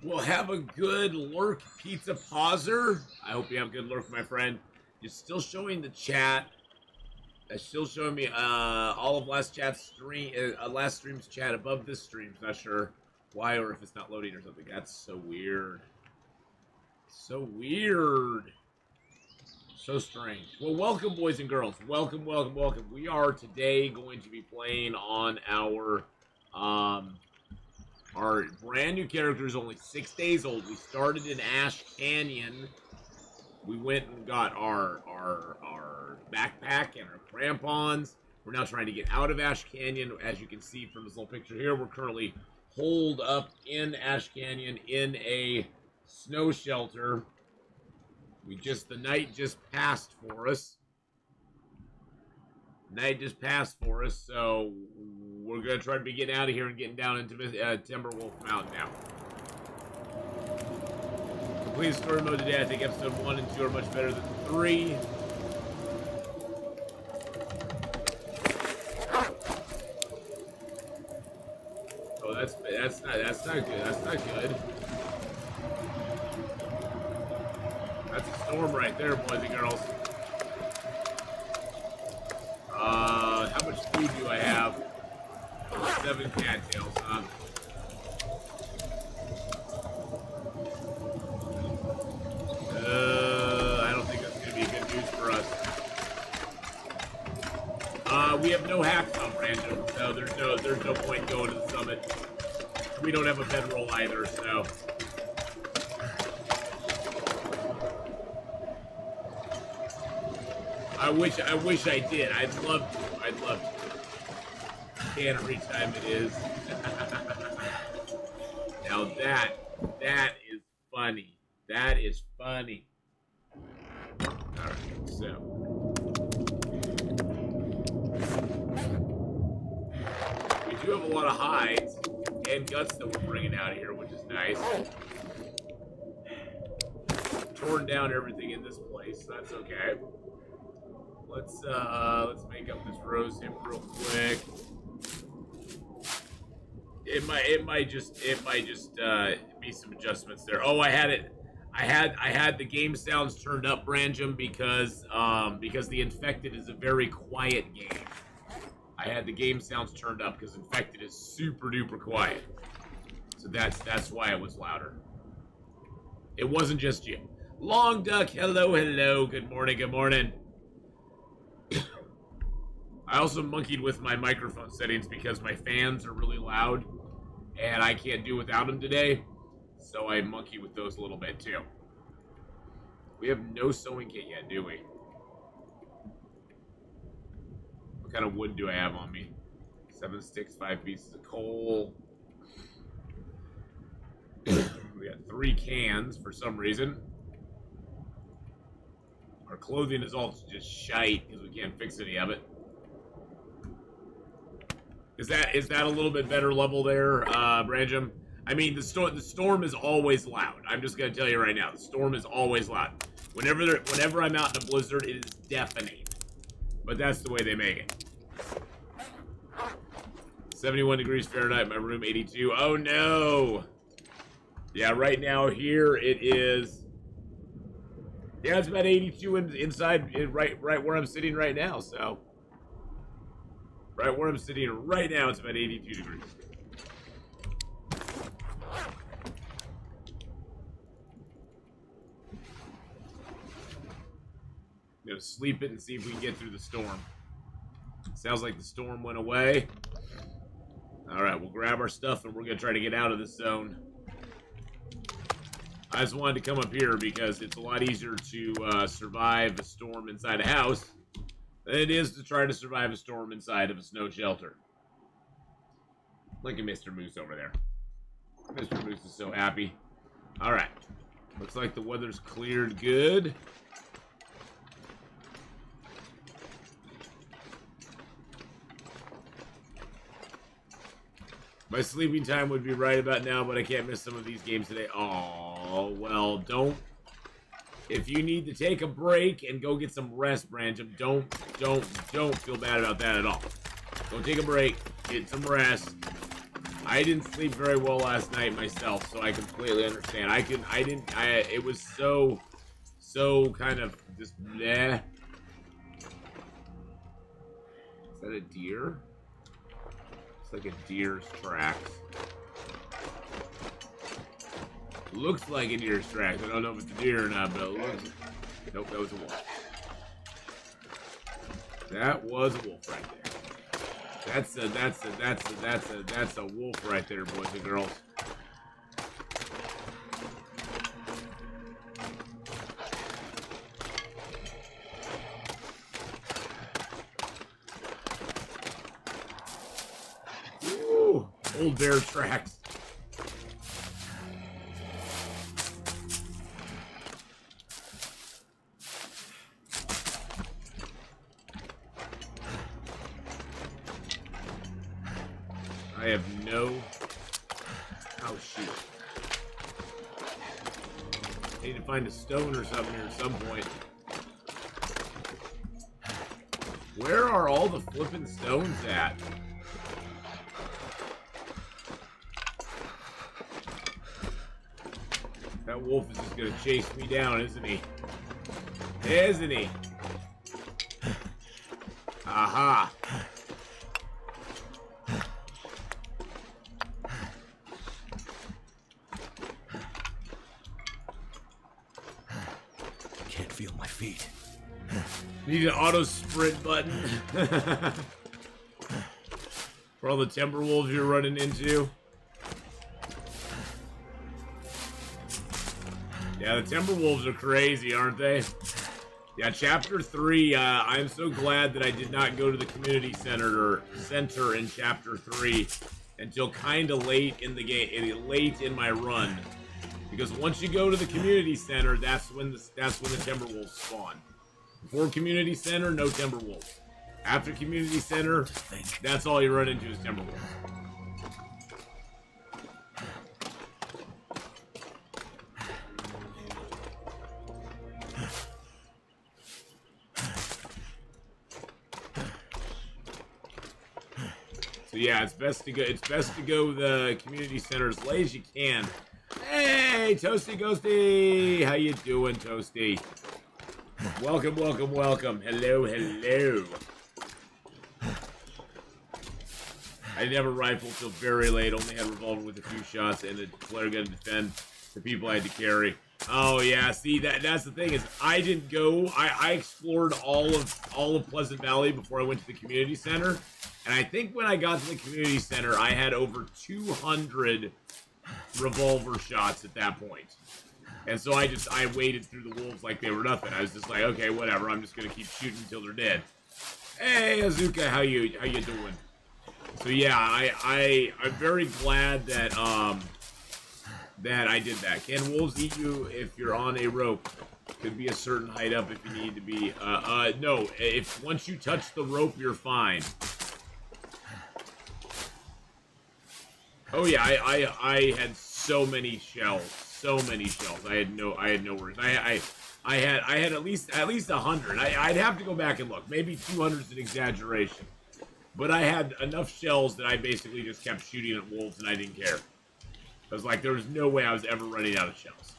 Well, have a good lurk, Pizza Pauser. I hope you have a good lurk, my friend. You're still showing the chat. It's still showing me all of last stream's chat above this stream. Not sure why or if it's not loading or something. That's so weird. So weird. So strange. Well, welcome, boys and girls. Welcome, welcome, welcome. We are today going to be playing on our brand new character is only 6 days old. We started in Ash Canyon. We went and got our backpack and our crampons. We're now trying to get out of Ash Canyon. As you can see from this little picture here, we're currently holed up in Ash Canyon in a snow shelter. The night just passed for us. So we're gonna try to be getting out of here and getting down into Timberwolf Mountain now. Complete story mode today. I think episode 1 and 2 are much better than 3. Oh, that's not good. That's not good. That's a storm right there, boys and girls. How much food do I have? 7 cattails, huh? I don't think that's gonna be good news for us. We have no hacks on Random, so there's no point going to the summit. We don't have a bedroll either, so. I wish I did. I'd love to. Can't every time it is. Now that is funny. That is funny. Alright, so. We do have a lot of hides and guts that we're bringing out here, which is nice. Torn down everything in this place, so that's okay. Let's make up this rose hip real quick. It might just be some adjustments there. Oh, I had the game sounds turned up, Branjam, because the Infected is a very quiet game. I had the game sounds turned up because Infected is super duper quiet. So that's why it was louder. It wasn't just you. Long Duck, hello, good morning. I also monkeyed with my microphone settings because my fans are really loud and I can't do without them today. So I monkey with those a little bit too. We have no sewing kit yet, do we? What kind of wood do I have on me? 7 sticks, 5 pieces of coal. We got 3 cans for some reason. Our clothing is all just shite because we can't fix any of it. Is that a little bit better level there, Branjam? I mean, the storm is always loud. I'm just gonna tell you right now, the storm is always loud. Whenever I'm out in a blizzard, it is deafening. But that's the way they make it. 71 degrees Fahrenheit, my room 82. Oh no! Yeah, right now here it is. Yeah, it's about 82 inside, right where I'm sitting right now. So, right where I'm sitting right now, it's about 82 degrees. I'm gonna sleep it and see if we can get through the storm. Sounds like the storm went away. All right, we'll grab our stuff and we're gonna try to get out of this zone. I just wanted to come up here because it's a lot easier to survive a storm inside a house than it is to try to survive a storm inside of a snow shelter. Look at Mr. Moose over there. Mr. Moose is so happy. All right. Looks like the weather's cleared good. My sleeping time would be right about now, but I can't miss some of these games today. Oh, well, don't. If you need to take a break and go get some rest, Branjam, don't feel bad about that at all. Go take a break, get some rest. I didn't sleep very well last night myself, so I completely understand. It was so kind of just bleh. Is that a deer? It's like a deer's tracks. Looks like a deer's tracks. I don't know if it's a deer or not, but it looks... Nope, that was a wolf. That was a wolf right there. That's a wolf right there, boys and girls. Ooh, old bear tracks. I have no... Oh, shoot. I need to find a stone or something here at some point. Where are all the flippin' stones at? That wolf is just gonna chase me down, isn't he? Isn't he? Aha! Can't feel my feet. Need an auto sprint button. For all the timber wolves you're running into. Yeah, the timber wolves are crazy, aren't they? Yeah, chapter 3, I'm so glad that I did not go to the community center in chapter 3 until kind of late in the game, late in my run. Because once you go to the community center, that's when the timber wolves spawn. Before community center, no timber wolves. After community center, that's all you run into is timber wolves. So yeah, it's best to go the community center as late as you can. Hey, Toasty Ghosty! How you doing, Toasty? Welcome, welcome, welcome. Hello, hello. I didn't have a rifle till very late. Only had a revolver with a few shots and a flare gun to defend the people I had to carry. Oh yeah, see that's the thing is I didn't go. I explored all of Pleasant Valley before I went to the community center, and I think when I got to the community center, I had over 200 revolver shots at that point. And so I waded through the wolves like they were nothing. I was just like, okay, whatever. I'm just gonna keep shooting until they're dead. Hey, Azuka, how you doing? So yeah, I'm very glad that that I did that. Can wolves eat you if you're on a rope? Could be a certain height up if you need to be. No. If once you touch the rope, you're fine. Oh yeah, I had so many shells. So many shells. I had no worries. I had at least 100. I'd have to go back and look. Maybe 200 is an exaggeration. But I had enough shells that I basically just kept shooting at wolves and I didn't care. I was like, there was no way I was ever running out of shells.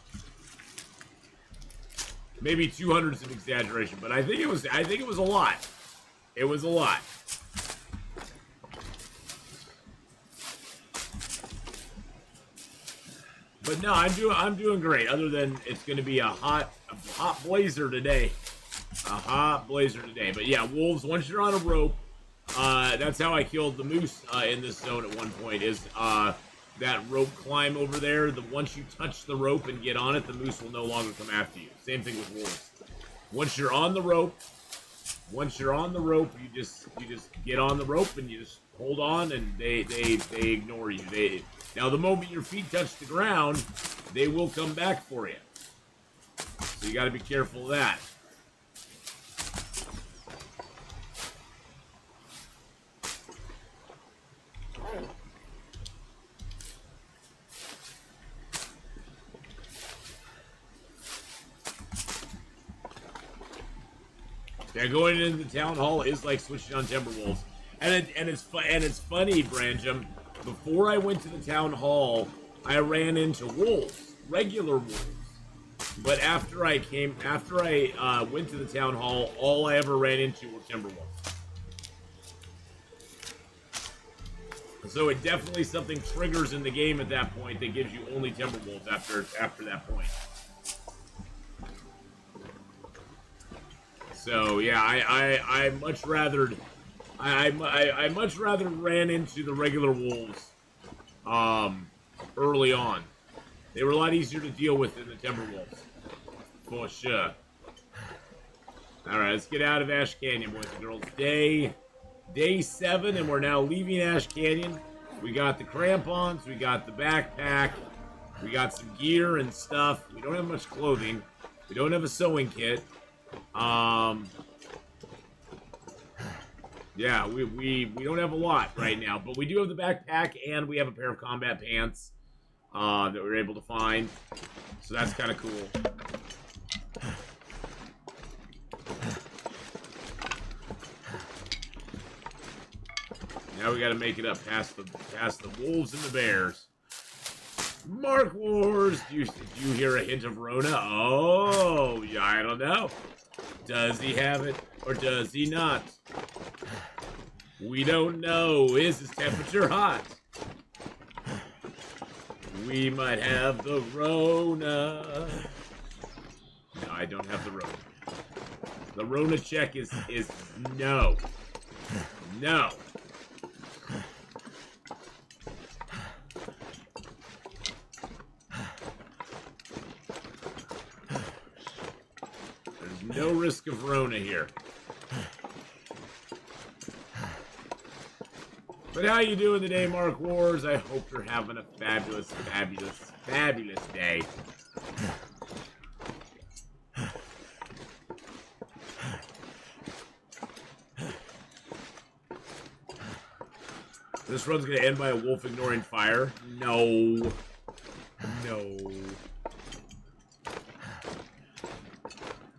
Maybe 200 is an exaggeration, but I think it was a lot. It was a lot. But no, I'm doing great. Other than it's going to be a hot blazer today, a hot blazer today. But yeah, wolves. Once you're on a rope, that's how I killed the moose in this zone at one point. Is that rope climb over there? Once you touch the rope and get on it, the moose will no longer come after you. Same thing with wolves. Once you're on the rope, you just get on the rope and you just hold on, and they ignore you. Now, the moment your feet touch the ground, they will come back for you. So you got to be careful of that. Yeah, going into the town hall is like switching on Timberwolves, and it's funny, Branjam. Before I went to the town hall, I ran into wolves, regular wolves. But after I went to the town hall, all I ever ran into were Timberwolves. So it definitely something triggers in the game at that point that gives you only Timberwolves after that point. So yeah, I much rather ran into the regular wolves early on. They were a lot easier to deal with than the Timberwolves. For sure. Alright, let's get out of Ash Canyon, boys and girls. Day 7, and we're now leaving Ash Canyon. We got the crampons, we got the backpack, we got some gear and stuff. We don't have much clothing. We don't have a sewing kit. Yeah, we don't have a lot right now, but we do have the backpack, and we have a pair of combat pants that we were able to find. So that's kind of cool. Now we got to make it up past the wolves and the bears. Mark Wars, did you hear a hint of Rona? Oh, yeah, I don't know. Does he have it or does he not? We don't know. Is his temperature hot? We might have the Rona. No, I don't have the Rona. The Rona check is no. No. There's no risk of Rona here. But how you doing today, Mark Wars? I hope you're having a fabulous, fabulous, fabulous day. This run's gonna end by a wolf ignoring fire? No. No.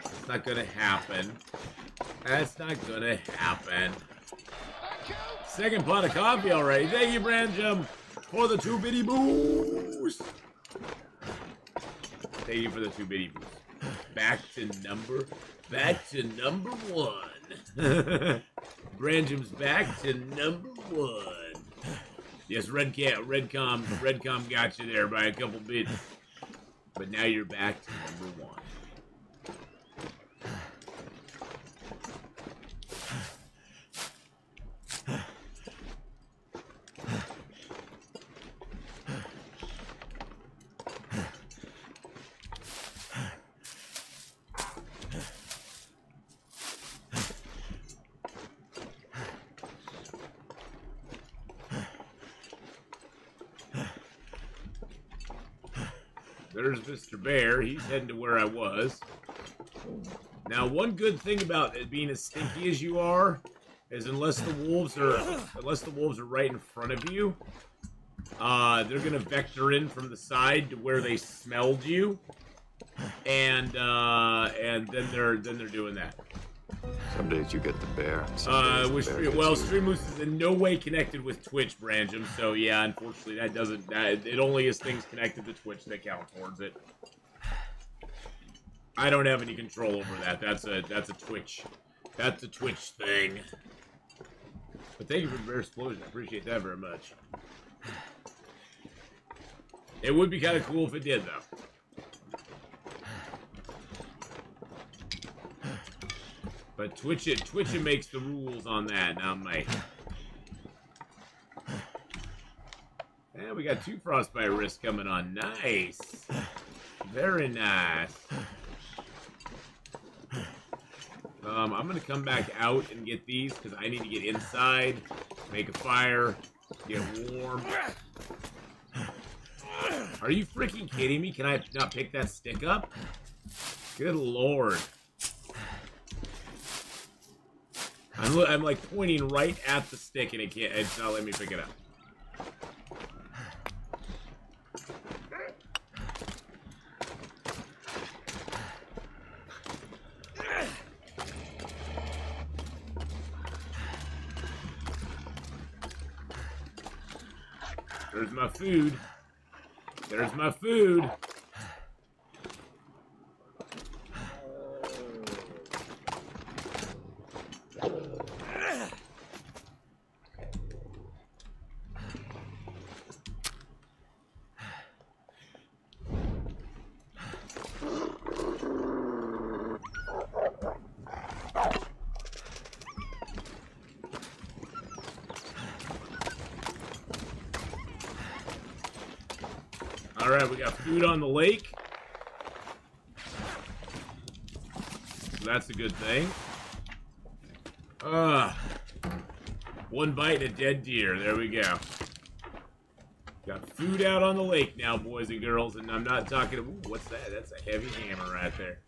It's not gonna happen. That's not gonna happen. Second pot of coffee already. Thank you, Branjum, for the 2 bitty boost. Thank you for the 2 bitty boost. Back to number 1. Branjum's back to number 1. Yes, Redcom got you there by a couple bits. But now you're back to number 1. There's Mr. Bear. He's heading to where I was. Now, one good thing about it being as stinky as you are is unless the wolves are right in front of you, they're gonna vector in from the side to where they smelled you, and then they're doing that. Some days you get the bear. StreamMoose is in no way connected with Twitch, Branjum. So yeah, unfortunately, it only is things connected to Twitch that count towards it. I don't have any control over that. That's a Twitch. That's a Twitch thing. But thank you for the bear explosion. I appreciate that very much. It would be kind of cool if it did, though. But Twitch makes the rules on that, not me. And we got 2 frostbite risks coming on. Nice. Very nice. I'm gonna come back out and get these because I need to get inside, make a fire, get warm. Are you freaking kidding me? Can I not pick that stick up? Good lord. I'm like pointing right at the stick and it's not letting me pick it up. There's my food. There's my food. Alright, we got food on the lake. So that's a good thing. One bite and a dead deer. There we go. Got food out on the lake now, boys and girls. And I'm not talking... Ooh, what's that? That's a heavy hammer right there.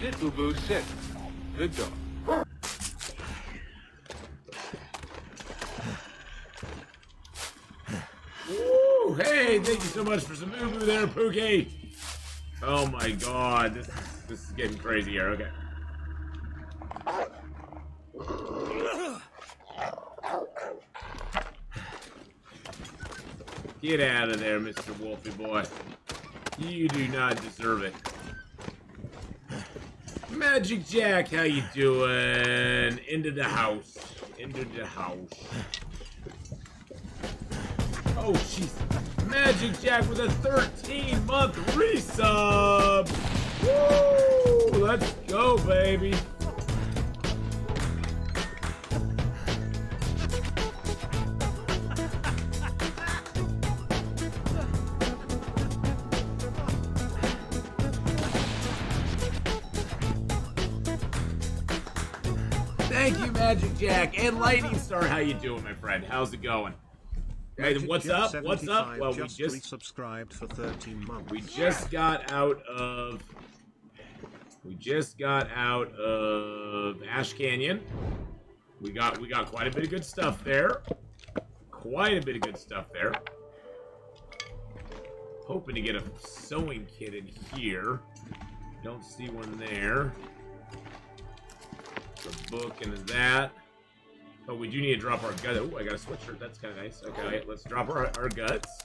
Sit, Boo-Boo, sit. Good dog. Woo! Hey, thank you so much for some Boo-Boo there, Pookie. Oh my god, this is getting crazy here. Okay. Get out of there, Mr. Wolfie boy. You do not deserve it. Magic Jack, how you doing? Into the house. Into the house. Oh, jeez. Magic Jack with a 13-month resub. Woo! Let's go, baby. Thank you, Magic Jack. And Lightning Star, how you doing, my friend? How's it going? Hey, what's up? What's up? Well, we just subscribed for 13 months. We just got out of Ash Canyon. We got quite a bit of good stuff there. Quite a bit of good stuff there. Hoping to get a sewing kit in here. Don't see one there. The book and that. Oh, we do need to drop our guts. Oh, I got a sweatshirt. That's kind of nice. Okay, let's drop our guts.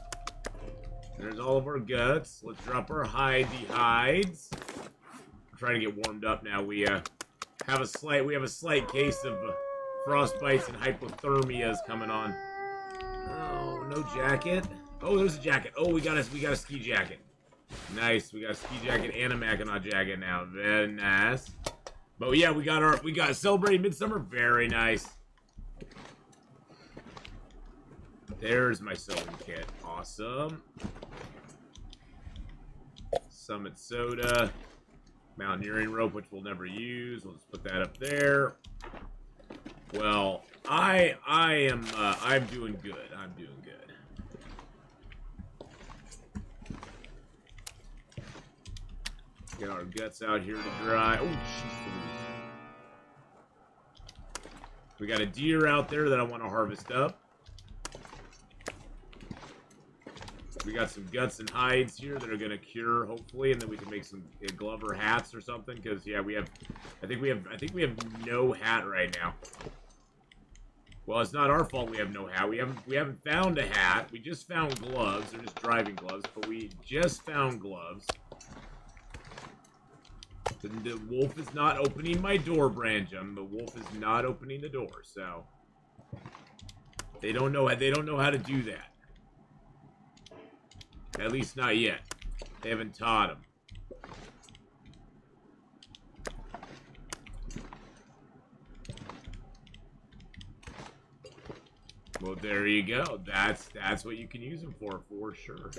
There's all of our guts. Let's drop our hides. I'm trying to get warmed up now. We have a slight case of frostbites and hypothermias coming on. Oh, no jacket. Oh, there's a jacket. Oh, we got a ski jacket. Nice. We got a ski jacket and a Mackinac jacket now. Very nice. But yeah, we got Celebrating Midsummer. Very nice. There's my sewing kit. Awesome. Summit soda. Mountaineering rope, which we'll never use. We'll just put that up there. Well, I'm doing good. I'm doing good. Get our guts out here to dry. Oh, jeez. We got a deer out there that I want to harvest up. We got some guts and hides here that are gonna cure, hopefully, and then we can make some Glover hats or something. Because yeah, I think we have no hat right now. Well, it's not our fault we have no hat. We haven't found a hat. We just found gloves. They're just driving gloves, but we just found gloves. The wolf is not opening my door, Branjam. The wolf is not opening the door, so they don't know how to do that. At least not yet. They haven't taught him. Well, there you go. That's what you can use them for sure.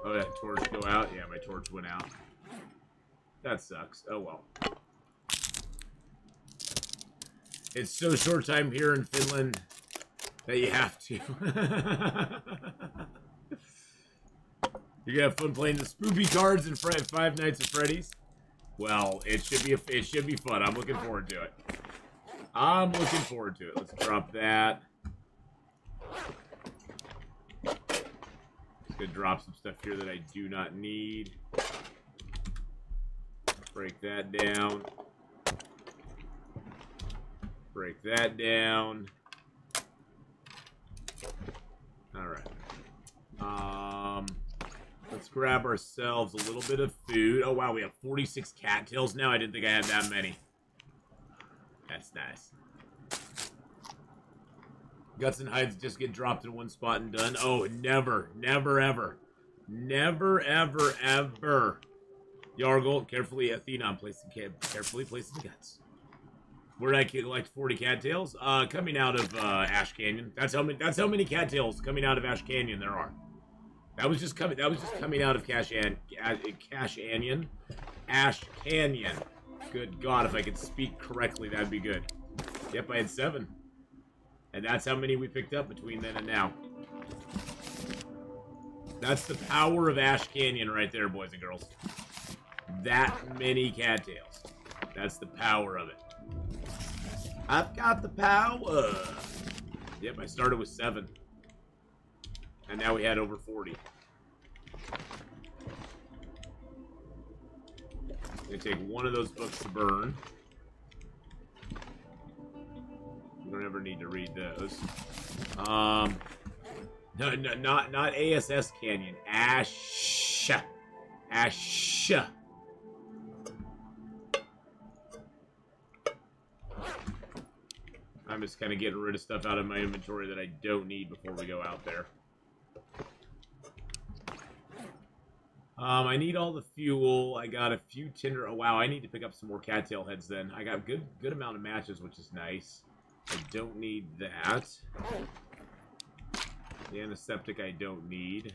Oh, that torch go out? Yeah, my torch went out. That sucks. Oh well. It's so short time here in Finland that you have to. You're gonna have fun playing the spoopy cards in Five Nights at Freddy's. Well, it should be fun. I'm looking forward to it. Let's drop that. Gonna drop some stuff here that I do not need. Break that down. Break that down. Alright. Let's grab ourselves a little bit of food. Oh, wow, we have 46 cattails now. I didn't think I had that many. That's nice. Guts and hides just get dropped in one spot and done. Oh, never, never, ever. Never, ever, ever. Yargle, carefully, Athenon, carefully placing the guts. Where did I collect 40 cattails? Coming out of Ash Canyon. That's how many cattails coming out of Ash Canyon there are. That was just coming out of Ash Canyon. Good God, if I could speak correctly, that'd be good. Yep, I had 7. And that's how many we picked up between then and now. That's the power of Ash Canyon right there, boys and girls. That many cattails. That's the power of it. I've got the power. Yep, I started with 7. And now we had over 40. I'm gonna take one of those books to burn. We don't ever need to read those. No, not ASS Canyon. Ash. I'm just kind of getting rid of stuff out of my inventory that I don't need before we go out there. I need all the fuel. I got a few tinder. Oh, wow, I need to pick up some more cattail heads then. I got a good amount of matches, which is nice. I don't need that. The antiseptic I don't need.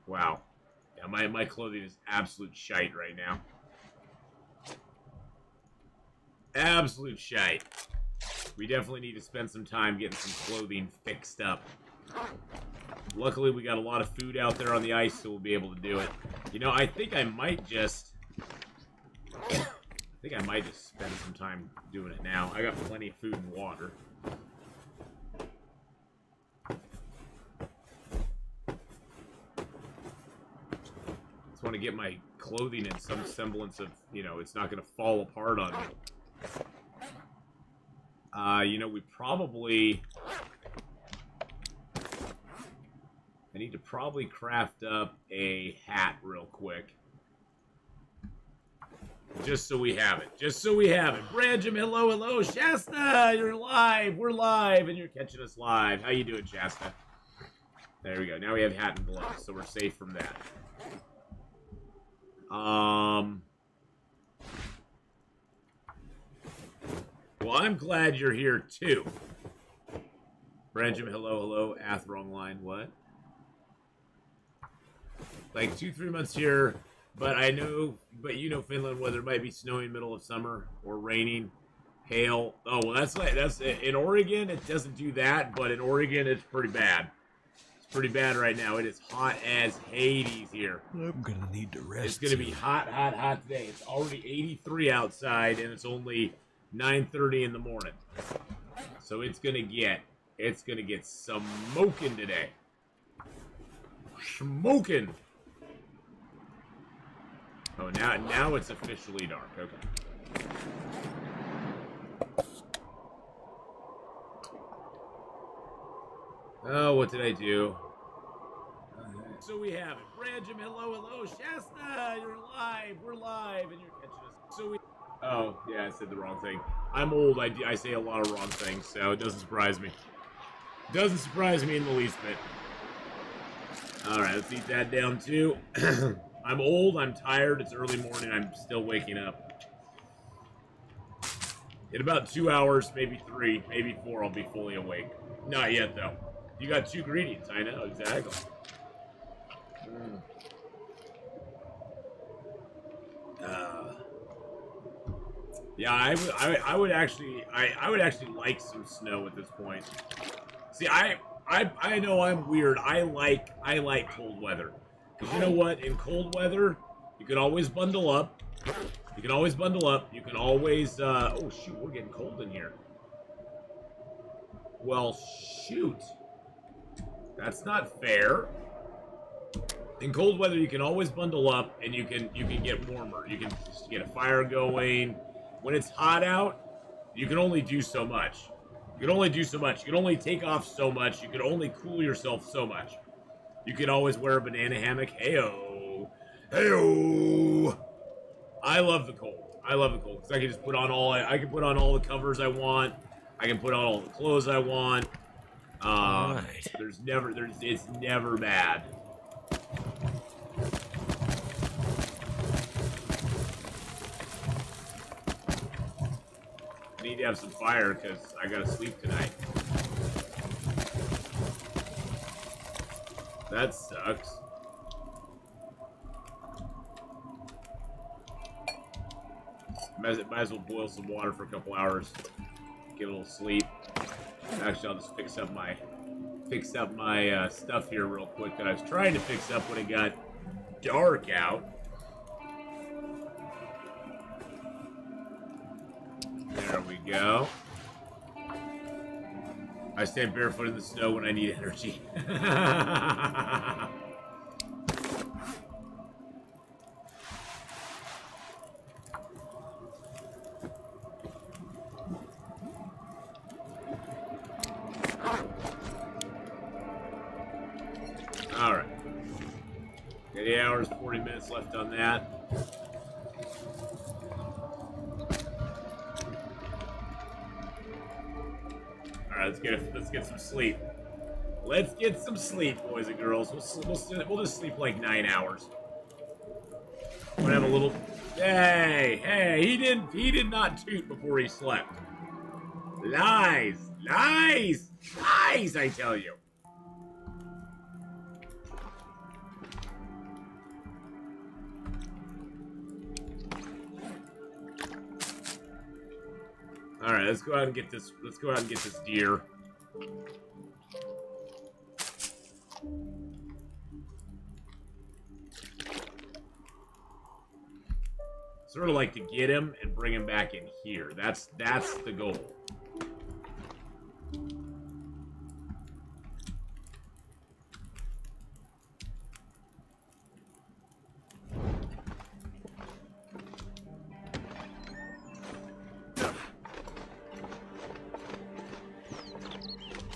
Wow. Yeah, my clothing is absolute shite right now. Absolute shite. We definitely need to spend some time getting some clothing fixed up. Luckily, we got a lot of food out there on the ice, so we'll be able to do it. You know, I think I might just spend some time doing it now. I got plenty of food and water. Just want to get my clothing in some semblance of, you know, it's not going to fall apart on me. You know, we probably... I need to probably craft up a hat real quick. Just so we have it. Just so we have it. Branjam, hello, hello. Shasta, you're live. We're live, and you're catching us live. How you doing, Shasta? There we go. Now we have hat and gloves, so we're safe from that. Well, I'm glad you're here, too. Branjam, hello, hello. Ath, wrong line. What? Like 2-3 months here, but you know Finland weather might be snowing middle of summer or raining, hail. Oh, well, that's in Oregon. It doesn't do that, but in Oregon it's pretty bad. It's pretty bad right now. It is hot as Hades here. I'm gonna need to rest. It's gonna be hot, hot, hot today. It's already 83 outside, and it's only 9:30 in the morning. So it's gonna get smoking today. Smoking. Oh, now it's officially dark. Okay. Oh, what did I do? So we have it. Branjam, hello, hello. Shasta, you're live. We're live, and you're catching us. So we... Oh, yeah, I said the wrong thing. I'm old. I say a lot of wrong things, so it doesn't surprise me. Doesn't surprise me in the least bit. All right, let's eat that down, too. I'm old, I'm tired, it's early morning, I'm still waking up. In about 2 hours, maybe 3, maybe 4, I'll be fully awake. Not yet, though. You got 2 ingredients, I know, exactly. Yeah, I would actually like some snow at this point. See, I know I'm weird. I like cold weather. Because you know what? In cold weather, you can always bundle up. You can always bundle up. You can always, oh shoot, we're getting cold in here. Well, shoot. That's not fair. In cold weather, you can always bundle up, and you can get warmer. You can just get a fire going. When it's hot out, you can only do so much. You can only do so much. You can only take off so much. You can only cool yourself so much. You can always wear a banana hammock. Heyo, heyo. I love the cold. I love the cold because I can just put on I can put on all the covers I want. I can put on all the clothes I want. Right. It's never bad. I need to have some fire because I gotta sleep tonight. That sucks. Might as well boil some water for a couple hours. Get a little sleep. Actually, I'll just fix up my stuff here real quick that I was trying to fix up when it got dark out. There we go. I stand barefoot in the snow when I need energy. Alright. 8 hours, 40 minutes left on that. Alright, let's get some sleep. Let's get some sleep, boys and girls. We'll just sleep like 9 hours. We'll have a little... Hey, he did not toot before he slept. Lies, I tell you. All right, let's go out and get this. Let's go out and get this deer. Sort of like to get him and bring him back in here. That's the goal.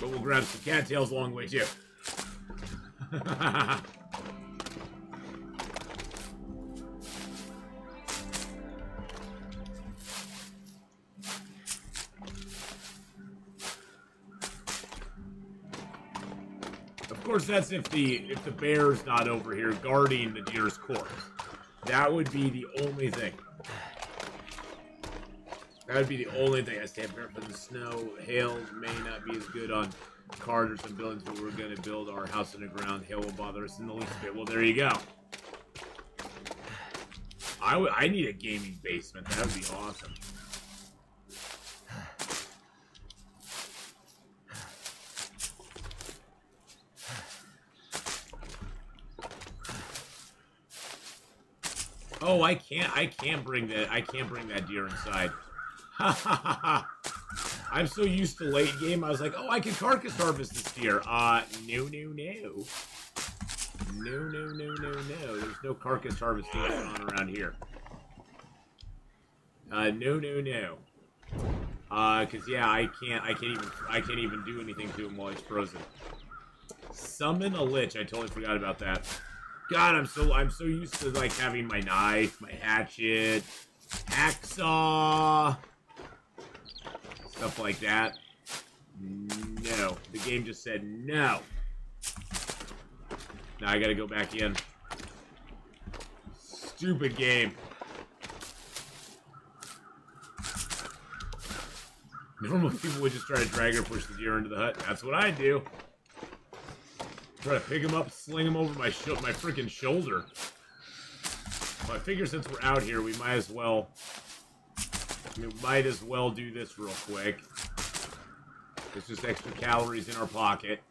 But we'll grab some cattails along the way, too. Of course, that's if the bear's not over here guarding the deer's corpse. That would be the only thing. That would be the only thing. I stand barefoot in the snow. Hail may not be as good on cars or some buildings, but we're going to build our house in the ground. Hail will bother us in the least bit. Well, there you go. I need a gaming basement. That would be awesome. Oh, I can't bring that deer inside. I'm so used to late game, I was like, oh, I can carcass harvest this deer. No. No. There's no carcass harvesting going on around here. No. Cause yeah, I can't even do anything to him while he's frozen. Summon a lich, I totally forgot about that. God, I'm so used to like having my knife, my hatchet, hacksaw, stuff like that. No. The game just said no. Now I gotta go back in. Stupid game. Normal people would just try to drag or push the deer into the hut. That's what I do. Try to pick him up, sling him over my freaking shoulder. Well, I figure since we're out here, we might as well do this real quick. It's just extra calories in our pocket.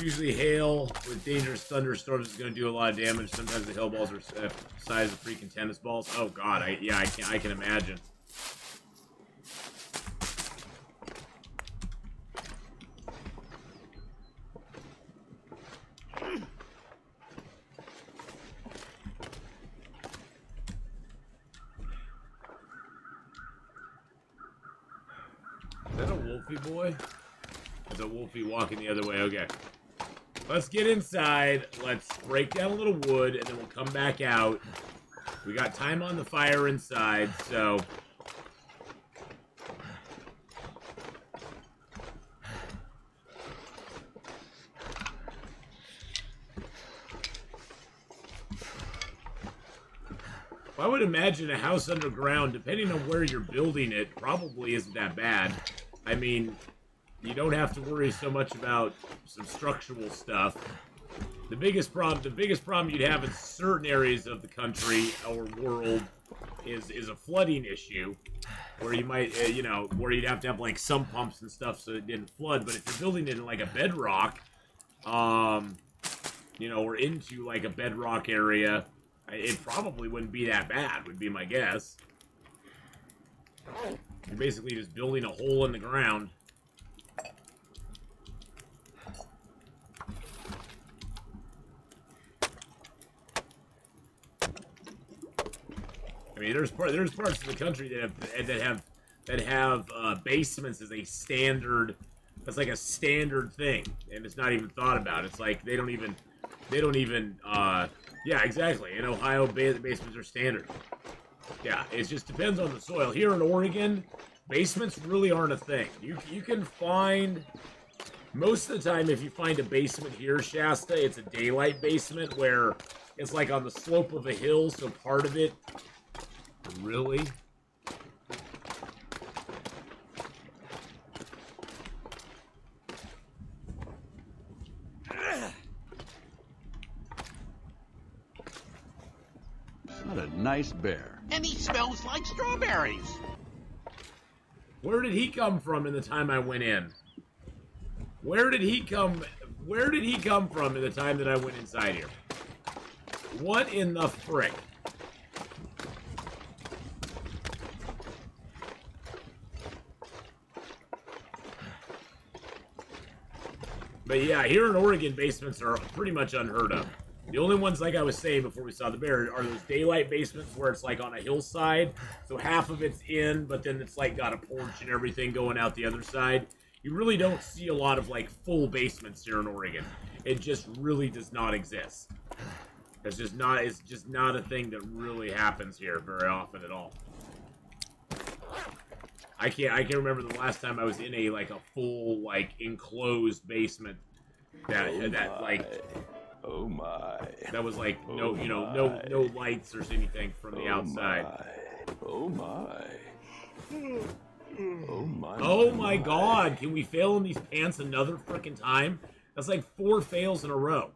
It's usually hail with dangerous thunderstorms. It's going to do a lot of damage. Sometimes the hail balls are the size of freaking tennis balls. Oh god, I can imagine. Is that a Wolfie boy? Is a Wolfie walking the other way? Okay. Let's get inside. Let's break down a little wood, and then we'll come back out. We got time on the fire inside, so... I would imagine a house underground, depending on where you're building it, probably isn't that bad. I mean, you don't have to worry so much about some structural stuff. The biggest problem you'd have in certain areas of the country or world is a flooding issue, where you might, you know, where you'd have to have like sump pumps and stuff so it didn't flood. But if you're building it in like a bedrock, you know, or into like a bedrock area, it probably wouldn't be that bad, would be my guess. You're basically just building a hole in the ground. I mean, there's parts of the country that have basements as a standard. That's like a standard thing, and it's not even thought about. It's like they don't even. Yeah, exactly. In Ohio, basements are standard. Yeah, it just depends on the soil. Here in Oregon, basements really aren't a thing. You can find, most of the time, if you find a basement here, Shasta, it's a daylight basement where it's like on the slope of a hill, so part of it, really? What a nice bear. And he smells like strawberries. Where did he come from in the time I went in? Where did he come from in the time that I went inside here? What in the frick? But yeah, here in Oregon, basements are pretty much unheard of. The only ones, like I was saying before we saw the bear, are those daylight basements where it's like on a hillside. So half of it's in, but then it's like got a porch and everything going out the other side. You really don't see a lot of like full basements here in Oregon. It just really does not exist. It's just not a thing that really happens here very often at all. I can't remember the last time I was in a like a full like enclosed basement that like. Oh my. That was like no lights or anything from the outside. Oh my. Oh my. Oh my god, can we fail in these pants another frickin' time? That's like 4 fails in a row.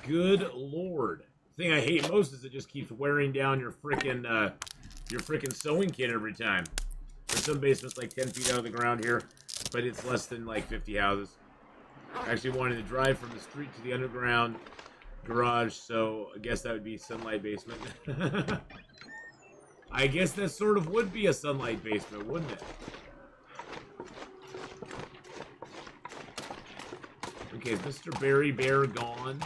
Good lord. The thing I hate most is it just keeps wearing down your frickin' sewing kit every time. There's some basements like 10 feet out of the ground here, but it's less than like 50 houses. I actually wanted to drive from the street to the underground garage, so I guess that would be sunlight basement. I guess that sort of would be a sunlight basement, wouldn't it? Okay, is Mr. Berry Bear gone?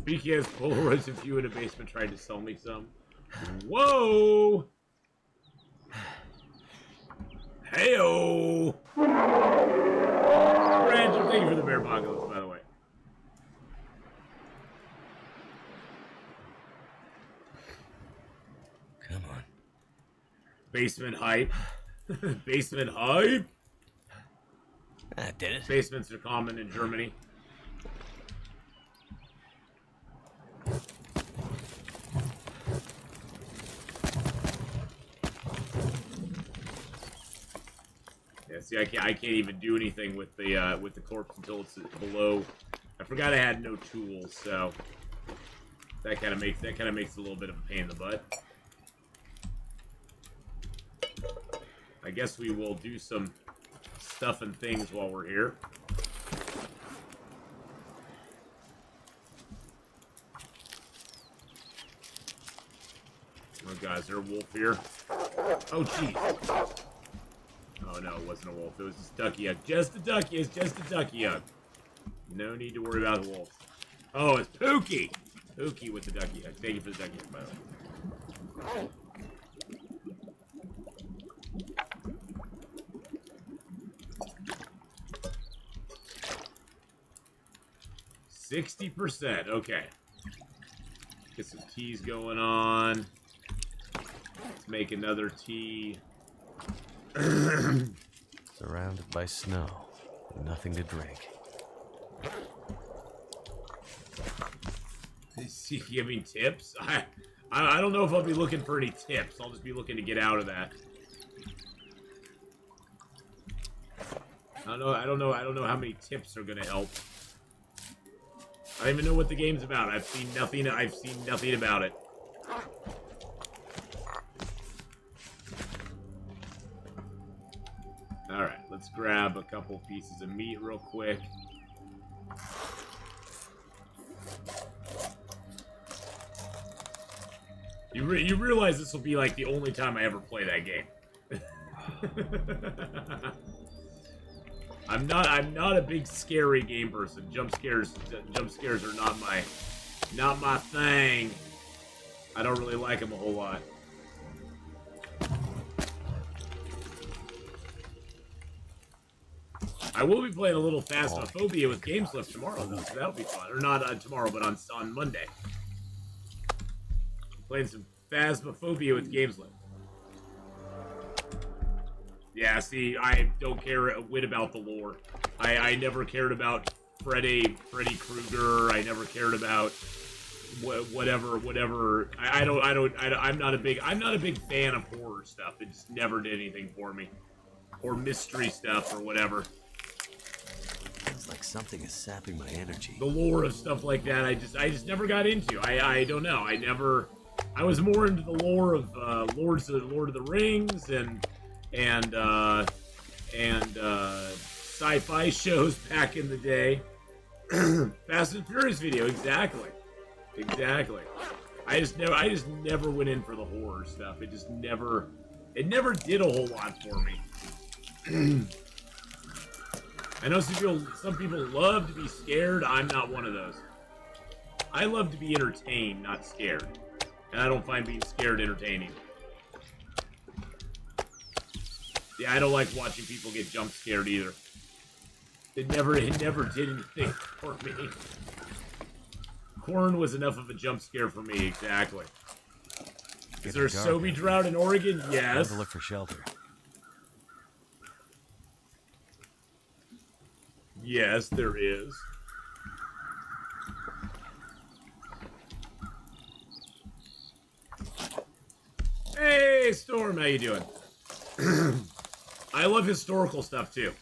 BK has Polaroids of you in a basement trying to sell me some. Whoa! Heyo! Random, thank you for the bear apocalypse, by the way. Come on. Basement hype. Basement hype? That did it. Basements are common in Germany. Yeah, see, I can't even do anything with the corpse until it's below I forgot I had no tools, so that kind of makes it a little bit of a pain in the butt. I guess we will do some stuff and things while we're here. Oh god, is there a wolf here? Oh jeez. Oh no, it wasn't a wolf. It was just ducky yug. Just a ducky. It's just a ducky yug. No need to worry about the wolf. Oh, it's Pookie. Pookie with the ducky yug. Thank you for the ducky yug, by the way. 60%, okay. Get some teas going on. Let's make another tea. Surrounded by snow. Nothing to drink. Is he giving tips? I don't know if I'll be looking for any tips. I'll just be looking to get out of that. I don't know how many tips are gonna help. I don't even know what the game's about. I've seen nothing about it. Alright, let's grab a couple pieces of meat real quick. You realize this will be like the only time I ever play that game. I'm not a big scary game person. Jump scares are not my thing. I don't really like them a whole lot. I will be playing a little Phasmophobia with Gameslip tomorrow, though, so that'll be fun. Or not tomorrow, but on Monday. Playing some Phasmophobia with Gameslip. Yeah, see, I don't care a whit about the lore. I never cared about Freddy Krueger. I never cared about whatever. I'm not a big fan of horror stuff. It just never did anything for me, or mystery stuff or whatever. Feels like something is sapping my energy. The lore of stuff like that, I just never got into. I don't know. I was more into the lore of Lord of the Rings and sci-fi shows back in the day. Fast and Furious video, exactly. I just never went in for the horror stuff. It never did a whole lot for me. I know some people love to be scared. I'm not one of those. I love to be entertained, not scared. And I don't find being scared entertaining. Yeah, I don't like watching people get jump scared either. It never did anything for me. Corn was enough of a jump scare for me, exactly. Is there a Sobe drought in Oregon? Yes. Time to look for shelter. Yes, there is. Hey, Storm, how you doing? I love historical stuff, too.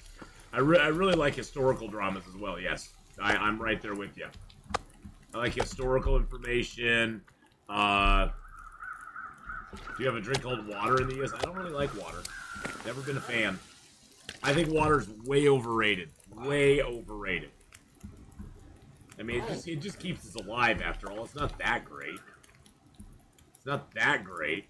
I really like historical dramas as well, yes. I'm right there with you. I like historical information. Do you have a drink called water in the U.S.? I don't really like water. Never been a fan. I think water's way overrated. Way overrated. I mean, it just keeps us alive after all. It's not that great. It's not that great.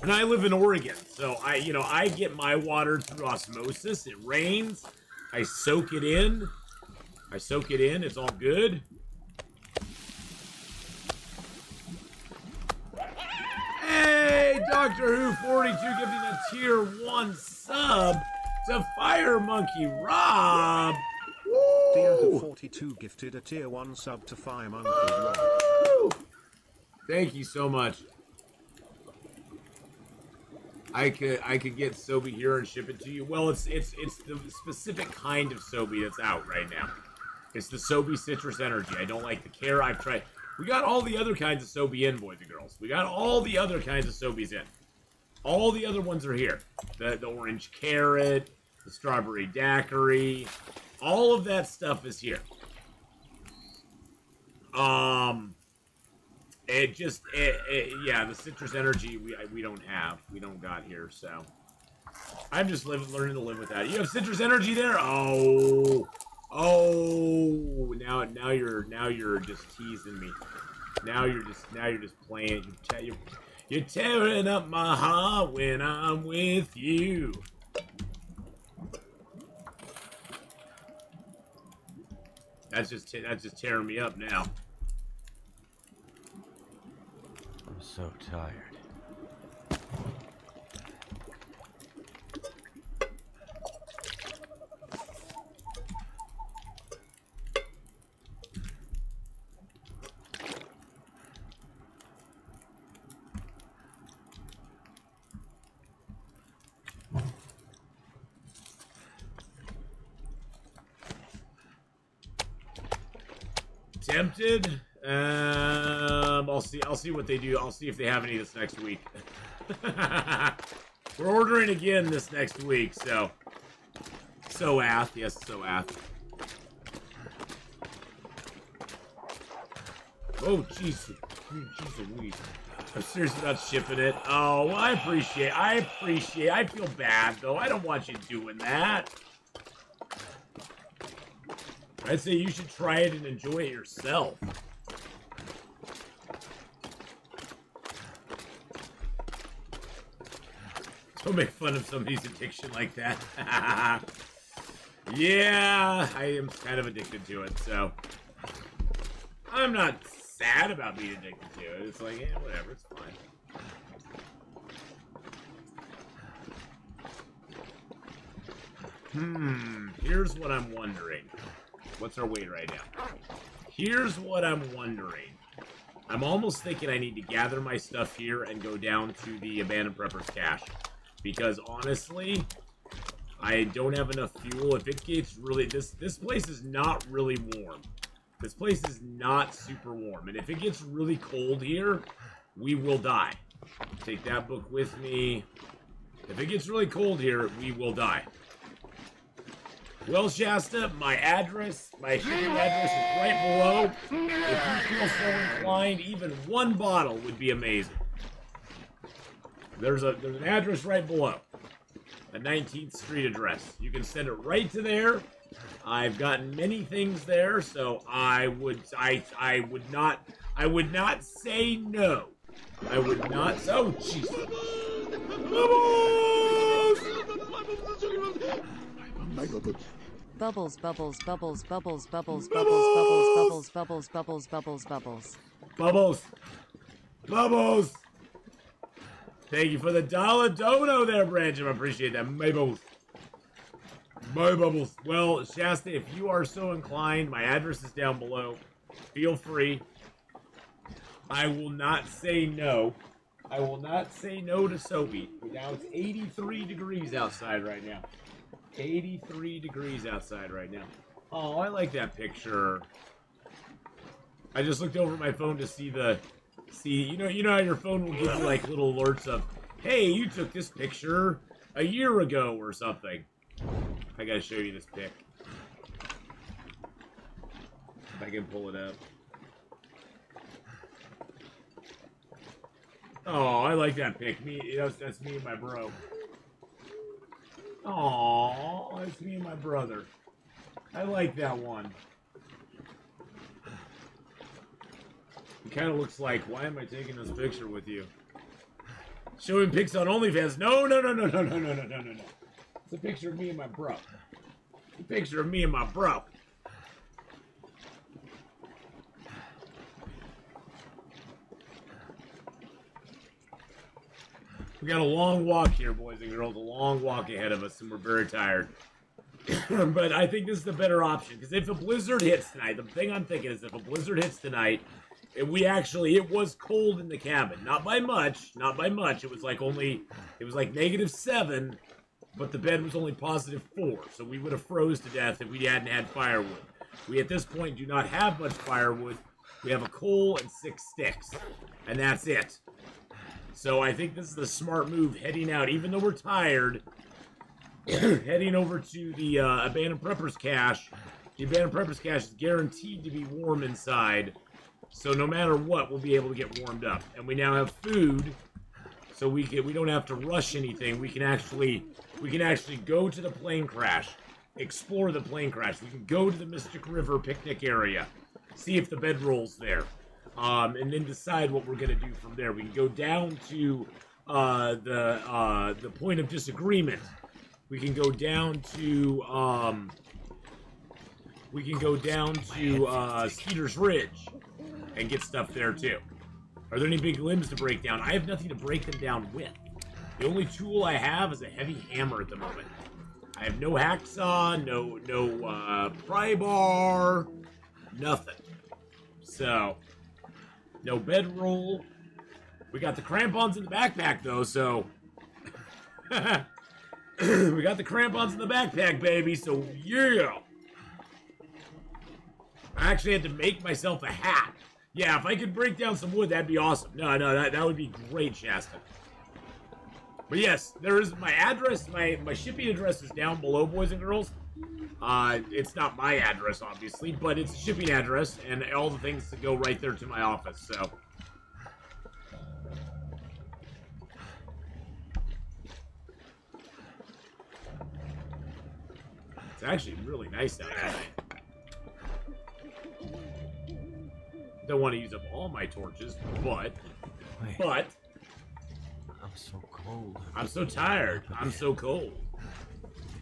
And I live in Oregon, so I get my water through osmosis. It rains. I soak it in. It's all good. Hey, Doctor Who 42 giving a tier 1 sub to Fire Monkey Rob. Woo! 42 gifted a tier 1 sub to Fire Monkey Rob. Thank you so much. I could get Sobe here and ship it to you. Well, it's the specific kind of Sobe that's out right now. It's the Sobe Citrus Energy. I don't like the Care. I've tried. We got all the other kinds of Sobe in, boys and girls. We got all the other kinds of Sobe's in. All the other ones are here. The orange carrot, the strawberry daiquiri, all of that stuff is here. Yeah, the citrus energy we don't have. We don't got here, so. I'm just learning to live with that. You have citrus energy there? Oh, now you're just teasing me. Now you're just playing. You're tearing up my heart when I'm with you. That's just tearing me up now. I'm so tired. Tempted. I'll see what they do. I'll see if they have any this next week. We're ordering again this next week, so. Soath, yes, Soath. Oh, jeez. Jeez Louise. I'm serious about shipping it. Oh, well, I appreciate. I feel bad, though. I don't want you doing that. I'd say you should try it and enjoy it yourself. Don't make fun of somebody's addiction like that. Yeah, I am kind of addicted to it, so. I'm not sad about being addicted to it. It's like, yeah, whatever, it's fine. Here's what I'm wondering. What's our weight right now? Here's what I'm wondering. I'm almost thinking I need to gather my stuff here and go down to the Abandoned Prepper's cache. Because honestly, I don't have enough fuel. If it gets really... This place is not really warm. This place is not super warm. And if it gets really cold here, we will die. Take that book with me. If it gets really cold here, we will die. Well, Shasta, my address, my shipping address is right below. If you feel so inclined, even one bottle would be amazing. There's an address right below. A 19th Street address. You can send it right to there. I've gotten many things there, so I would not say no. I would not. Oh, jeez. Bubbles, bubbles, bubbles, bubbles, bubbles, bubbles, bubbles, bubbles, bubbles, bubbles, bubbles, bubbles. Bubbles. Bubbles. Thank you for the $1 dono there, Brancham. I appreciate that. My bubbles. My bubbles. Well, Shasta, if you are so inclined, my address is down below. Feel free. I will not say no. I will not say no to Soapy. Now it's 83 degrees outside right now. 83 degrees outside right now. Oh, I like that picture. I just looked over at my phone to see the... you know how your phone will give you like little alerts of, hey, you took this picture a year ago or something. I gotta show you this pic. If I can pull it up. Oh, I like that pic. That's me and my bro. Aww, that's me and my brother. I like that one. It kind of looks like, why am I taking this picture with you? Showing pics on OnlyFans. No. It's a picture of me and my bro. It's a picture of me and my bro. We got a long walk here, boys and girls. A long walk ahead of us, and we're very tired. But I think this is the better option, because if a blizzard hits tonight, the thing I'm thinking is if a blizzard hits tonight, it was cold in the cabin. Not by much. It was like -7, but the bed was only +4, so we would have froze to death if we hadn't had firewood. We, at this point, do not have much firewood. We have a coal and 6 sticks, and that's it. So I think this is the smart move, heading out, even though we're tired, heading over to the Abandoned Preppers Cache. The Abandoned Preppers Cache is guaranteed to be warm inside, so no matter what, we'll be able to get warmed up. And we now have food, so we don't have to rush anything. We can actually go to the plane crash, explore the plane crash. We can go to the Mystic River picnic area, see if the bedroll's there, and then decide what we're gonna do from there. We can go down to the point of disagreement. We can go down to Skeeter's Ridge and get stuff there too. Are there any big limbs to break down? I have nothing to break them down with. The only tool I have is a heavy hammer at the moment. I have no hacksaw, no pry bar, nothing. So, no bedroll. We got the crampons in the backpack though, so we got the crampons in the backpack, baby. So yeah. I actually had to make myself a hat. Yeah, if I could break down some wood, that'd be awesome. No, that would be great, Shasta. But yes, there is my address. My shipping address is down below, boys and girls. It's not my address, obviously, but it's a shipping address, and all the things to go right there to my office, so. It's actually really nice out tonight. Don't want to use up all my torches, but I'm so cold. I'm so tired. I'm so cold.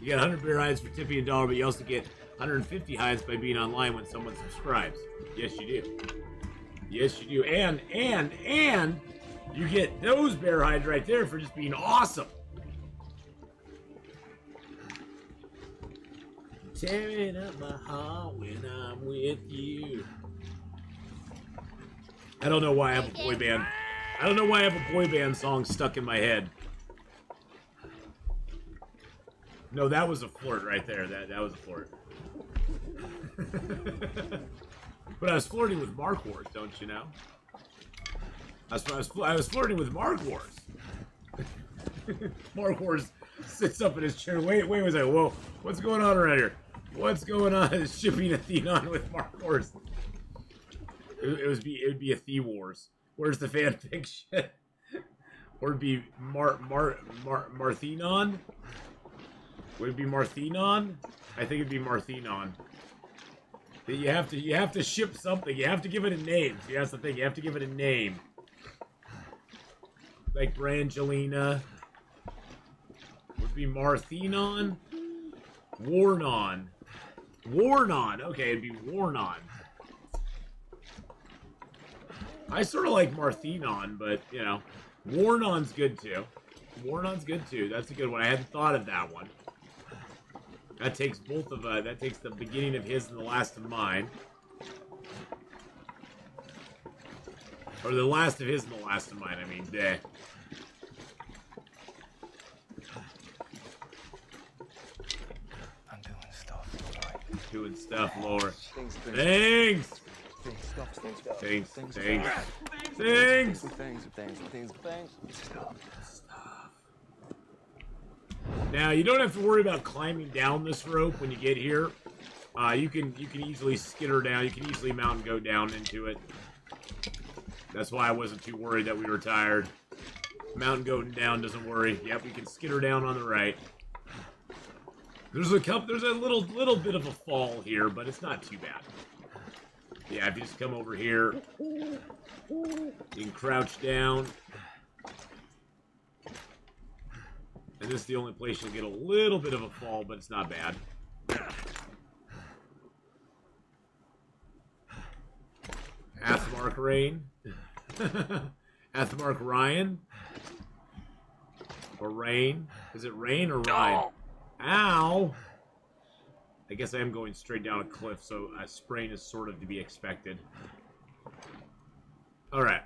You get 100 beer hides for tipping $1, but you also get 150 hides by being online when someone subscribes. Yes, you do. Yes, you do. And you get those bear hides right there for just being awesome. Tearing up my heart when I'm with you. I don't know why I have a boy band. I don't know why I have a boy band song stuck in my head. No, that was a flirt right there. That was a flirt. But I was flirting with Mark Wars, don't you know? I was flirting with Mark Wars. Mark Wars sits up in his chair. Wait a second. Whoa, what's going on around here? What's going on? Is shipping a Theon with Mark Wars? It would be a The Wars. Where's the fan fiction? Or it'd be Marthenon? Would it be Marthenon? I think it'd be Marthenon. You have to ship something. You have to give it a name. See, that's the thing. You have to give it a name. Like Brangelina. Would be Marthenon? Warnon. Warnon. Okay, it'd be Warnon. I sort of like Marthenon, but, you know, Warnon's good too. Warnon's good too. That's a good one. I hadn't thought of that one. That takes both of, that takes the beginning of his and the last of mine. Or the last of his and the last of mine, I mean, deh. I'm doing stuff, Lord. Doing stuff, Lord. Things. Now you don't have to worry about climbing down this rope when you get here. You can easily skitter down. You can easily mount and go down into it. That's why I wasn't too worried that we were tired. Mountain going down doesn't worry. Yep, we can skitter down on the right. There's a little bit of a fall here, but it's not too bad. Yeah, if you just come over here, you can crouch down. And this is the only place you'll get a little bit of a fall, but it's not bad. Athmark Rain. Athmark Ryan. Or Rain. Is it Rain or Ryan? Ow! I guess I am going straight down a cliff, so a sprain is sort of to be expected. Alright.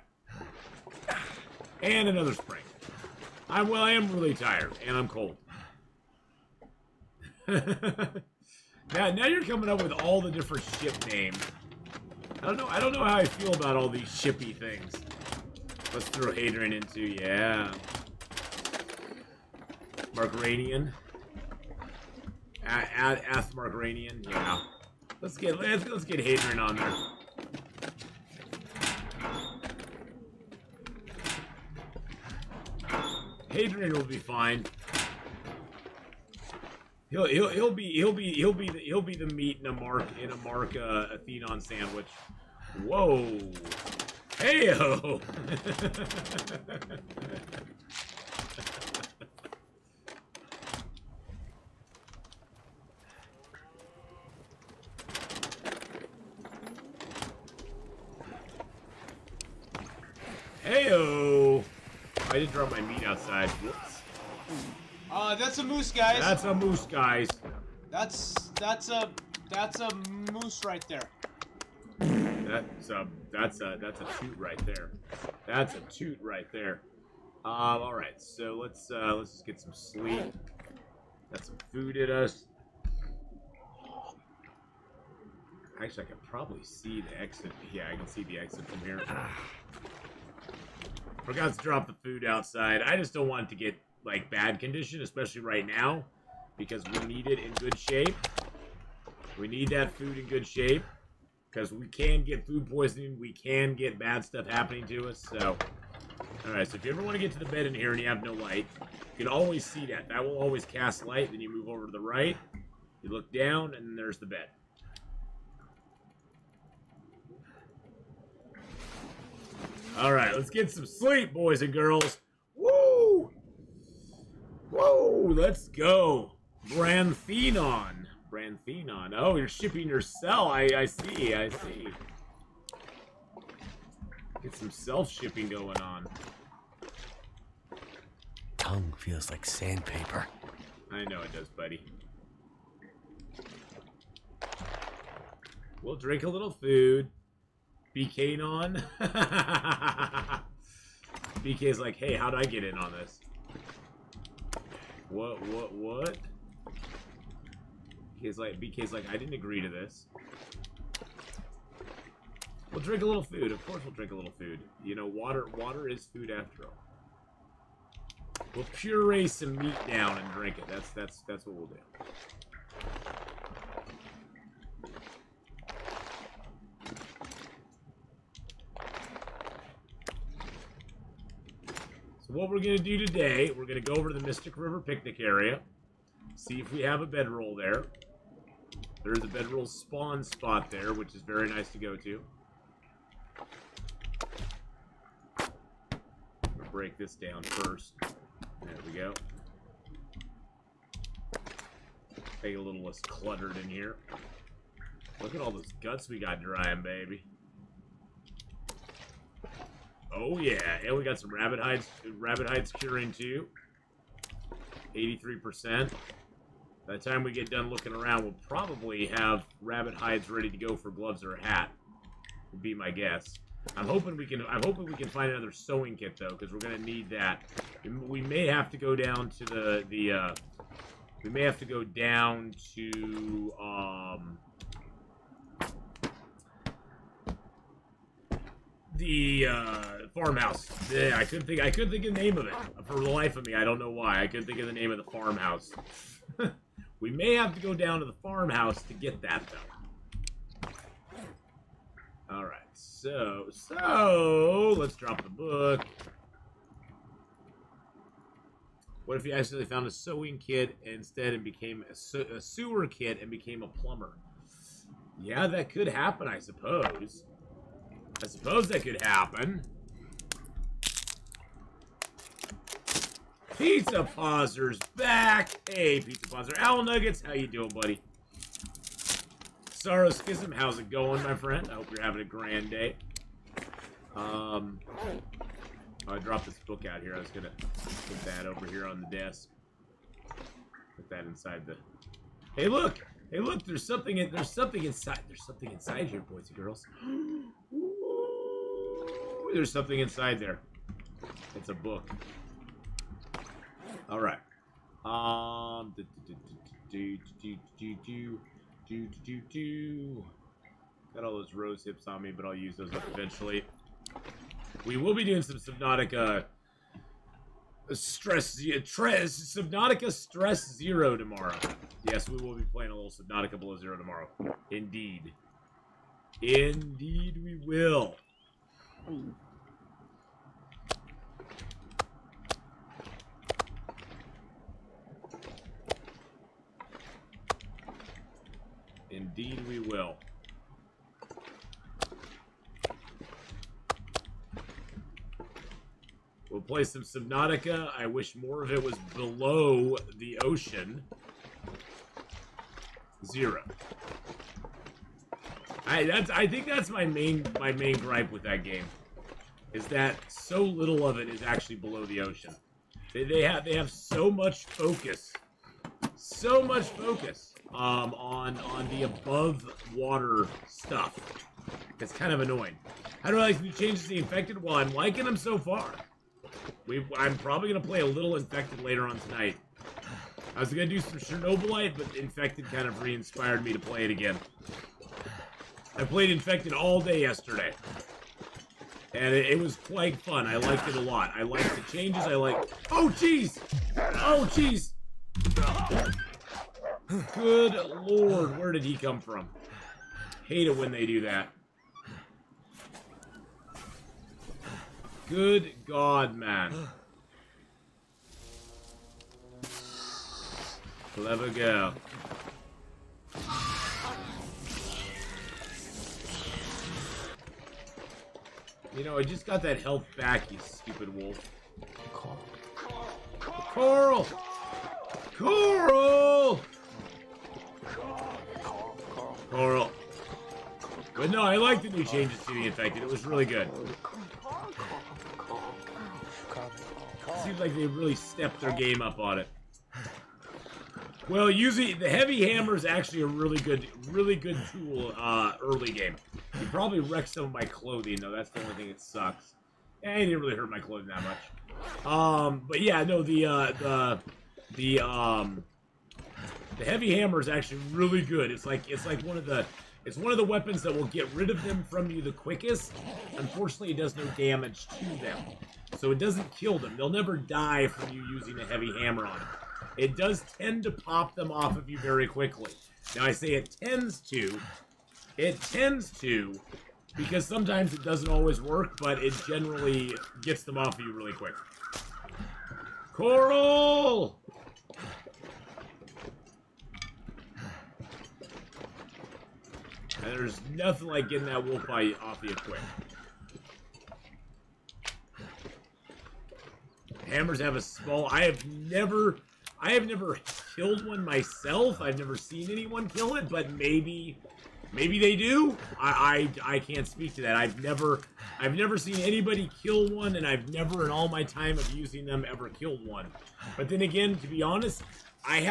And another sprain. I am really tired, and I'm cold. now you're coming up with all the different ship names. I don't know how I feel about all these shippy things. Let's throw Hadrian into, yeah. Margranian. Ath Margranian, yeah. Let's get Hadrian on there. Hadrian will be fine. He'll be the meat in a Mark Athenon sandwich. Whoa. Hey-o. Hey-o. I did drop my meat outside. Whoops. That's a moose, guys. That's a moose, guys. That's a moose right there. That's a toot right there. That's a toot right there. All right. So let's just get some sleep. Got some food in us. Actually, I can probably see the exit. Yeah, I can see the exit from here. Forgot to drop the food outside. I just don't want it to get, like, bad condition, especially right now, because we need it in good shape. We need that food in good shape, because we can get food poisoning. We can get bad stuff happening to us, so... Alright, so if you ever want to get to the bed in here and you have no light, you can always see that. That will always cast light. Then you move over to the right, you look down, and there's the bed. Alright, let's get some sleep, boys and girls. Woo! Whoa, let's go. Branthenon. Branthenon. Oh, you're shipping your cell. I see. Get some self-shipping going on. Tongue feels like sandpaper. I know it does, buddy. We'll drink a little food. BKnon. BK's like, hey, how'd I get in on this? What? BK's like, I didn't agree to this. We'll drink a little food. Of course we'll drink a little food. You know, water is food after all. We'll puree some meat down and drink it. That's what we'll do. So what we're going to do today, we're going to go over to the Mystic River picnic area, see if we have a bedroll there. There's a bedroll spawn spot there, which is very nice to go to. We'll break this down first. There we go. Make it a little less cluttered in here. Look at all those guts we got drying, baby. Oh yeah, and we got some rabbit hides curing too. 83%. By the time we get done looking around, we'll probably have rabbit hides ready to go for gloves or a hat. Would be my guess. I'm hoping we can find another sewing kit though, because we're gonna need that. We may have to go down to we may have to go down to the farmhouse. Yeah, I couldn't think of the name of it for the life of me. I don't know why. I couldn't think of the name of the farmhouse. We may have to go down to the farmhouse to get that though. All right, so let's drop the book. What if you accidentally found a sewing kit instead and became a sewer kit and became a plumber? Yeah, that could happen, I suppose. I suppose that could happen. Pizza Pauzer's back. Hey, Pizza Pauzer. Owl Nuggets, how you doing, buddy? Sorrow Schism, how's it going, my friend? I hope you're having a grand day. I dropped this book out here. I was gonna put that over here on the desk. Put that inside the. Hey, look! Hey, look! There's something inside. There's something inside here, boys and girls. Ooh, there's something inside there. It's a book. All right. Got all those rose hips on me, but I'll use those up eventually. We will be doing some Subnautica Subnautica Stress Zero tomorrow. Yes, we will be playing a little Subnautica Below Zero tomorrow. Indeed. Indeed we will. Indeed we will. We'll play some Subnautica. I wish more of it was below the ocean. Zero. I think that's my main gripe with that game, is that so little of it is actually below the ocean. They have so much focus, on the above water stuff. It's kind of annoying. How do I like the changes to the Infected? Well, I'm liking them so far. I'm probably gonna play a little Infected later on tonight. I was gonna do some Chernobylite, but Infected kind of re-inspired me to play it again. I played Infected all day yesterday, and it was quite fun. I liked it a lot. I liked the changes. Oh jeez! Oh jeez! Good lord, where did he come from? Hate it when they do that. Good God, man. Clever girl. You know, I just got that health back, you stupid wolf. Coral! Coral! Coral. But no, I like the new changes to the Infected. It was really good. Seems like they really stepped their game up on it. Well, usually the heavy hammer is actually a really good tool early game. You probably wrecked some of my clothing though. That's the only thing that sucks. Yeah, it didn't really hurt my clothing that much. But yeah, no, the heavy hammer is actually really good. It's like one of the weapons that will get rid of them from you the quickest. Unfortunately, it does no damage to them. So it doesn't kill them. They'll never die from you using a heavy hammer on them. It does tend to pop them off of you very quickly. Now I say it tends to. It tends to, because sometimes it doesn't always work, but it generally gets them off of you really quick. Coral! And there's nothing like getting that wolf eye off you quick. Hammers have a small... I have never killed one myself. I've never seen anyone kill it, but maybe they do. I can't speak to that. I've never seen anybody kill one, and I've never in all my time of using them ever killed one. But then again, to be honest, I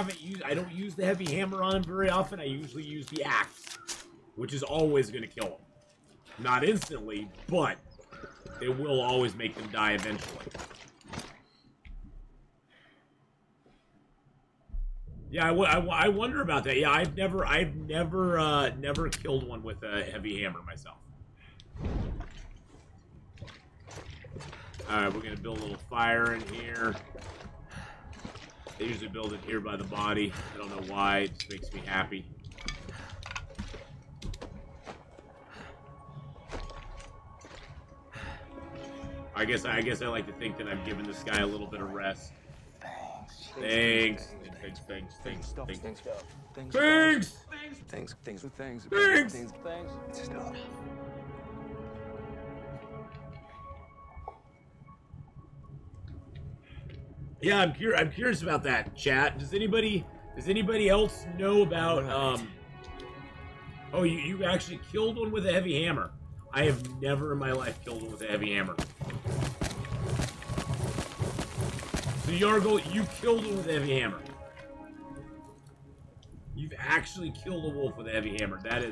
don't use the heavy hammer on them very often. I usually use the axe, which is always going to kill them. Not instantly, but it will always make them die eventually. Yeah, I wonder about that. Yeah, I've never killed one with a heavy hammer myself. All right, we're gonna build a little fire in here. They usually build it here by the body. I don't know why. It just makes me happy. I guess I like to think that I'm giving this guy a little bit of rest. Thanks. Yeah, I'm curious about that, chat. Does anybody else know about oh, you actually killed one with a heavy hammer. I have never in my life killed one with a heavy hammer. So Yargle, you killed one with a heavy hammer. You've actually killed a wolf with a heavy hammer. That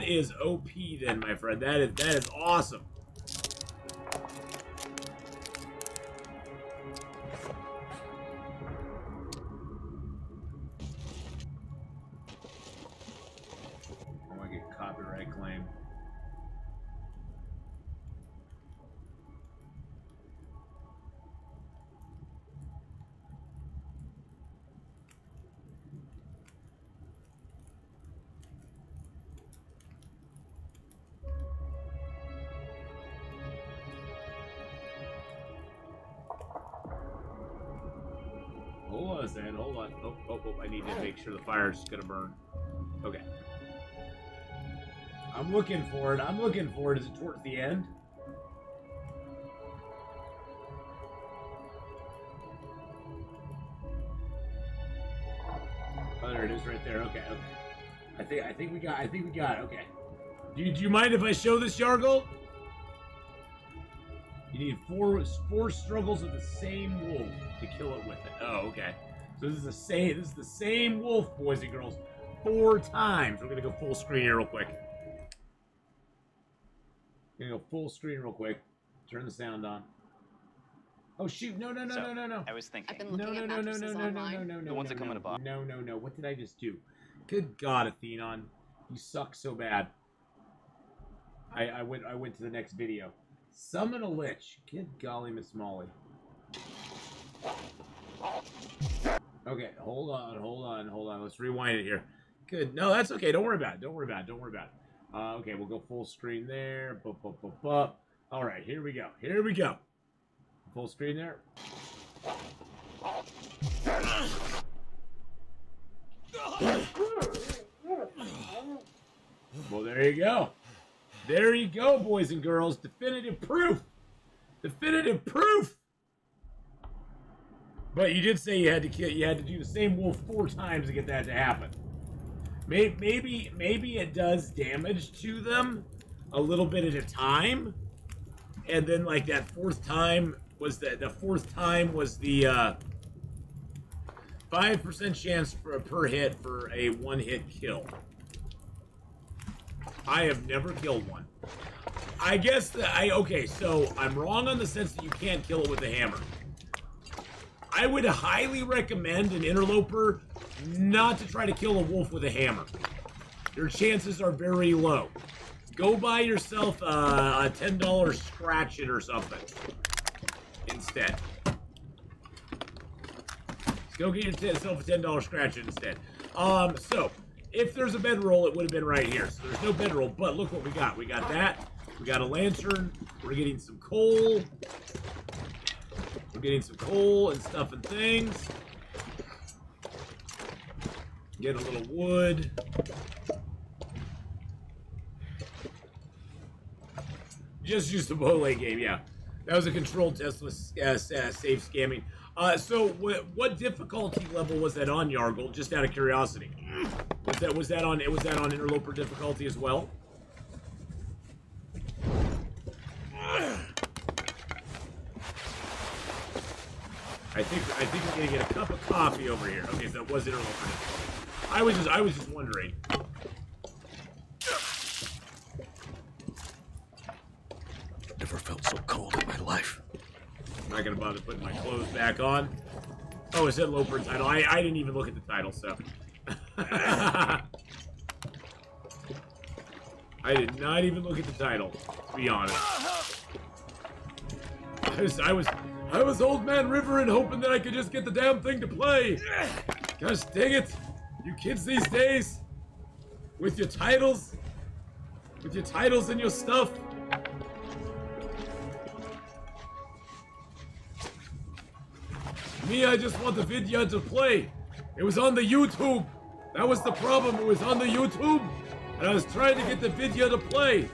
is OP then, my friend. That is awesome. I want to get copyright claim. on a second. Hold on. Oh, I need to make sure the fire's gonna burn. Okay. I'm looking for it. Is it towards the end? Oh, there it is, right there. Okay. I think we got it. Okay. Do you mind if I show this, Yargle? You need four struggles of the same wolf to kill it with it. Oh, okay. So this is the same wolf, boys and girls, 4 times. We're gonna go full screen here real quick. Gonna go full screen real quick. Turn the sound on. Oh shoot! No. I was thinking. I've been looking at mattresses online. The ones that come in a box. No. What did I just do? Good God, Athenon, you suck so bad. I went to the next video. Summon a lich. Good golly, Miss Molly. Okay, hold on. Let's rewind it here. Good. No, that's okay. Don't worry about it. Okay, we'll go full screen there. All right, here we go. Full screen there. Well, there you go. There you go, boys and girls. Definitive proof. But you did say you had to do the same wolf 4 times to get that to happen. Maybe it does damage to them a little bit at a time, and then like that 4th time was the 5% chance per hit for a 1-hit kill. I have never killed one. I guess okay, so I'm wrong on the sense that you can't kill it with a hammer. I would highly recommend an interloper not to try to kill a wolf with a hammer. Your chances are very low. Go buy yourself a $10 scratch it or something instead. Go get yourself a $10 scratch it instead. So if there's a bedroll, it would have been right here. So there's no bedroll, but look what we got. We got that. We got a lantern. We're getting some coal. We're getting some coal and stuff and things. Get a little wood. Just used the late game, yeah. That was a controlled test with safe scamming. So what difficulty level was that on, Yargle? Just out of curiosity. Was that on interloper difficulty as well? I think we're gonna get a cup of coffee over here. Okay, so it was interloper difficulty. I was just wondering. Never felt so cold in my life. I'm not gonna bother putting my clothes back on. Oh, it said Loper title. I didn't even look at the title, so. I did not even look at the title, to be honest. I was Old Man River and hoping that I could just get the damn thing to play. Gosh dang it. You kids these days, with your titles and your stuff. Me, I just want the video to play. It was on the YouTube. That was the problem. It was on the YouTube, and I was trying to get the video to play,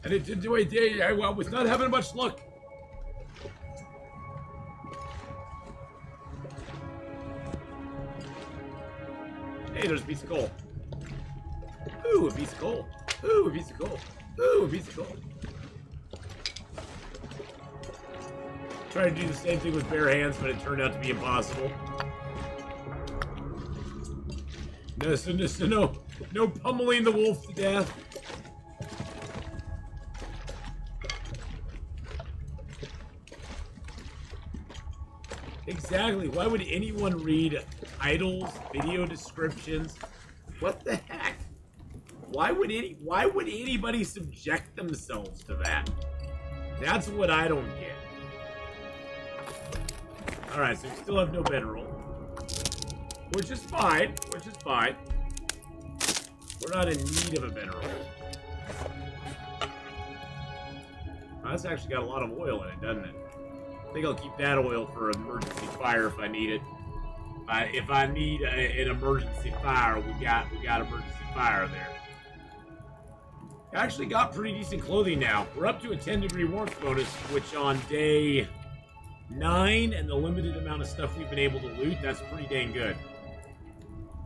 and it didn't do a day. I was not having much luck. Hey, there's a piece of coal. Ooh, a piece of coal. Ooh, a piece of coal. Ooh, a piece of coal. Tried to do the same thing with bare hands, but it turned out to be impossible. No pummeling the wolf to death. Exactly. Why would anyone read titles, video descriptions? What the heck? Why would anybody subject themselves to that? That's what I don't get. Alright, so we still have no bedroll. Which is fine. We're not in need of a bedroll. Oh, that's actually got a lot of oil in it, doesn't it? I think I'll keep that oil for emergency fire if I need it. If I need an emergency fire, we got emergency fire there. I actually got pretty decent clothing now. We're up to a 10-degree warmth bonus, which on day 9 and the limited amount of stuff we've been able to loot, that's pretty dang good.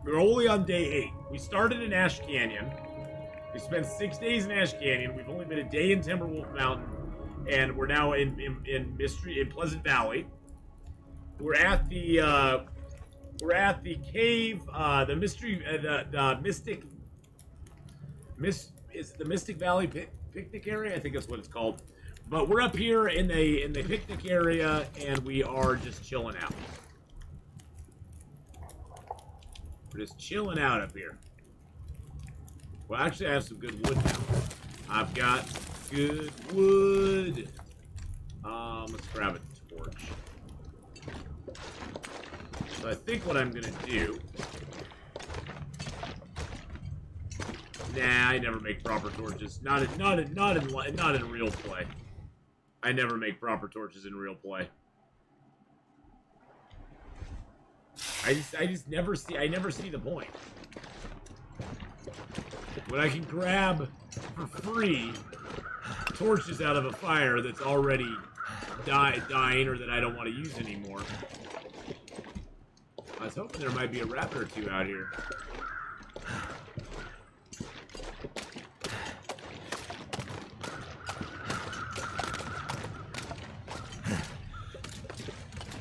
We're only on day 8. We started in Ash Canyon. We spent 6 days in Ash Canyon. We've only been a day in Timberwolf Mountain, and we're now in Pleasant Valley. We're at the cave, the Mystic Valley picnic area. I think that's what it's called. But we're up here in the picnic area, and we are just chilling out. We're just chilling out up here. Well, actually, I have some good wood now. I've got good wood. Let's grab a torch. So I think what I'm gonna do. Nah, I never make proper torches. Not in real play. I never make proper torches in real play. I just never see. I never see the point. When I can grab for free torches out of a fire that's already dying or that I don't want to use anymore. I was hoping there might be a rabbit or two out here.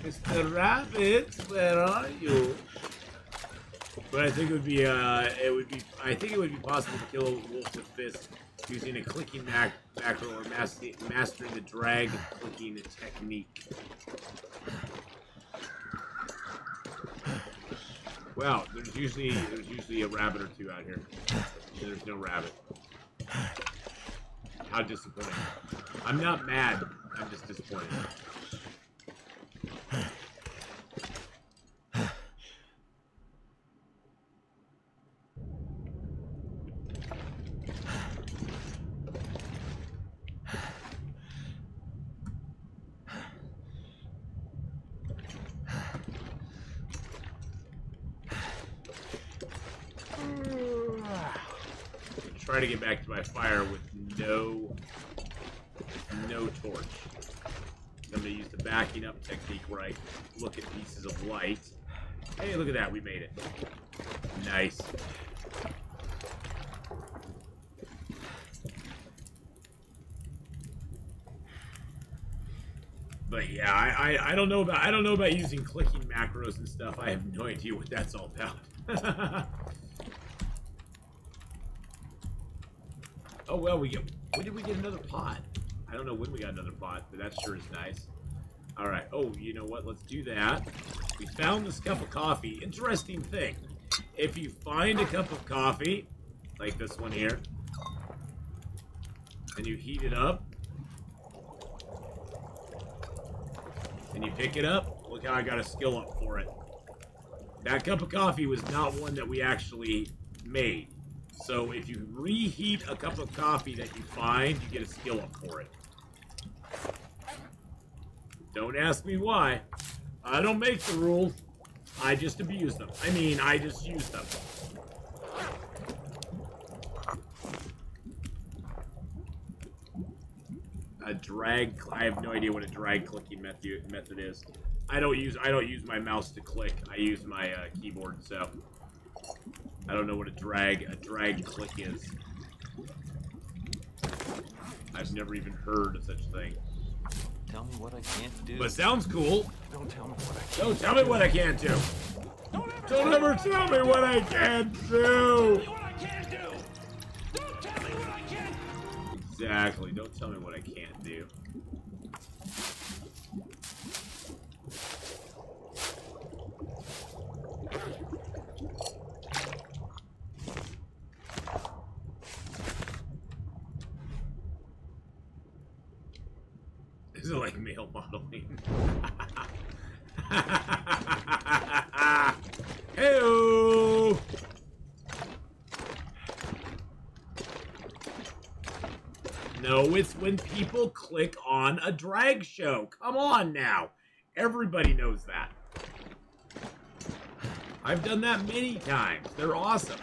Mr. Rabbit, where are you? But I think it would be possible to kill a wolf with fists using a clicking macro or mastering the drag clicking technique. Wow, there's usually a rabbit or two out here. And there's no rabbit. How disappointing. I'm not mad, I'm just disappointed. Try to get back to my fire with no torch. I'm going to use the backing up technique where I look at pieces of light. Hey, look at that. We made it. Nice. But yeah, I don't know about using clicking macros and stuff. I have no idea what that's all about. Oh well, when did we get another pot? I don't know when we got another pot, but that sure is nice. All right. Oh, you know what? Let's do that. We found this cup of coffee. Interesting thing. If you find a cup of coffee, like this one here, and you heat it up, and you pick it up, look how I got a skill up for it. That cup of coffee was not one that we actually made. So if you reheat a cup of coffee that you find, you get a skill up for it. Don't ask me why. I don't make the rules. I just abuse them. I mean, I just use them. A drag. I have no idea what a drag clicking method is. I don't use my mouse to click. I use my keyboard. So I don't know what a drag click is. I've never even heard of such a thing. Tell me what I can't do. But sounds cool. Don't tell me what I can't Don't tell me what I can't do. Don't ever tell me what I can't do. Exactly. Don't tell me what I can't do. This is like male modeling. Hey-o! No, it's when people click on a drag show. Come on now. Everybody knows that. I've done that many times. They're awesome.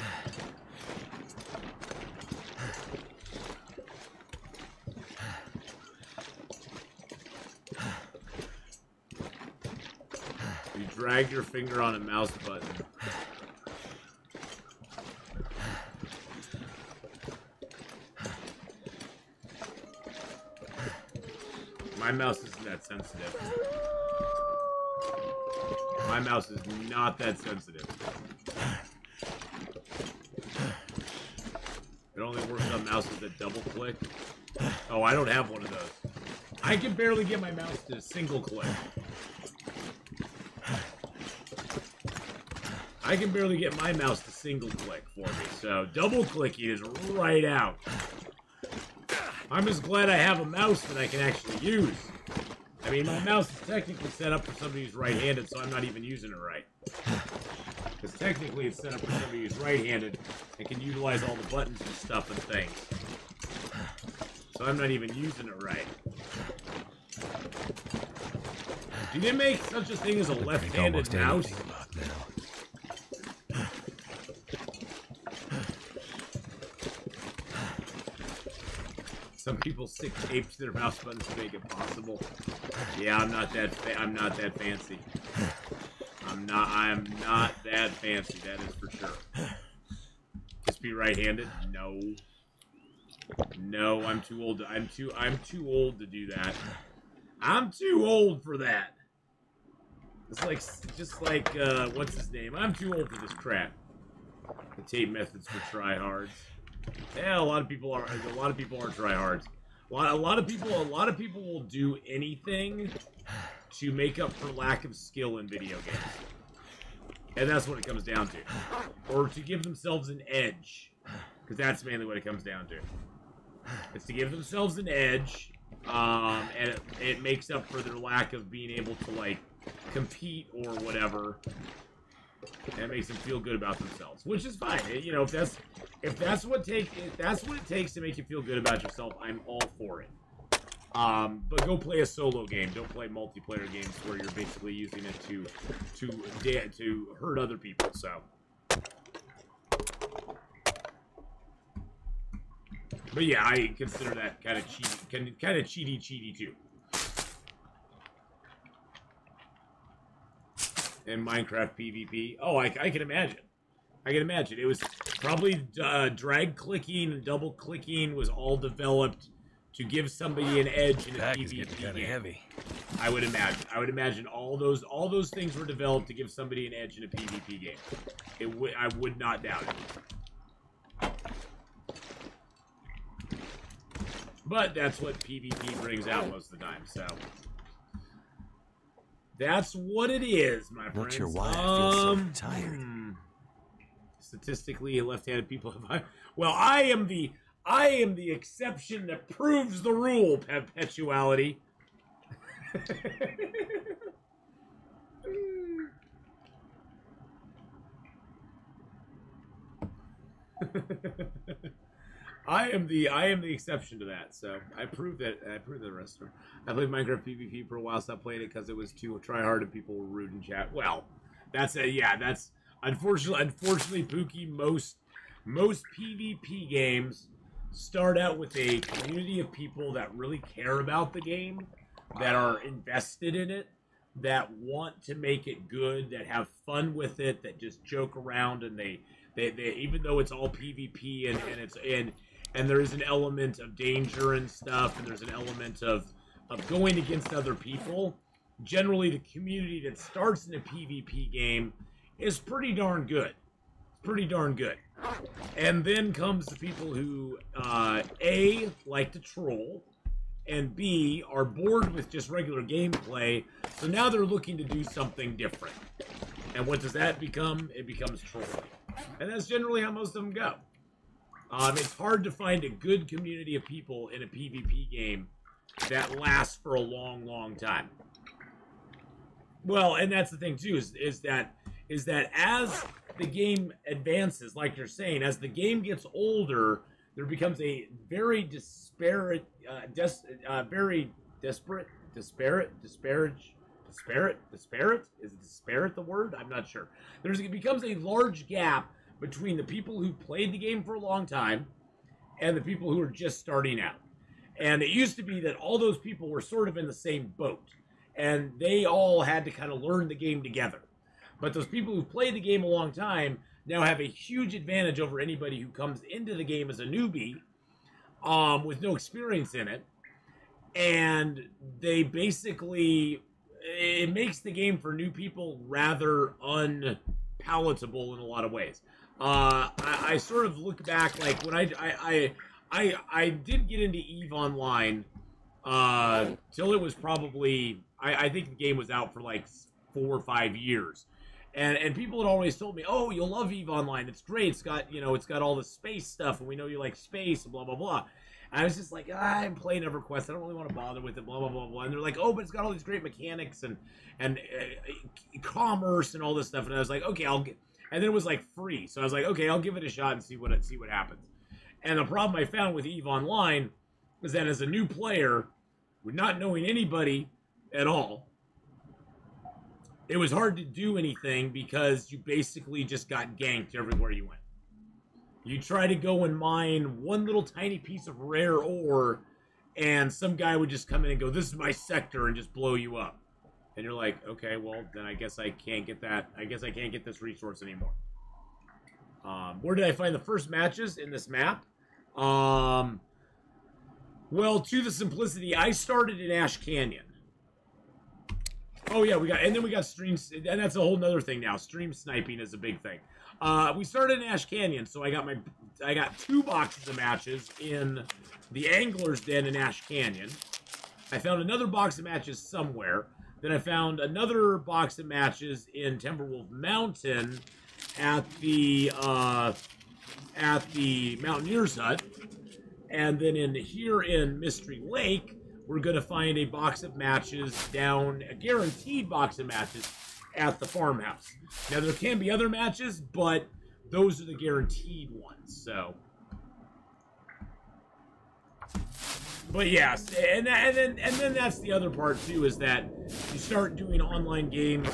You drag your finger on a mouse button. My mouse isn't that sensitive. My mouse is not that sensitive. It only works on mouses that double click. Oh, I don't have one of those. I can barely get my mouse to single click. I can barely get my mouse to single click for me, so double clicking is right out. I'm just glad I have a mouse that I can actually use. I mean, my mouse is technically set up for somebody who's right-handed, so I'm not even using it right. Because technically it's set up for somebody who's right-handed and can utilize all the buttons and stuff and things. So I'm not even using it right. Do they make such a thing as a left-handed mouse? Some people stick tape to their mouse buttons to make it possible. Yeah, I'm not that fancy. I'm not that fancy, that is for sure. Just be right-handed? No. No, I'm too old. I'm too old to do that. I'm too old for that. It's like, just like, what's his name? I'm too old for this crap. The tape methods for tryhards. Yeah, a lot of people aren't tryhards. A lot of people will do anything to make up for lack of skill in video games. And that's what it comes down to. Or to give themselves an edge. Because that's mainly what it comes down to. It's to give themselves an edge, and it makes up for their lack of being able to, like, compete or whatever. And it makes them feel good about themselves, which is fine. You know, if that's what it takes to make you feel good about yourself, I'm all for it. But go play a solo game. Don't play multiplayer games where you're basically using it to hurt other people. So, but yeah, I consider that kind of cheaty too. In Minecraft PvP. Oh, I can imagine. I can imagine. It was probably drag clicking and double clicking was all developed to give somebody an edge in a PvP game. Heavy. I would imagine. I would imagine all those things were developed to give somebody an edge in a PvP game. I would not doubt it. But that's what PvP brings out most of the time, so that's what it is, my friends. Not sure why I feel so tired. Statistically, left-handed people have. Well, I am the exception that proves the rule, Perpetuality. I am the exception to that. So I proved that. I proved the rest of it. I played Minecraft PvP for a while. Stopped playing it because it was too try hard and people were rude in chat. Well, that's a yeah. That's unfortunately, Pookie. Most PvP games start out with a community of people that really care about the game, that are invested in it, that want to make it good, that have fun with it, that just joke around, and they even though it's all PvP and there is an element of danger and stuff, and there's an element of going against other people. Generally, the community that starts in a PvP game is pretty darn good. It's pretty darn good. And then comes the people who, A, like to troll, and B, are bored with just regular gameplay, so now they're looking to do something different. And what does that become? It becomes trolling. And that's generally how most of them go. It's hard to find a good community of people in a PvP game that lasts for a long, long time. Well, and that's the thing too, is that as the game advances, like you're saying, as the game gets older, there becomes a very disparate, disparate? Is disparate the word? I'm not sure. It becomes a large gap between the people who played the game for a long time and the people who are just starting out. And it used to be that all those people were sort of in the same boat, and they all had to kind of learn the game together. But those people who played the game a long time now have a huge advantage over anybody who comes into the game as a newbie with no experience in it. And they basically, it makes the game for new people rather unpalatable in a lot of ways. I sort of look back, like when I did get into EVE Online till it was probably, I think the game was out for like 4 or 5 years. And people had always told me, oh, you'll love EVE Online. It's great. It's got, you know, it's got all the space stuff, and we know you like space, and blah, blah, blah. And I was just like, I'm playing EverQuest. I don't really want to bother with it, blah, blah, blah, blah. And they're like, oh, but it's got all these great mechanics and commerce and all this stuff. And I was like, okay, I'll get. And then it was like free. So I was like, okay, I'll give it a shot and see what happens. And the problem I found with EVE Online is that as a new player, with not knowing anybody at all, it was hard to do anything because you basically just got ganked everywhere you went. You try to go and mine one little tiny piece of rare ore, and some guy would just come in and go, this is my sector, and just blow you up. And you're like, okay, well, then I guess I can't get that. I guess I can't get this resource anymore. Where did I find the first matches in this map? Well, to the simplicity, I started in Ash Canyon. Oh yeah, we got streams, and that's a whole nother thing now. Stream sniping is a big thing. We started in Ash Canyon, so I got 2 boxes of matches in the Angler's Den in Ash Canyon. I found another box of matches somewhere. Then I found another box of matches in Timberwolf Mountain at the Mountaineer's Hut. And then here in Mystery Lake, we're going to find a box of matches down, a guaranteed box of matches at the farmhouse. Now, there can be other matches, but those are the guaranteed ones, so. But yes, and then that's the other part too, is that you start doing online games.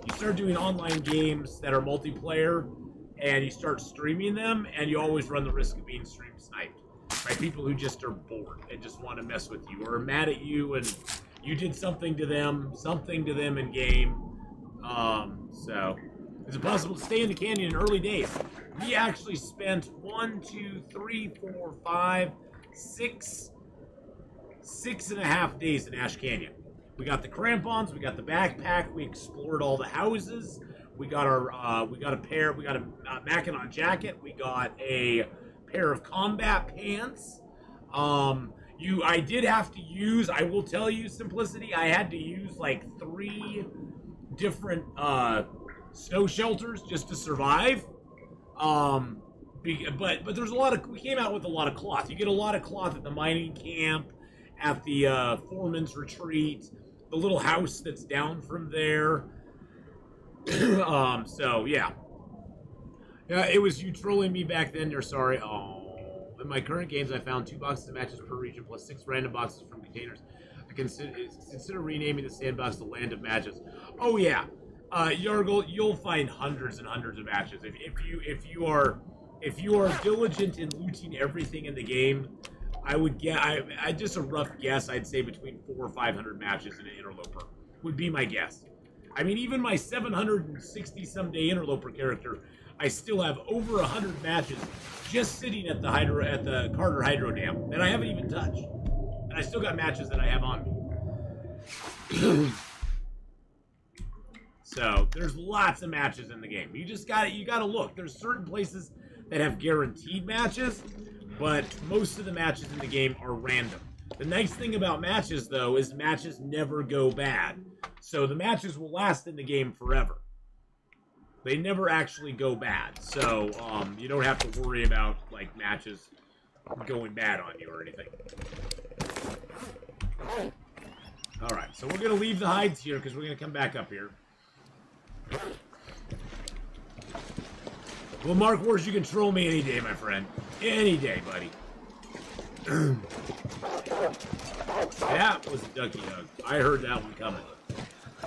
You start doing online games that are multiplayer, and you start streaming them, and you always run the risk of being stream sniped by people who just are bored and just want to mess with you or are mad at you, and you did something to them in game. So is it possible to stay in the canyon in early days? We actually spent 6.5 days in Ash Canyon. We got the crampons, we got the backpack, we explored all the houses, we got a Mackinac jacket, we got a pair of combat pants. I did have to use, I will tell you, simplicity, I had to use like 3 different snow shelters just to survive. But there's a lot of, we came out with a lot of cloth. You get a lot of cloth at the mining camp, at the foreman's retreat, the little house that's down from there. So yeah. Yeah, it was you trolling me back then. You're sorry. Oh, in my current games, I found 2 boxes of matches per region plus 6 random boxes from containers. I consider renaming the sandbox the Land of Matches. Oh yeah, Yargle, you'll find hundreds and hundreds of matches if you are diligent in looting everything in the game. I would get, I just a rough guess, I'd say between 400 or 500 matches in an interloper would be my guess. I mean, even my 760 some day interloper character, I still have over 100 matches just sitting at the Carter Hydro Dam that I haven't even touched, and I still got matches that I have on me. So there's lots of matches in the game. You gotta look. There's certain places that have guaranteed matches, but most of the matches in the game are random. The nice thing about matches, though, is matches never go bad. So the matches will last in the game forever. They never actually go bad. So you don't have to worry about like matches going bad on you or anything. Alright, so we're going to leave the hides here because we're going to come back up here. Well, Mark Wars, you can troll me any day, my friend. Any day, buddy. That was a ducky hug. I heard that one coming.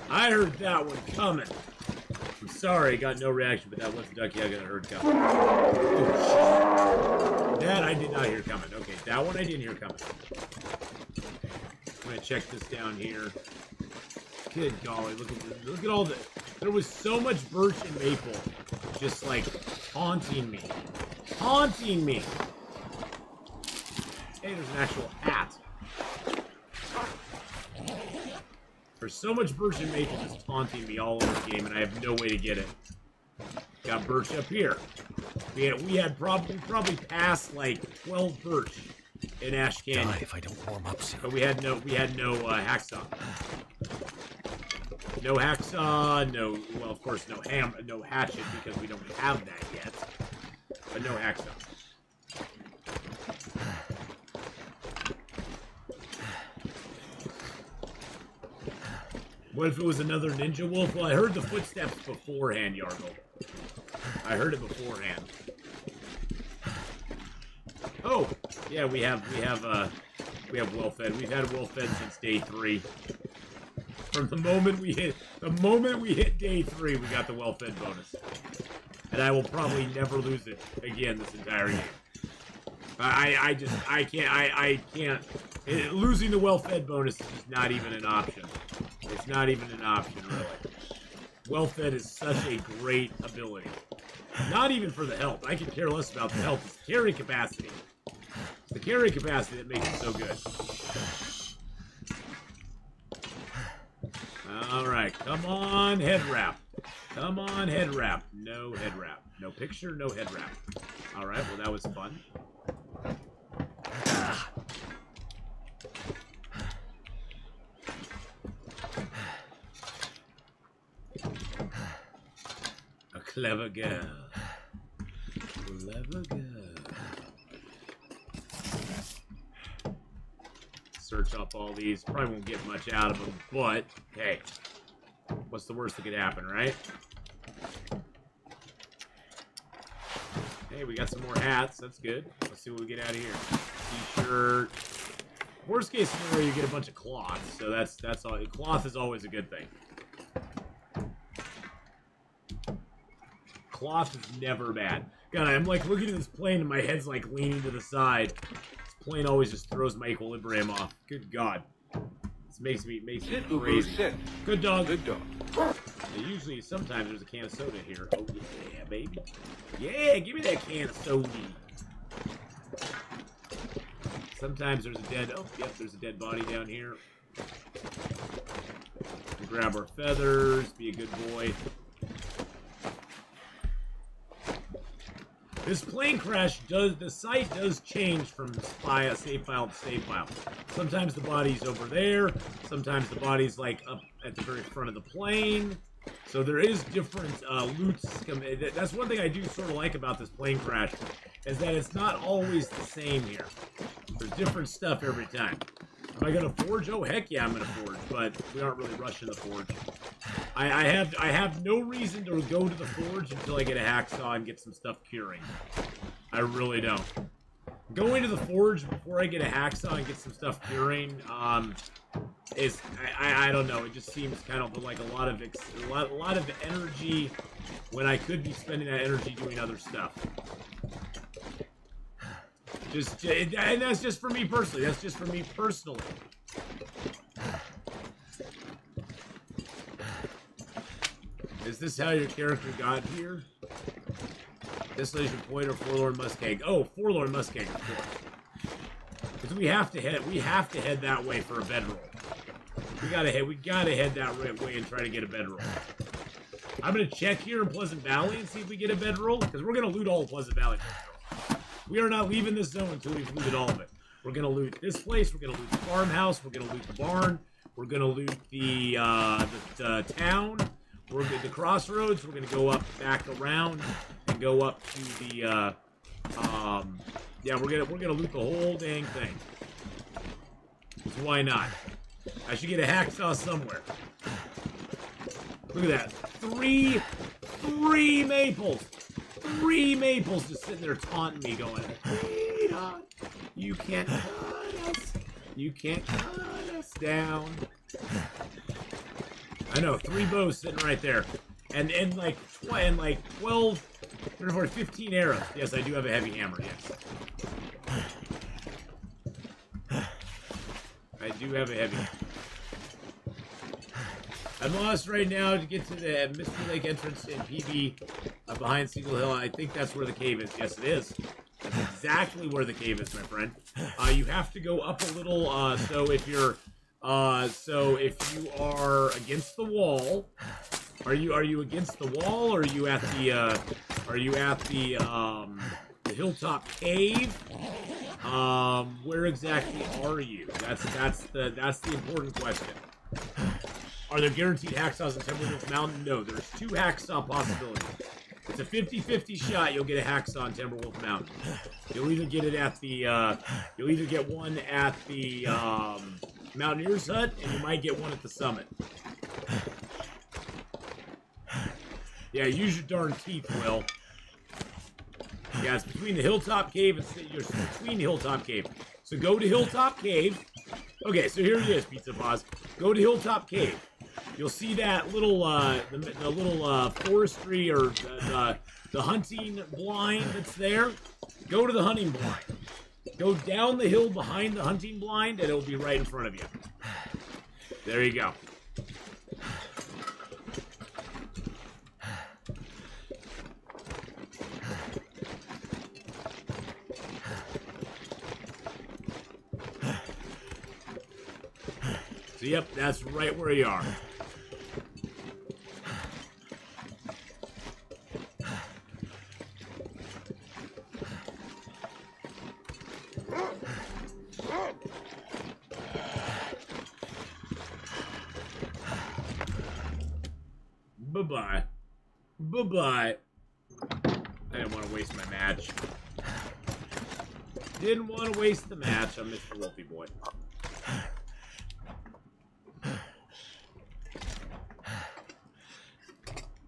I heard that one coming. I'm sorry, I got no reaction, but that was the ducky I heard coming. Oh, that I did not hear coming. Okay, that one I didn't hear coming. I'm gonna check this down here. Good golly, look at all the. There was so much birch and maple, just like haunting me. Haunting me. Hey, there's an actual hat. There's so much birch and maple just taunting me all over the game, and I have no way to get it. Got birch up here. We had probably passed like 12 birch in Ash Canyon. Die if I don't warm up soon. But we had no hacksaw. No hacksaw, no, well, of course, no hatchet because we don't have that yet. But no hacksaw. What if it was another ninja wolf? Well, I heard the footsteps beforehand, Yargle. I heard it beforehand. Oh, yeah, we have well fed. We've had well fed since day 3. From the moment we hit day 3, we got the well fed bonus, and I will probably never lose it again this entire game. I can't. Losing the well fed bonus is just not even an option. It's not even an option, really. Well fed is such a great ability. Not even for the health. I could care less about the health. It's carry capacity. It's the carry capacity that makes it so good. Alright, come on, head wrap. Come on, head wrap. No head wrap. No picture, no head wrap. Alright, well that was fun. A clever girl. Clever girl. Search up all these. Probably won't get much out of them, but hey, what's the worst that could happen, right? Hey, we got some more hats. That's good. Let's see what we get out of here. T-shirt. Worst case scenario, you get a bunch of cloth. So that's all. Cloth is always a good thing. Cloth is never bad. God, I'm like looking at this plane and my head's like leaning to the side. This plane always just throws my equilibrium off. Good God. This makes me crazy. Good dog. Good dog. Usually, sometimes there's a can of soda here. Oh, yeah, baby. Yeah, give me that can of soda. Sometimes there's a dead... Oh, yep, there's a dead body down here. We'll grab our feathers. Be a good boy. This plane crash the site does change from save file to save file. Sometimes the body's over there. Sometimes the body's like up at the very front of the plane. So there is different loots. That's one thing I do sort of like about this plane crash, is that it's not always the same here. There's different stuff every time. Am I gonna forge? Oh heck yeah, I'm gonna forge. But we aren't really rushing the forge. I have no reason to go to the forge until I get a hacksaw and get some stuff curing. I really don't. Going to the forge before I get a hacksaw and get some stuff curing, is I don't know. It just seems kind of like a lot of energy when I could be spending that energy doing other stuff. And that's just for me personally. That's just for me personally. Is this how your character got here? Distillation Point or Forlorn Muskeg? Oh, Forlorn Muskeg, of course. Because we have to head that way for a bedroll. We gotta head that way and try to get a bedroll. I'm gonna check here in Pleasant Valley and see if we get a bedroll, because we're gonna loot all of Pleasant Valley. We are not leaving this zone until we've looted all of it. We're gonna loot this place. We're gonna loot the farmhouse. We're gonna loot the barn. We're gonna loot the town. We're at the crossroads. We're gonna go up, back around, and go up to the yeah. We're gonna loot the whole dang thing. So why not? I should get a hacksaw somewhere. Look at that. Three maples. 3 maples just sitting there taunting me, going, you can't cut us. You can't cut us down. I know, 3 bows sitting right there. And like 12, 34, 15 arrows. Yes, I do have a heavy hammer, yes. I do have a heavy hammer. I'm lost right now to get to the Mystery Lake entrance in PB behind Single Hill. I think that's where the cave is. Yes, it is. That's exactly where the cave is, my friend. You have to go up a little. So if you are against the wall, are you against the wall, or are you at the Hilltop Cave? Where exactly are you? That's the important question. Are there guaranteed hacksaws in Timberwolf Mountain? No, there's 2 hacksaw possibilities. It's a 50-50 shot you'll get a hacksaw on Timberwolf Mountain. You'll either get it at the, you'll either get one at the, Mountaineer's Hut, and you might get one at the summit. Yeah, use your darn teeth, Will. Yeah, it's between the Hilltop Cave and you're between Hilltop Cave. So go to Hilltop Cave. Okay, so here it is, Pizza Paws. Go to Hilltop Cave. You'll see that little, the little forestry or the hunting blind that's there. Go to the hunting blind. Go down the hill behind the hunting blind, and it'll be right in front of you. There you go. So, yep, that's right where you are. Bye-bye. Bye-bye. I didn't want to waste my match. Didn't want to waste the match on Mr. Wolfie Boy.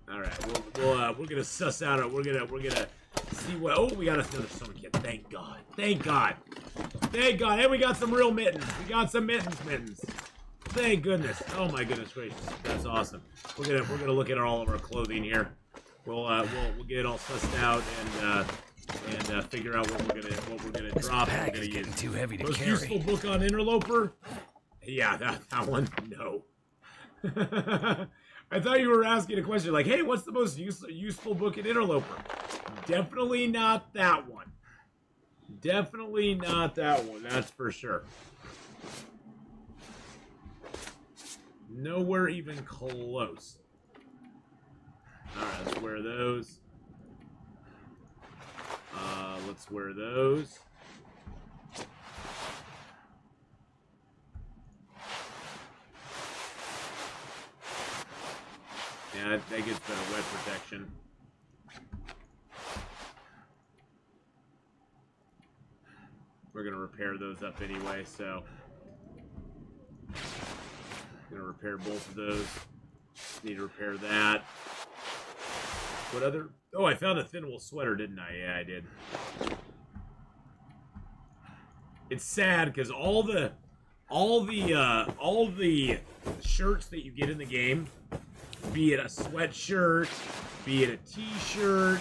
Alright, we're gonna suss out. We're gonna see what. Oh, we got another summer kit. Thank God. Thank God. Thank God. And we got some real mittens. We got some mittens. Thank goodness. Oh my goodness gracious. That's awesome. We're gonna look at all of our clothing here. We'll get it all sussed out and figure out what we're gonna drop and we're gonna use. Too heavy to Most carry. useful book on Interloper? Yeah, that one. No. I thought you were asking a question like, hey, what's the most useful book in Interloper? Definitely not that one. Definitely not that one, that's for sure. Nowhere even close. Alright, let's wear those. Let's wear those. Yeah, that gives better wet protection. We're gonna repair those up anyway, so gonna repair both of those. Need to repair that. What other? Oh, I found a thin wool sweater, didn't I? Yeah, I did. It's sad because all the shirts that you get in the game, be it a sweatshirt, be it a t-shirt,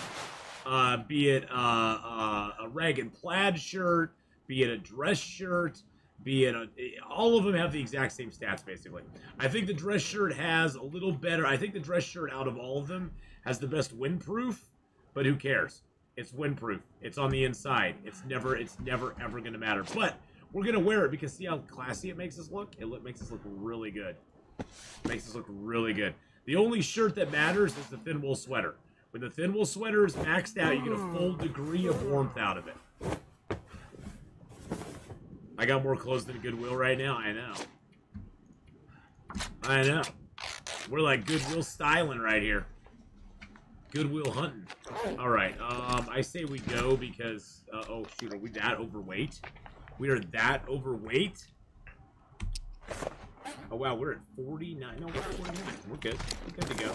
be it a rag and plaid shirt, be it a dress shirt, be it all of them have the exact same stats, basically. I think the dress shirt has a little better. I think the dress shirt out of all of them has the best windproof, but who cares? It's windproof. It's on the inside. It's never ever going to matter. But we're going to wear it because see how classy it makes us look? It makes us look really good. It makes us look really good. The only shirt that matters is the thin wool sweater. When the thin wool sweater is maxed out, you get a full degree of warmth out of it. I got more clothes than Goodwill right now. I know. I know. We're like Goodwill styling right here. Goodwill hunting. All right. I say we go because. Oh shoot, are we that overweight? We are that overweight. Oh wow, we're at 49. No, we're at 49. We're good. We're good to go.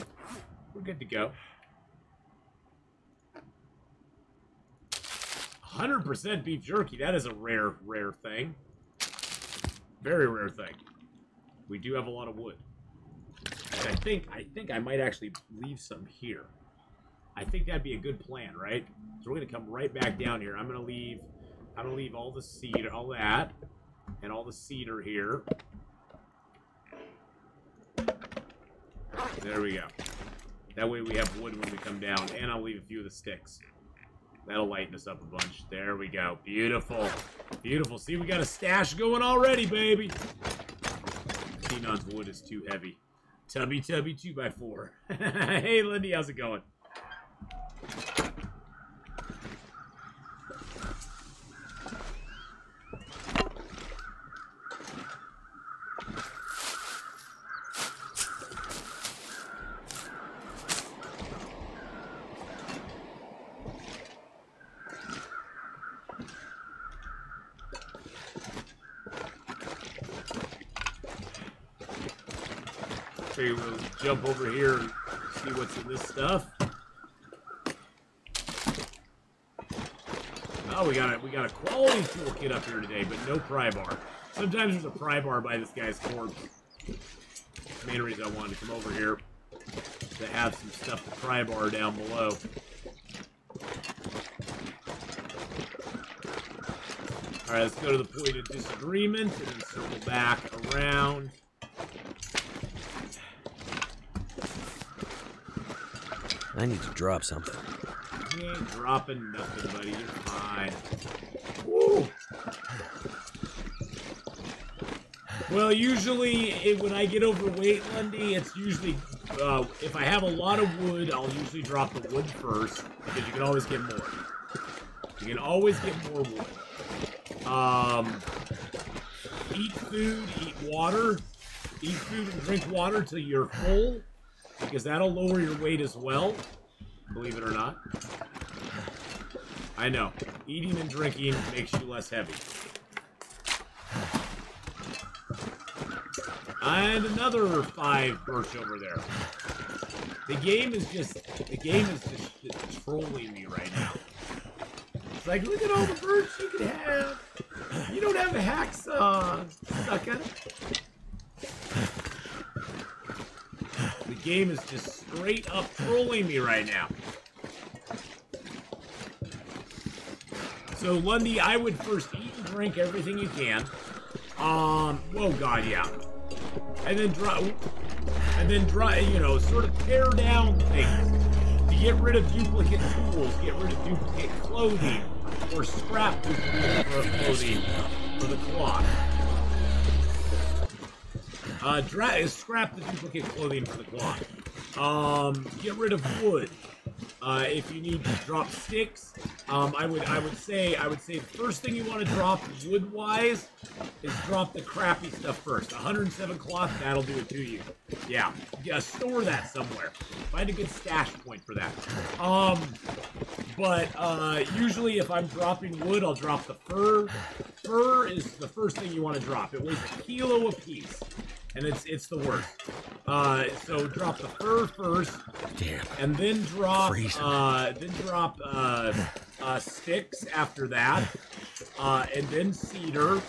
We're good to go. 100% beef jerky. That is a rare thing. Very rare thing. We do have a lot of wood. I think I might actually leave some here. I think that'd be a good plan, right? So we're gonna come right back down here. I'm gonna leave all the cedar, all that, and all the cedar here. There we go. That way we have wood when we come down, and I'll leave a few of the sticks. That'll lighten us up a bunch. There we go. Beautiful. Beautiful. See, we got a stash going already, baby. Xenon's wood is too heavy. Tubby 2x4. Hey, Lindy, how's it going? Okay, we'll jump over here and see what's in this stuff. Oh, we got a quality toolkit up here today, but no pry bar. Sometimes there's a pry bar by this guy's corpse. Main reason I wanted to come over here to have some stuff to pry bar down below. All right, let's go to the point of disagreement and then circle back around. I need to drop something. You ain't dropping nothing, buddy. You're fine. Woo! Well, usually when I get overweight, Lundy, it's usually if I have a lot of wood, I'll usually drop the wood first because you can always get more. You can always get more wood. Eat food, eat water. Eat food and drink water till you're full, because that'll lower your weight as well, believe it or not. I know. Eating and drinking makes you less heavy. And another 5 birch over there. The game is just trolling me right now. It's like, look at all the birch you can have. You don't have a hacksaw, sucker. The game is just straight up trolling me right now. So, Lundy, I would first eat and drink everything you can. Oh god, yeah. And then you know, sort of tear down things. To get rid of duplicate tools, get rid of duplicate clothing, or scrap duplicate clothing for the cloth. Scrap the duplicate clothing for the cloth. Get rid of wood. If you need to drop sticks, I would say the first thing you want to drop wood-wise is drop the crappy stuff first. 107 cloth, that'll do it to you. Yeah, store that somewhere. Find a good stash point for that. Usually if I'm dropping wood, I'll drop the fir. Fir is the first thing you want to drop. It weighs 1 kilo a piece. And it's the worst. So drop the fir first, damn, and then drop sticks after that, and then cedar.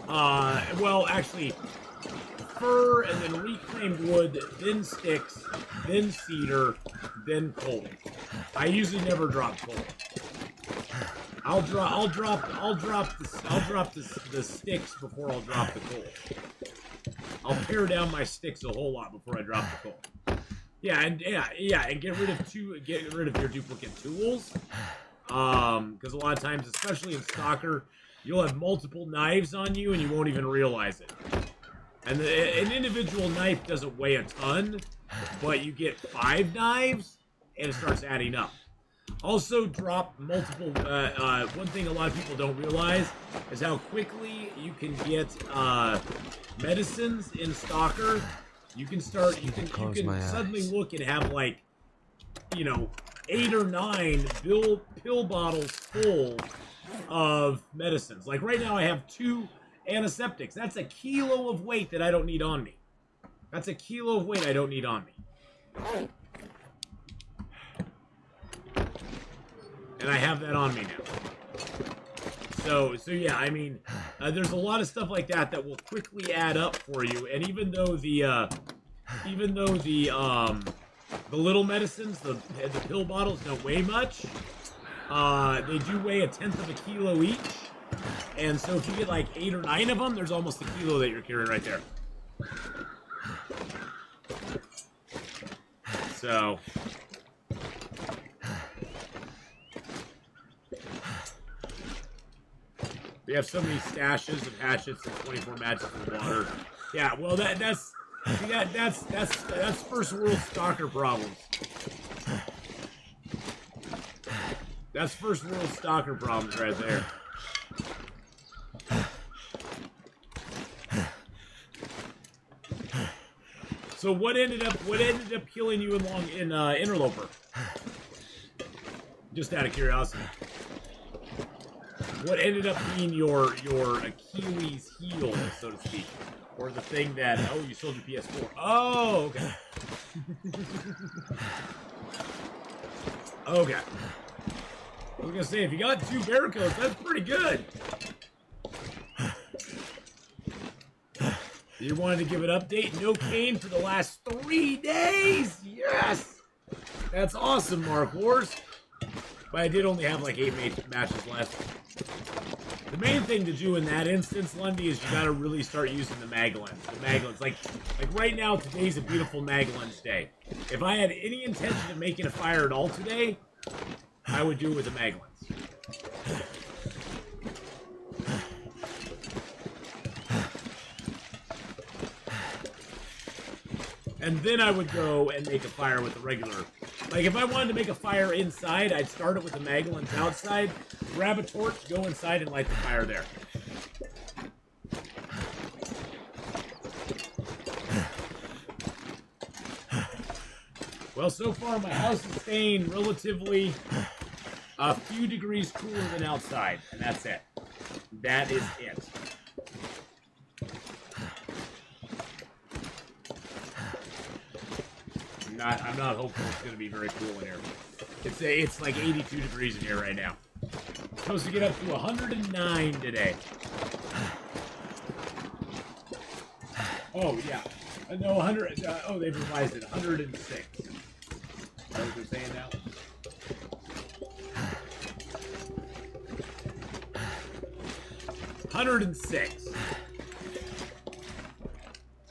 Well, actually, fir and then reclaimed wood, then sticks, then cedar, then coal. I usually never drop coal. I'll drop the sticks before I'll drop the coal. I'll pare down my sticks a whole lot before I drop the coal. Yeah, and get rid of your duplicate tools. Because a lot of times, especially in Stalker, you'll have multiple knives on you and you won't even realize it. And an individual knife doesn't weigh a ton, but you get 5 knives and it starts adding up. Also, drop multiple. One thing a lot of people don't realize is how quickly you can get medicines in Stalker. You can suddenly look and have, like, you know, 8 or 9 pill bottles full of medicines. Like right now, I have 2 antiseptics. That's 1 kilo of weight that I don't need on me. That's 1 kilo of weight I don't need on me. And I have that on me now. So yeah, I mean, There's a lot of stuff like that that will quickly add up for you, and even though the little medicines, the pill bottles don't weigh much, they do weigh 1/10 of a kilo each, and so if you get like 8 or 9 of them, there's almost a kilo that you're carrying right there. So. We have so many stashes of hatchets and 24 matches of water. Yeah, well that's first world stalker problems. That's first world stalker problems right there. So what ended up killing you in Interloper? Just out of curiosity. What ended up being your Achilles heel, so to speak? Or the thing that, oh, you sold your PS4. Oh, okay. Okay. I was gonna say, if you got 2 Barracudas, that's pretty good. You wanted to give an update? No pain for the last 3 days! Yes! That's awesome, Mark Wars. But I did only have like 8 matches left. The main thing to do in that instance, Lundy, is you gotta really start using the mag lens. The mag lens. Like right now, today's a beautiful mag lens day. If I had any intention of making a fire at all today, I would do it with a mag lens. And then I would go and make a fire with a regular. Like, if I wanted to make a fire inside, I'd start it with the mag lens outside, grab a torch, go inside, and light the fire there. Well, so far, my house is staying relatively a few degrees cooler than outside, and that's it. That is it. I'm not hopeful it's going to be very cool in here. It's like 82 degrees in here right now. Supposed to get up to 109 today. Oh, yeah. No, 100. Oh, they've revised it. 106. Is that what they're saying now? $106.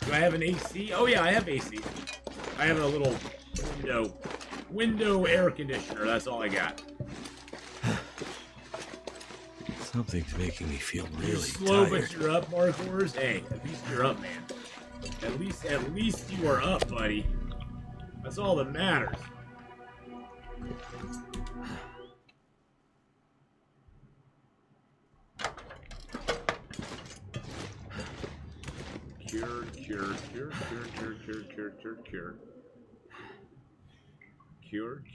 Do I have an AC? Oh, yeah, I have AC. I have a little window air conditioner. That's all I got. Something's making me feel really slow, tired. but you're up, Mark Wars. Hey, at least you're up, man. At least you are up, buddy. That's all that matters.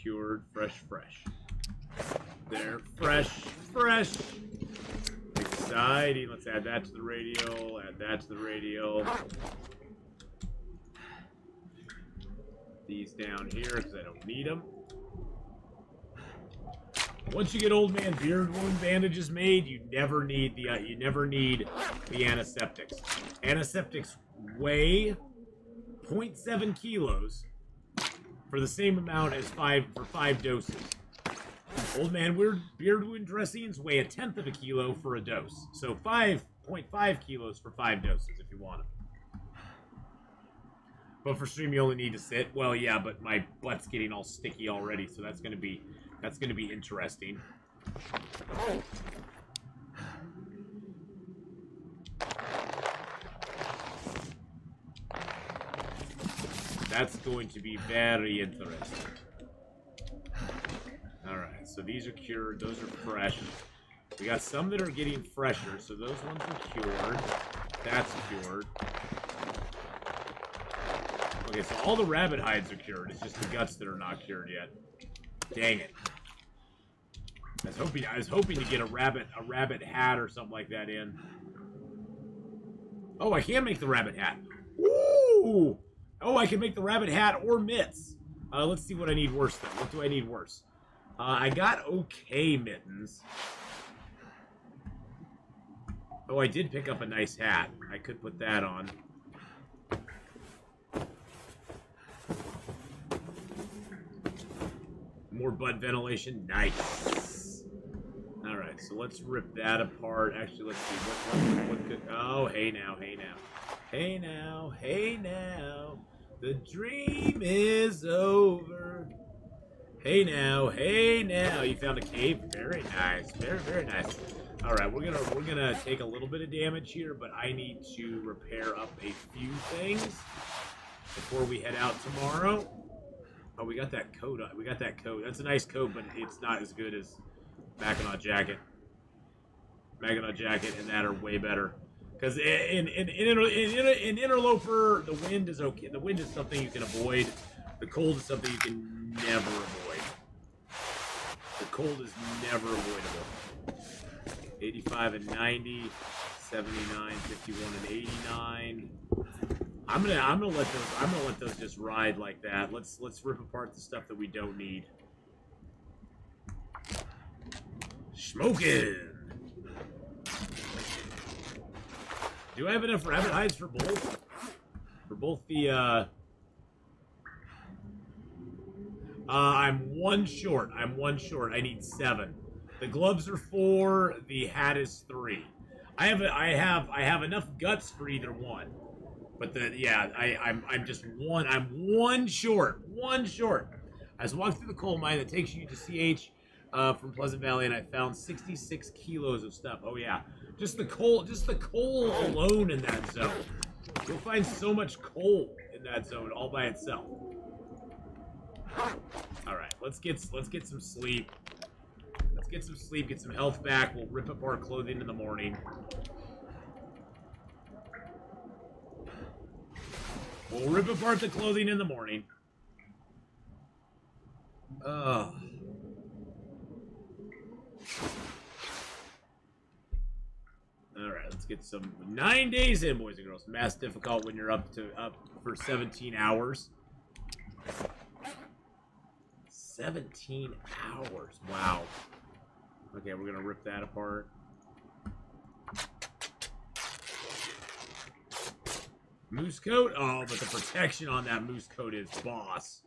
Cured, fresh. There, fresh. Exciting. Let's add that to the radio, These down here, because I don't need them. Once you get old man beard wound bandages made, you never need the antiseptics. Antiseptics weigh 0.7 kilos for the same amount as 5 doses. Old man beard wound dressings weigh 1/10 of a kilo for a dose. So 5.5 kilos for 5 doses if you want them. But for stream you only need to sit. Well, yeah, but my butt's getting all sticky already, so that's gonna be interesting. That's going to be very interesting. Alright, so these are cured, those are fresh. We got some that are getting fresher, so those ones are cured. That's cured. Okay, so all the rabbit hides are cured, it's just the guts that are not cured yet. Dang it. I was hoping to get a rabbit hat or something like that in. Oh, I can make the rabbit hat. Ooh! Oh, I can make the rabbit hat or mitts. Let's see what I need worse then. What do I need worse? I got okay mittens. Oh, I did pick up a nice hat. I could put that on. More butt ventilation. Nice. Alright, so let's rip that apart. Actually, let's see. What could... Oh, hey now, hey now. Hey now, hey now. The dream is over. Hey now, hey now. You found a cave? Very nice. Very, very nice. Alright, we're gonna take a little bit of damage here, but I need to repair up a few things before we head out tomorrow. Oh, we got that coat on. We got that coat. That's a nice coat, but it's not as good as Mackinac jacket. Mackinac jacket and that are way better. Because in Interloper, the wind is okay. The wind is something you can avoid. The cold is something you can never avoid. The cold is never avoidable. 85 and 90, 79, 51 and 89. I'm gonna let those just ride like that. Let's rip apart the stuff that we don't need. Smoking. Do I have enough rabbit hides for both? For both the I'm one short. I'm one short. I need 7. The gloves are 4. The hat is 3. I have enough guts for either one. But I'm just one. I'm one short. One short. I was walking through the coal mine that takes you to CH from Pleasant Valley, and I found 66 kilos of stuff. Oh yeah, just the coal alone in that zone. You'll find so much coal in that zone all by itself. All right, let's get some sleep. Let's get some sleep. Get some health back. We'll rip up our clothing in the morning. We'll rip apart the clothing in the morning. Alright, let's get some 9 days in, boys and girls. Mass difficult when you're up for 17 hours. 17 hours. Wow. Okay, we're gonna rip that apart. Moose coat? Oh, but the protection on that moose coat is boss.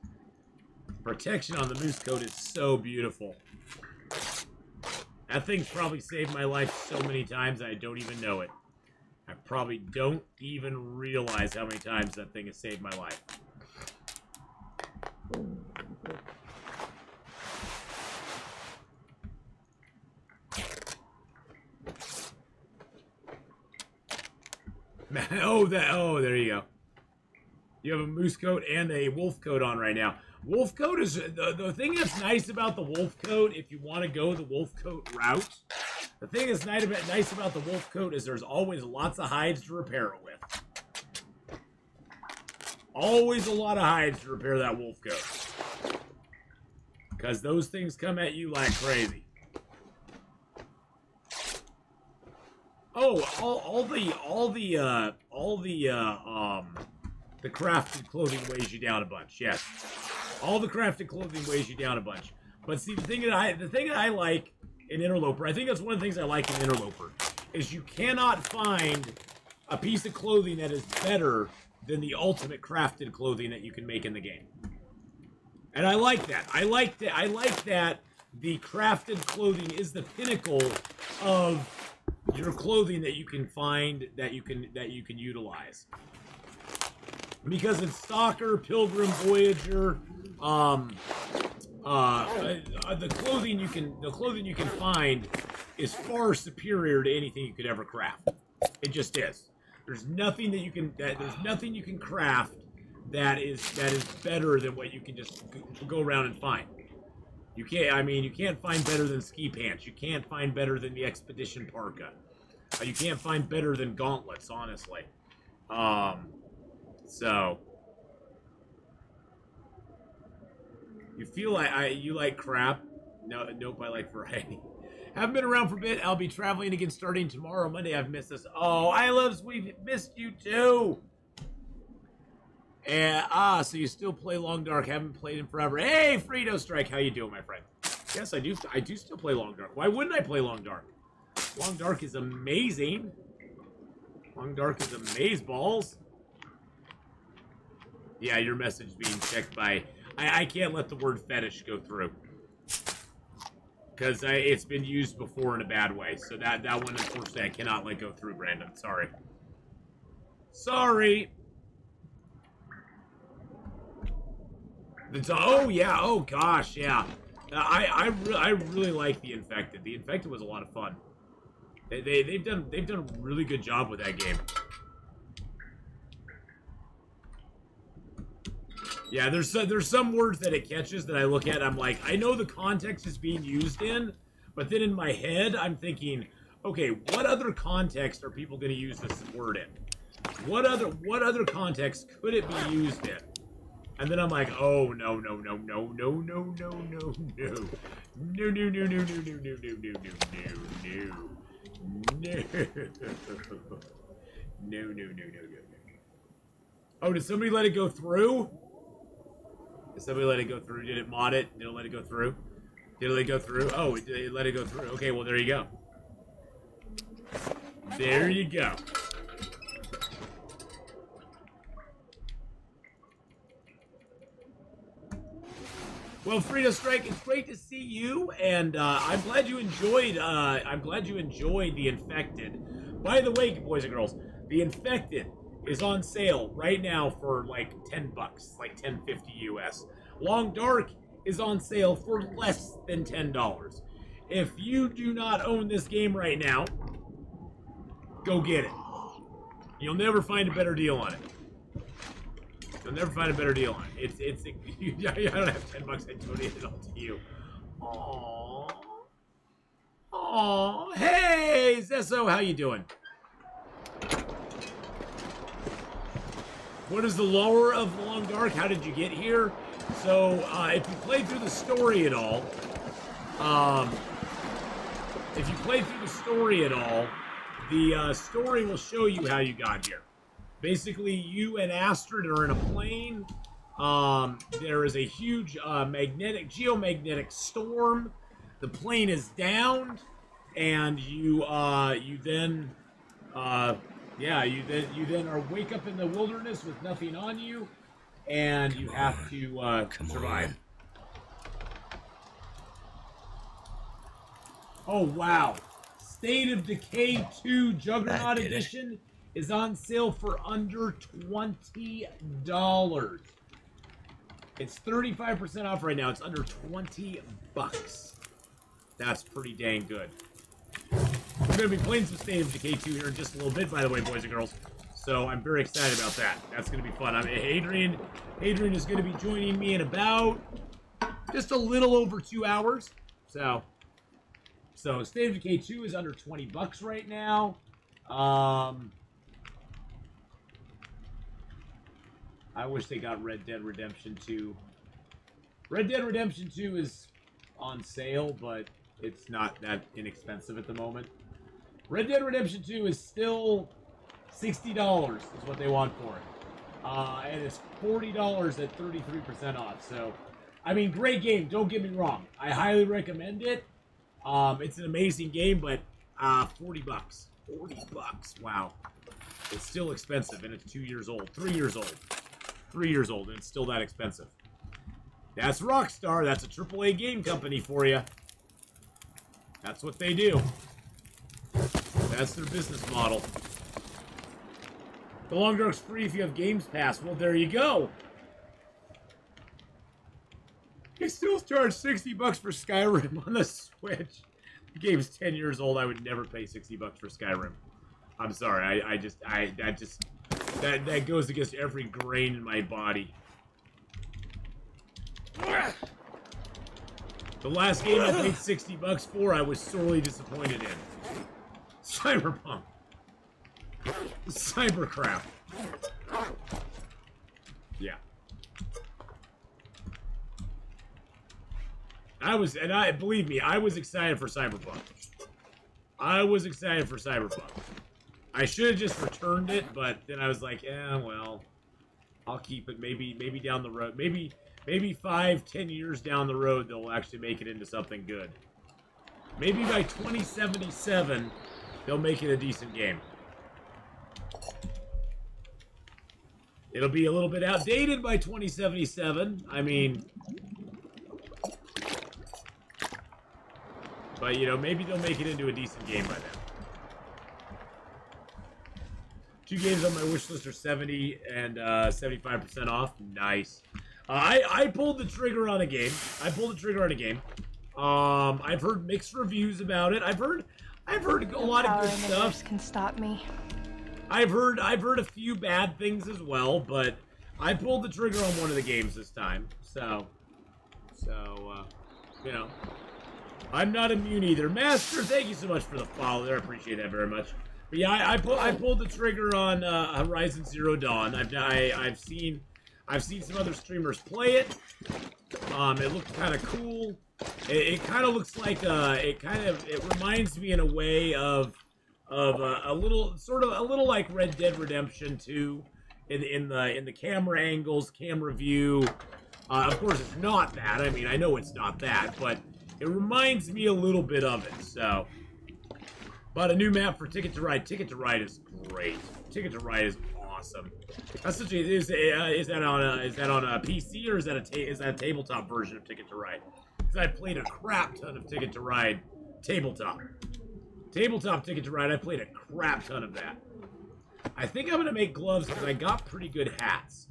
Protection on the moose coat is so beautiful. That thing's probably saved my life so many times I don't even know it. I probably don't even realize how many times that thing has saved my life. Oh, there you go. You have a moose coat and a wolf coat on right now. Wolf coat is the thing that's nice about the wolf coat. If you want to go the wolf coat route, the thing that's nice about the wolf coat is there's always lots of hides to repair it with. Always a lot of hides to repair that wolf coat, because those things come at you like crazy. Oh, the crafted clothing weighs you down a bunch. Yes, all the crafted clothing weighs you down a bunch. But see, the thing that I like in Interloper, I think that's one of the things I like in Interloper, is you cannot find a piece of clothing that is better than the ultimate crafted clothing that you can make in the game. And I like that. I like that the crafted clothing is the pinnacle of your clothing that you can find, that you can utilize. Because in Stalker, Pilgrim, Voyager, the clothing you can find is far superior to anything you could ever craft. It just is. There's nothing that you can craft that is better than what you can just go around and find. You can't find better than ski pants. You can't find better than the Expedition Parka. You can't find better than gauntlets, honestly. So you feel like you like crap? No, nope. I like variety. Haven't been around for a bit. I'll be traveling again starting tomorrow, Monday. I've missed this. Oh, I loves. We've missed you too. And so you still play Long Dark? Haven't played in forever. Hey, Frito Strike, how you doing, my friend? Yes, I do. I do still play Long Dark. Why wouldn't I play Long Dark? Long Dark is amazing. Long Dark is amazeballs. Yeah, your message being checked by... I can't let the word fetish go through. Because it's been used before in a bad way. So that one, unfortunately, I cannot let go through, Brandon. Sorry. Sorry. Oh, yeah. Oh, gosh, yeah. I really like The Infected. The Infected was a lot of fun. They've done a really good job with that game. Yeah, there's some words that it catches that I look at and I'm like, I know the context it's being used in, but then in my head I'm thinking, okay, what other context are people going to use this word in? What other context could it be used in? And then I'm like, oh no. Oh, did somebody let it go through? Did somebody let it go through? Did it mod it? Did it let it go through? Did it let it go through? Oh, it let it go through. Okay, well, there you go. There you go. Well, Frida Strike, it's great to see you, and I'm glad you enjoyed. The Infected. By the way, boys and girls, The Infected is on sale right now for like $10, like $10.50 US. Long Dark is on sale for less than $10. If you do not own this game right now, go get it. You'll never find a better deal on it. You'll never find a better deal on it. I don't have $10. I donated it all to you. Aww. Aww. Hey, Zesso, how you doing? What is the lore of Long Dark? How did you get here? So, if you played through the story at all, the story will show you how you got here. Basically, you and Astrid are in a plane. There is a huge geomagnetic storm. The plane is downed, and you then wake up in the wilderness with nothing on you, and you have to survive. Oh wow! State of Decay 2 Juggernaut Edition is on sale for under $20. It's 35% off right now. It's under $20. That's pretty dang good. We're going to be playing some State of Decay 2 here in just a little bit, by the way, boys and girls. So I'm very excited about that. That's going to be fun. Adrian is going to be joining me in about just a little over 2 hours. So State of Decay 2 is under $20 right now. I wish they got Red Dead Redemption 2. Red Dead Redemption 2 is on sale, but it's not that inexpensive at the moment. Red Dead Redemption 2 is still $60 is what they want for it. And it's $40 at 33% off. So, I mean, great game. Don't get me wrong. I highly recommend it. It's an amazing game, but $40. $40. Wow. It's still expensive, and it's 2 years old. 3 years old. 3 years old, and it's still that expensive. That's Rockstar. That's a AAA game company for you. That's what they do. That's their business model. The Long Dark's free if you have Games Pass. Well, there you go. They still charge $60 for Skyrim on the Switch. The game's 10 years old. I would never pay $60 for Skyrim. I'm sorry. That goes against every grain in my body. The last game I paid $60 for, I was sorely disappointed in. Cyberpunk. Cybercraft. Yeah. Believe me, I was excited for Cyberpunk. I should have just returned it, but then I was like, well, I'll keep it. Maybe down the road. Maybe 5-10 years down the road, they'll actually make it into something good. Maybe by 2077, they'll make it a decent game. It'll be a little bit outdated by 2077. I mean, but you know, maybe they'll make it into a decent game by then. 2 games on my wish list are 70 and 75% off. Nice. I pulled the trigger on a game. I've heard mixed reviews about it. I've heard a lot of good stuff. Can stop me. I've heard a few bad things as well, but I pulled the trigger on one of the games this time. So you know, I'm not immune either. Master, thank you so much for the follow there. I appreciate that very much. But yeah, I pulled the trigger on Horizon Zero Dawn. I've seen some other streamers play it. It looked kind of cool. It kind of looks like it reminds me in a way of a little like Red Dead Redemption 2 in the camera angles, camera view. Of course, it's not that. I mean, I know it's not that, but it reminds me a little bit of it. So, bought a new map for Ticket to Ride. Ticket to Ride is great. Ticket to Ride is awesome. That's such a, is that on a PC or is that a tabletop version of Ticket to Ride? Because I played a crap ton of Ticket to Ride tabletop. Tabletop Ticket to Ride, I played a crap ton of that. I think I'm gonna make gloves because I got pretty good hats.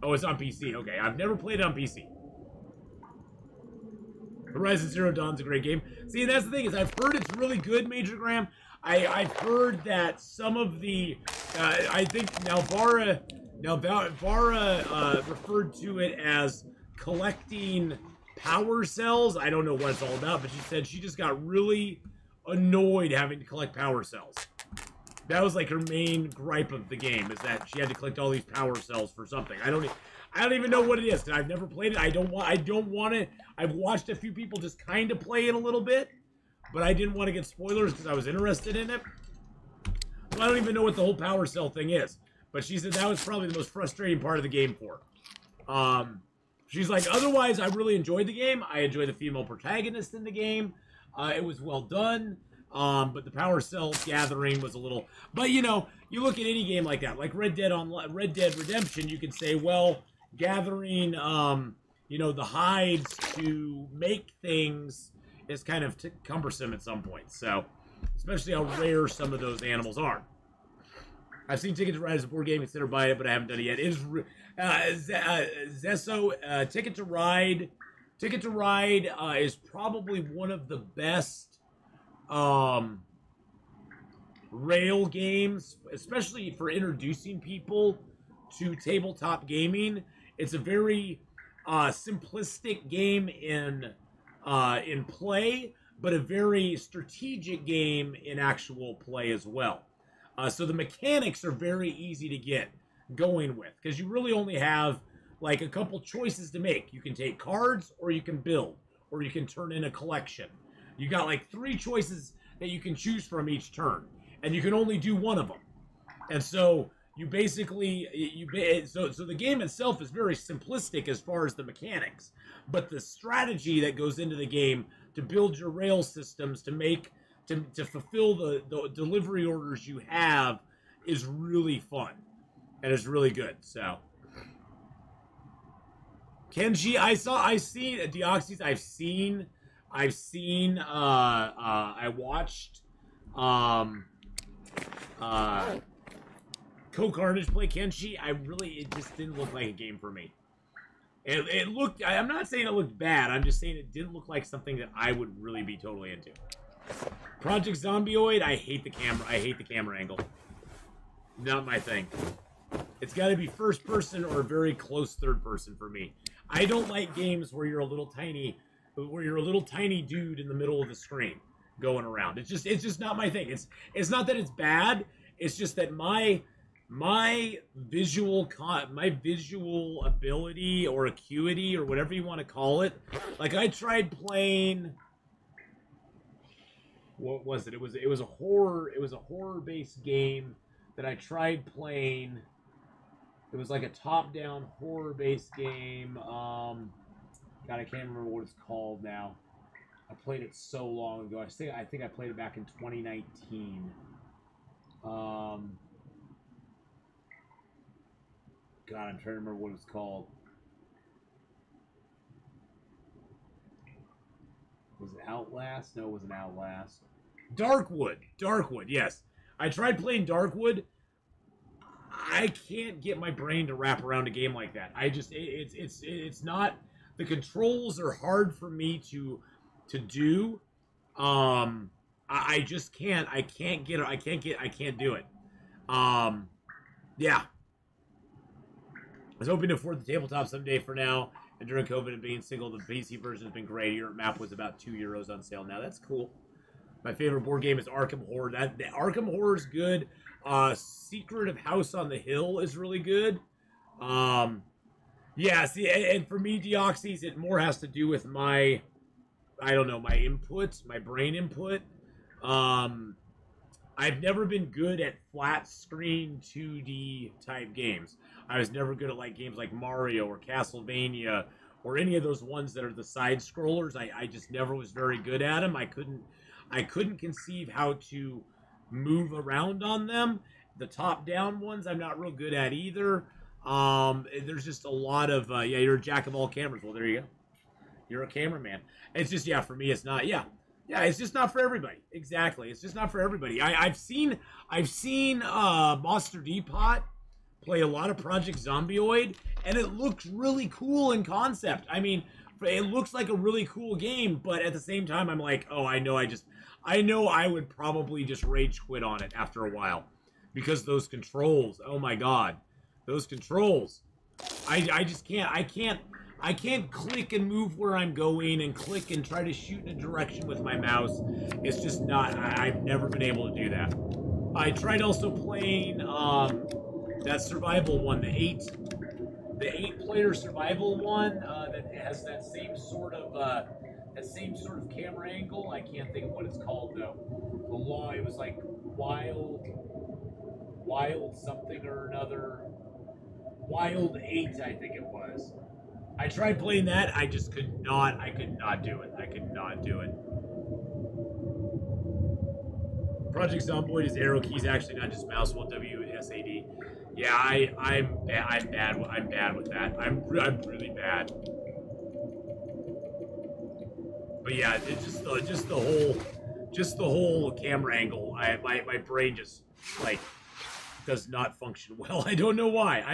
Oh, it's on PC. Okay, I've never played it on PC. Horizon Zero Dawn's a great game. See, that's the thing, is I've heard it's really good, Major Graham. I've heard that some of the, I think Nalvara referred to it as collecting power cells. I don't know what it's all about, but she said she just got really annoyed having to collect power cells. That was like her main gripe of the game, is that she had to collect all these power cells for something. I don't even know what it is. I've never played it. I don't want to. I've watched a few people just kind of play it a little bit, but I didn't want to get spoilers because I was interested in it. So I don't even know what the whole power cell thing is. But she said that was probably the most frustrating part of the game for her. She's like, otherwise, I really enjoyed the game. I enjoyed the female protagonist in the game. It was well done. But the power cell gathering was a little. But you know, you look at any game like that, like Red Dead Redemption. You can say, well, gathering, you know, the hides to make things is kind of cumbersome at some point. So, especially how rare some of those animals are. I've seen Ticket to Ride as a board game, consider buying it, but I haven't done it yet. It is Zesso, Ticket to Ride. Ticket to Ride is probably one of the best rail games, especially for introducing people to tabletop gaming. It's a very simplistic game in play, but a very strategic game in actual play as well. So the mechanics are very easy to get going with, because you really only have like a couple choices to make. You can take cards, or you can build, or you can turn in a collection. You got like 3 choices that you can choose from each turn, and you can only do one of them. And so you basically, so the game itself is very simplistic as far as the mechanics, but the strategy that goes into the game to build your rail systems to fulfill the delivery orders you have is really fun, and it's really good. So Kenji, I seen Deoxys, I watched Co-Carnage play Kenshi. It just didn't look like a game for me. It looked, I'm not saying it looked bad, I'm just saying it didn't look like something that I would really be totally into. Project Zombioid, I hate the camera angle. Not my thing. It's got to be first person or very close third person for me. I don't like games where you're a little tiny dude in the middle of the screen going around. It's just not my thing. It's not that it's bad. It's just that my visual ability or acuity or whatever you want to call it. Like I tried playing. What was it? It was a horror based game that I tried playing. It was like a top-down horror-based game. God, I can't remember what it's called now. I played it so long ago. I think I played it back in 2019. God, I'm trying to remember what it's called. Was it Outlast? No, it wasn't Outlast. Darkwood. Darkwood, yes. I tried playing Darkwood. I can't get my brain to wrap around a game like that. I just, it's not, the controls are hard for me to do. I just can't, I can't do it. Yeah. I was hoping to afford the tabletop someday. For now, and during COVID and being single, the PC version has been great. Your map was about €2 on sale now. That's cool. My favorite board game is Arkham Horror. The Arkham Horror is good. Secret of House on the Hill is really good. Yeah, see, and for me, Deoxys, it more has to do with my, I don't know, my input, my brain input. I've never been good at flat screen 2D type games. I was never good at like games like Mario or Castlevania or any of those ones that are the side scrollers. I just never was very good at them. I couldn't conceive how to move around on them. The top-down ones I'm not real good at either. There's just a lot of, yeah, you're a jack of all cameras. Well, there you go. You're a cameraman. It's just, yeah, for me, it's not, yeah, it's just not for everybody. Exactly. It's just not for everybody. I've seen Monster Depot play a lot of Project Zombioid, and it looks really cool in concept. I mean, it looks like a really cool game, but at the same time, I'm like, oh, I know I would probably just rage quit on it after a while. Because those controls, oh my god. Those controls. I just can't, I can't click and move where I'm going and click and try to shoot in a direction with my mouse. It's just not, I've never been able to do that. I tried also playing that survival one, the 8-player survival one that has that same sort of camera angle. I can't think of what it's called though. It was like Wild something or another. Wild 8, I think it was. I tried playing that. I just could not do it. I could not do it. Project Zomboid is arrow keys, actually, not just mouse. Well, WSAD. Yeah, I'm bad with that. I'm really bad. But yeah, it's just the whole camera angle. My brain just like does not function well. I don't know why.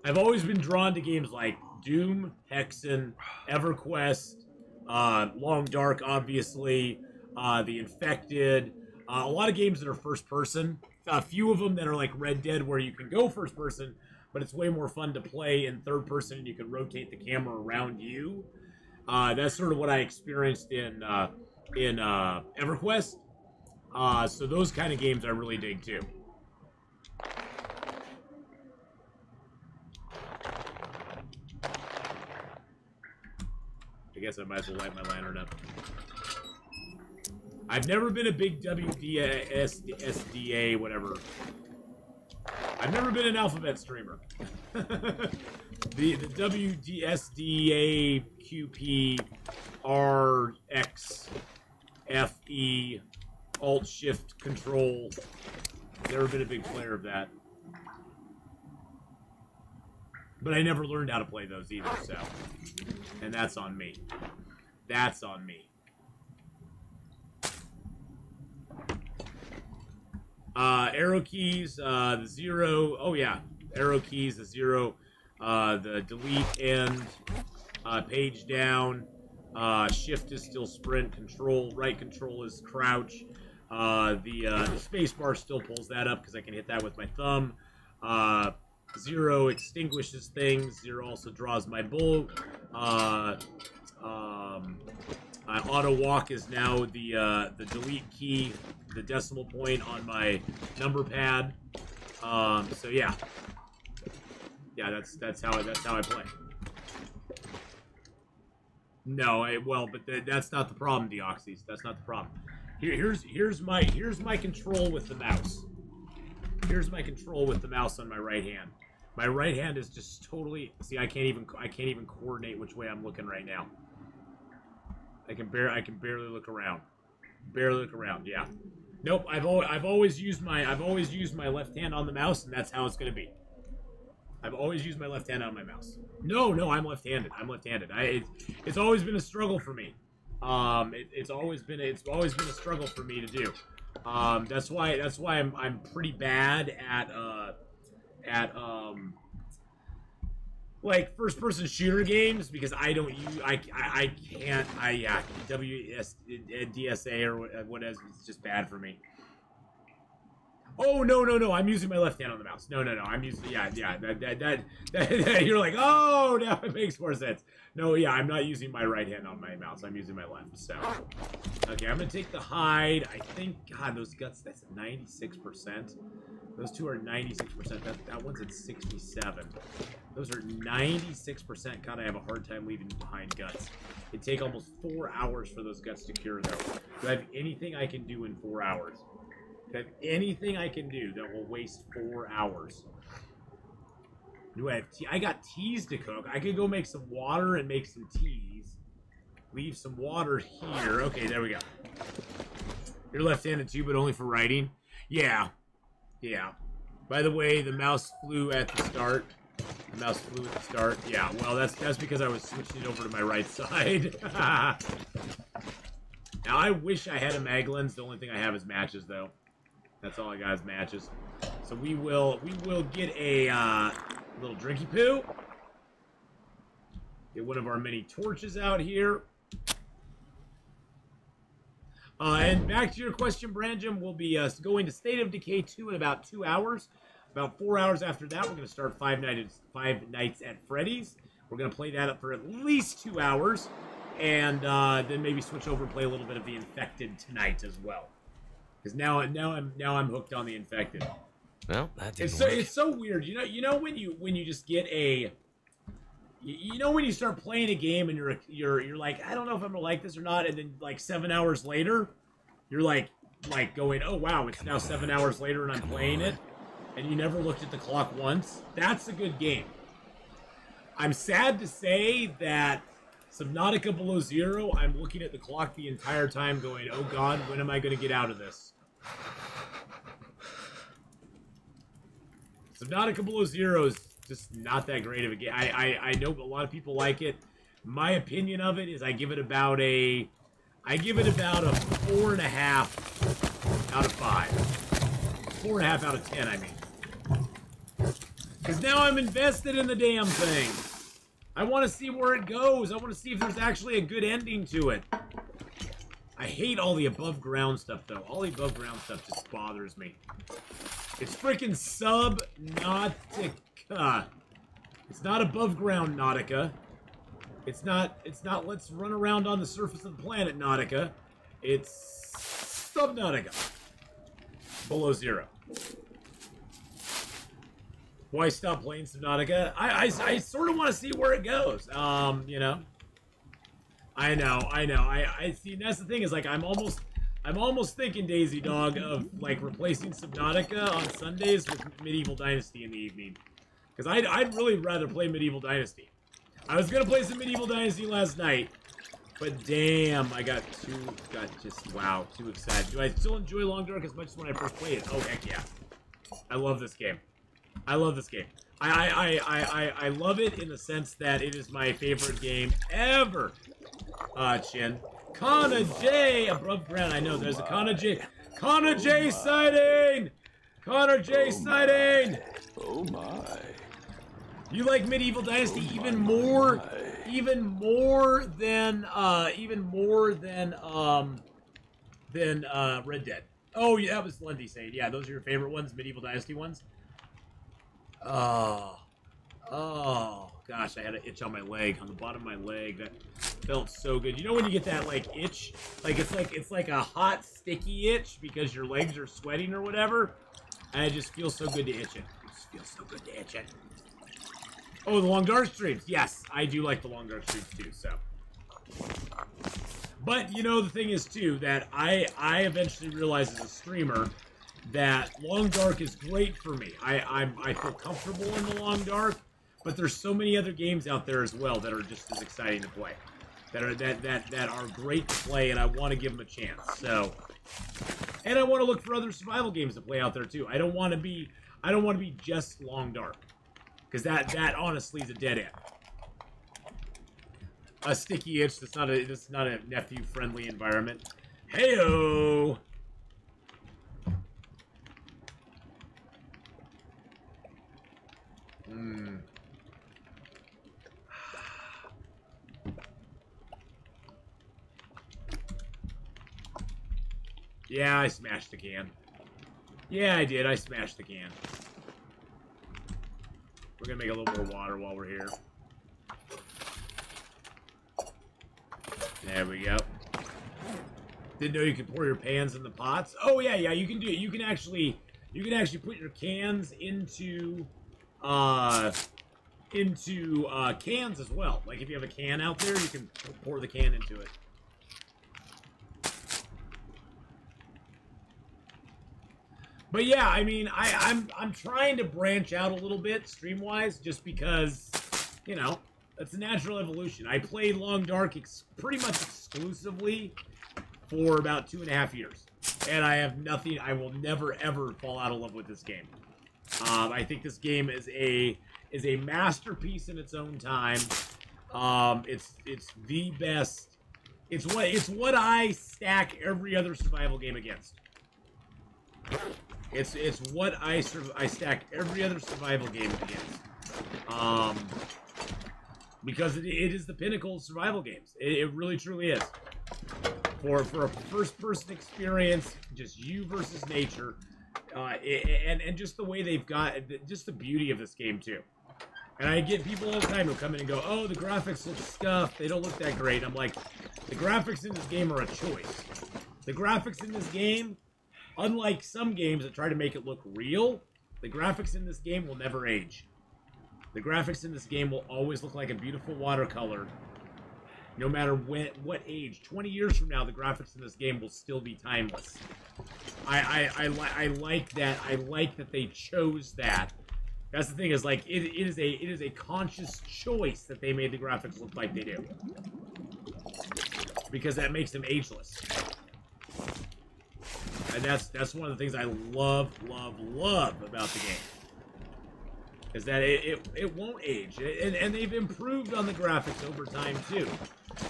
I've always been drawn to games like Doom, Hexen, EverQuest, Long Dark, obviously, The Infected, a lot of games that are first person. A few of them that are like Red Dead, where you can go first person, but it's way more fun to play in third person, and you can rotate the camera around you. That's sort of what I experienced in EverQuest. So those kind of games I really dig too. I guess I might as well light my lantern up. I've never been a big WDSDA, whatever. I've never been an alphabet streamer. the WDSDA QP RX FE Alt Shift Control. Never been a big player of that. But I never learned how to play those either, so. And that's on me. That's on me. Arrow keys, the 0. Oh yeah, arrow keys, the 0. The delete end, page down. Shift is still sprint. Control, right control is crouch. The space bar still pulls that up because I can hit that with my thumb. 0 extinguishes things. 0 also draws my bow. Auto walk is now the delete key, the decimal point on my number pad. So yeah, that's how I play. No, but that's not the problem, Deoxys. That's not the problem. Here's my control with the mouse. Here's my control with the mouse on my right hand. My right hand is just totally. See, I can't even coordinate which way I'm looking right now. I can barely look around. Barely look around. Yeah. Nope, I've always used my left hand on the mouse, and that's how it's gonna be. I've always used my left hand on my mouse. No, I'm left-handed. I'm left-handed. It's always been a struggle for me. It's always been a struggle for me to do. That's why I'm pretty bad at like first-person shooter games, because I don't use DSA or whatever. It's just bad for me. Oh no! I'm using my left hand on the mouse. No. I'm using that. You're like, oh, now it makes more sense. No, yeah, I'm not using my right hand on my mouse. I'm using my left. So, okay, I'm gonna take the hide. I think, God, those guts. That's 96%. Those two are 96%. That one's at 67. Those are 96%. God, I have a hard time leaving behind guts. It'd take almost 4 hours for those guts to cure, though. Do I have anything I can do in 4 hours? Do I have anything I can do that will waste 4 hours? Do I have tea? I got teas to cook. I could go make some water and make some teas. Leave some water here. Okay, there we go. You're left-handed too, but only for writing? Yeah. By the way, the mouse flew at the start. Yeah, well, that's because I was switching it over to my right side. Now, I wish I had a mag lens. The only thing I have is matches, though. That's all I got is matches. So we will get a little drinky poo. Get one of our mini torches out here. And back to your question, Branjam, we'll be going to State of Decay 2 in about 2 hours. About 4 hours after that, we're going to start Five Nights at Freddy's. We're going to play that up for at least 2 hours. And then maybe switch over and play a little bit of The Infected tonight as well. Because now I'm hooked on The Infected. Well, that didn't work. It's so weird. You know when you just get a, you know when you start playing a game and you're like, I don't know if I'm gonna like this or not, and then like 7 hours later, you're like going, oh wow, it's now 7 hours later and I'm playing it, and you never looked at the clock once. That's a good game. I'm sad to say that Subnautica Below Zero, I'm looking at the clock the entire time going, oh god, when am I going to get out of this? Subnautica Below Zero is just not that great of a game. I know a lot of people like it. My opinion of it is I give it about a 4.5 out of 5. 4.5 out of 10, I mean. Because now I'm invested in the damn thing. I want to see where it goes. I want to see if there's actually a good ending to it. I hate all the above ground stuff, though. All the above ground stuff just bothers me. It's freaking Subnautica. It's not above ground Nautica. It's not let's run around on the surface of the planet Nautica. It's Subnautica. Below Zero. Why stop playing Subnautica? I sort of want to see where it goes. You know. I know. I see. That's the thing is like I'm almost thinking, Daisy Dog, of like replacing Subnautica on Sundays with Medieval Dynasty in the evening, because I'd really rather play Medieval Dynasty. I was gonna play some Medieval Dynasty last night, but damn, I got too excited. Do I still enjoy Long Dark as much as when I first played it? Oh heck yeah! I love this game. I love this game. I love it in the sense that it is my favorite game ever. Chin. Kana J above ground. I know there's a Kana J. Kana J sighting. Connor J sighting. Oh my. You like Medieval Dynasty even more than Red Dead. Oh yeah, that was Lundy saying. Yeah, those are your favorite ones, Medieval Dynasty ones. Oh, gosh, I had an itch on my leg, on the bottom of my leg. That felt so good. You know when you get that, like, itch? Like, it's like a hot, sticky itch because your legs are sweating or whatever? And it just feels so good to itch it. It just feels so good to itch it. Oh, the Long Dark streams. Yes, I do like the Long Dark streams, too, so. But, you know, the thing is, too, that I eventually realized as a streamer that Long Dark is great for me. I feel comfortable in the Long Dark, but there's so many other games out there as well that are just as exciting to play, that are great to play, and I want to give them a chance. So, And I want to look for other survival games to play out there too. I don't want to be just Long Dark, because that honestly is a dead end. A sticky itch. That's not a nephew friendly environment. Heyo. Yeah, I smashed the can. Yeah, I did. I smashed the can. We're gonna make a little more water while we're here. There we go. Didn't know you could pour your pans in the pots. Oh yeah, you can do it. You can actually put your cans into cans as well. Like if you have a can out there, you can pour the can into it. But yeah, I mean, I'm trying to branch out a little bit stream-wise, just because, you know, that's a natural evolution. I played Long Dark pretty much exclusively for about 2.5 years, and I have nothing. I will never ever fall out of love with this game. I think this game is a masterpiece in its own time. It's the best. It's what I stack every other survival game against. It's what I stack every other survival game against. Because it is the pinnacle of survival games. It really truly is. For a first-person experience, just you versus nature, and just the way they've got, just the beauty of this game too. And I get people all the time who come in and go, "Oh, the graphics look scuffed. They don't look that great." I'm like, the graphics in this game are a choice. The graphics in this game, unlike some games that try to make it look real, the graphics in this game will never age. The graphics in this game will always look like a beautiful watercolor, no matter what age. 20 years from now, the graphics in this game will still be timeless. I like that. I like that they chose that. That's the thing, is like it is a conscious choice that they made the graphics look like they do, because that makes them ageless. And that's one of the things I love about the game, is that it won't age, and they've improved on the graphics over time too.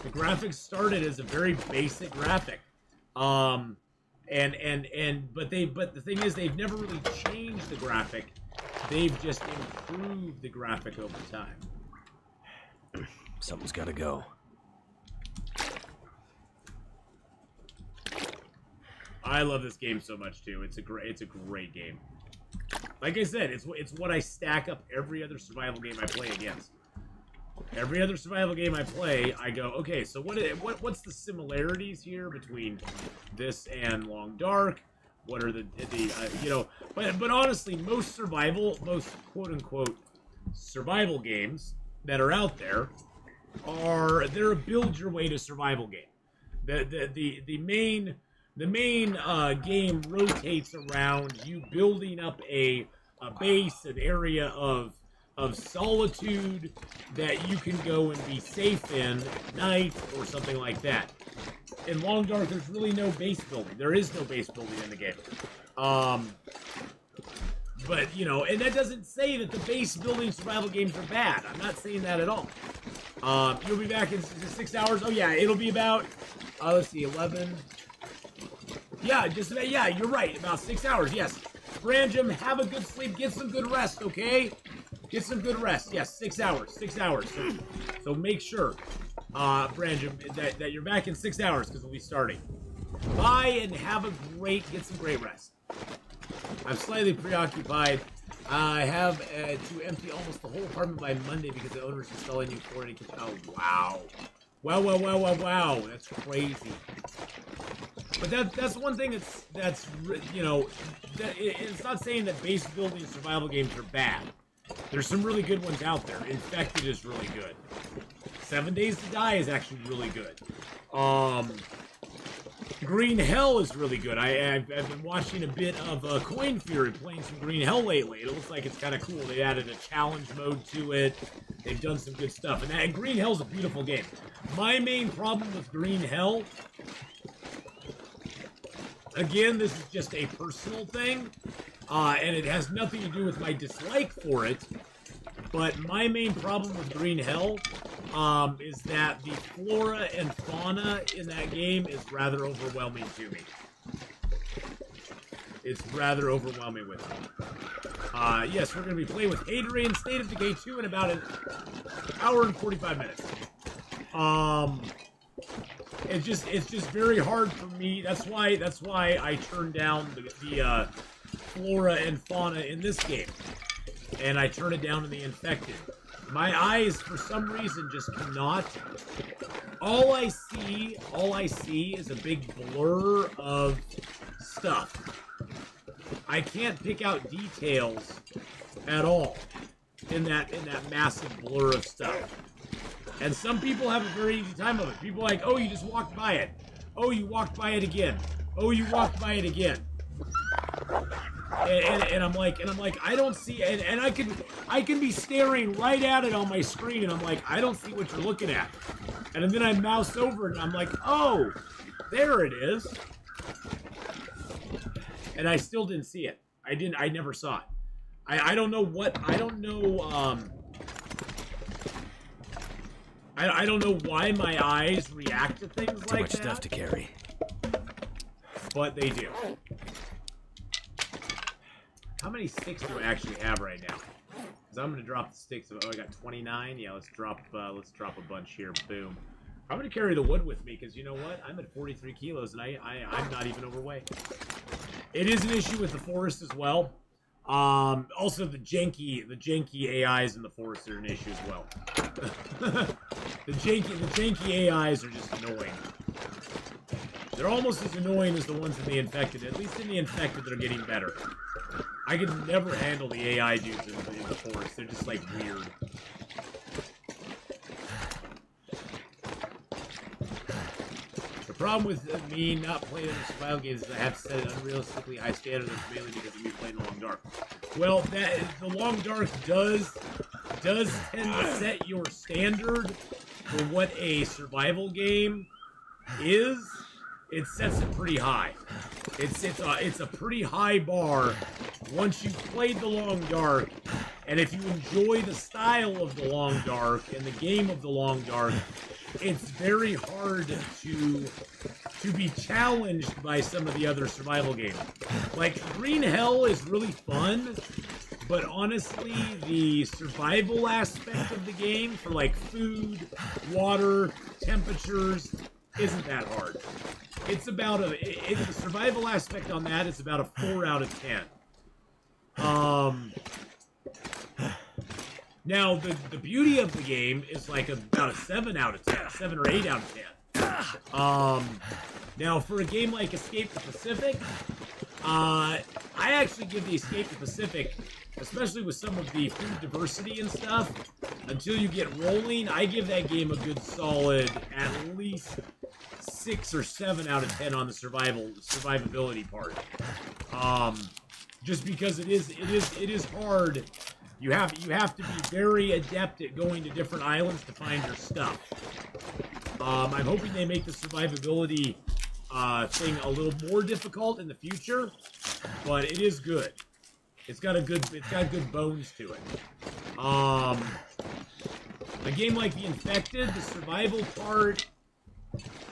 The graphics started as a very basic graphic, but the thing is, they've never really changed the graphic. They've just improved the graphic over time. Something's got to go. I love this game so much too. It's a great game. Like I said, it's what I stack up every other survival game I play against. Every other survival game I play, I go, okay, so what's the similarities here between this and Long Dark? What are the you know? But honestly, most quote unquote survival games that are out there they're a build your way to survival game. The main game rotates around you building up a base, an area of solitude that you can go and be safe in at night or something like that. In Long Dark, there's really no base building. There is no base building in the game. But, you know, and that doesn't say that the base building survival games are bad. I'm not saying that at all. You'll be back in 6 hours. Oh, yeah, it'll be about, let's see, 11. Yeah, just about, yeah, you're right. About 6 hours, yes. Branjam, have a good sleep. Get some good rest, okay? Get some good rest. Yes, 6 hours. 6 hours. So make sure, Branjam, that you're back in 6 hours, because we'll be starting. Bye, and get some great rest. I'm slightly preoccupied. I have to empty almost the whole apartment by Monday because the owner's installing new flooring. Oh, wow. Wow. That's crazy. But that's one thing that's you know, it's not saying that base building survival games are bad. There's some really good ones out there. Infected is really good. 7 Days to Die is actually really good. Green Hell is really good. I've been watching a bit of Coin Fury playing some Green Hell lately. It looks like it's kind of cool. They added a challenge mode to it. They've done some good stuff. And Green Hell's a beautiful game. My main problem with Green Hell Again, this is just a personal thing, and it has nothing to do with my dislike for it. But my main problem with Green Hell is that the flora and fauna in that game is rather overwhelming to me. It's rather overwhelming with me. Yes, we're going to be playing with Hadrian State of Decay 2 in about an hour and 45 minutes. It's just very hard for me. That's why I turned down the flora and fauna in this game. And I turn it down in the Infected. My eyes, for some reason, just cannot. All I see is a big blur of stuff. I can't pick out details at all in that massive blur of stuff. And some people have a very easy time of it. People are like, oh, you just walked by it. Oh, you walked by it again. Oh, you walked by it again. And I'm like, I don't see, and I can be staring right at it on my screen, and I'm like, I don't see what you're looking at. And then I mouse over it, and I'm like, oh, there it is. And I still didn't see it. I never saw it. I don't know what, I don't know why my eyes react to things like that. Too much stuff to carry. But they do. How many sticks do I actually have right now? Because I'm gonna drop the sticks. Oh, I got 29. Yeah, let's drop a bunch here. Boom. I'm gonna carry the wood with me because you know what? I'm at 43 kilos and I'm not even overweight. It is an issue with the forest as well. Also the janky AIs in the forest are an issue as well. the janky AIs are just annoying. They're almost as annoying as the ones in the Infected. At least in the Infected, they're getting better. I could never handle the AI dudes in the forest. They're just, like, weird. The problem with me not playing the survival games is I have to set an unrealistically high standard, mainly because of me playing Long Dark. Well, the Long Dark does tend to set your standard for what a survival game is. It sets it pretty high. It's a pretty high bar once you've played the Long Dark, and if you enjoy the style of the Long Dark and the game of the Long Dark, it's very hard to be challenged by some of the other survival games. Like Green Hell is really fun, but honestly, the survival aspect of the game for like food, water, temperatures isn't that hard. It's about the survival aspect on that is about a 4 out of 10. Now the beauty of the game is like about a 7 out of 10, 7 or 8 out of 10. Now for a game like Escape the Pacific, I actually give the Escape the Pacific, especially with some of the food diversity and stuff, until you get rolling, I give that game a good solid at least 6 or 7 out of 10 on the survivability part. Just because it is hard. You have to be very adept at going to different islands to find your stuff. I'm hoping they make the survivability thing a little more difficult in the future, but it is good. It's got good bones to it. A game like The Infected, the survival part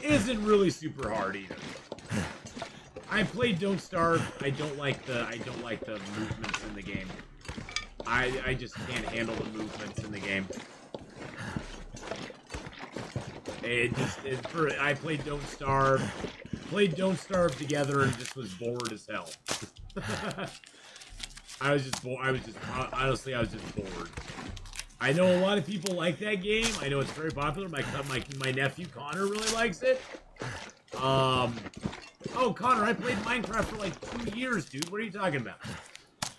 isn't really super hard either. I played Don't Starve. I don't like the movements in the game. I just can't handle the movements in the game. I played Don't Starve. Played Don't Starve together and just was bored as hell. I was just honestly, I was just bored. I know a lot of people like that game. I know it's very popular. My nephew Connor really likes it. Oh, Connor, I played Minecraft for like 2 years, dude. What are you talking about?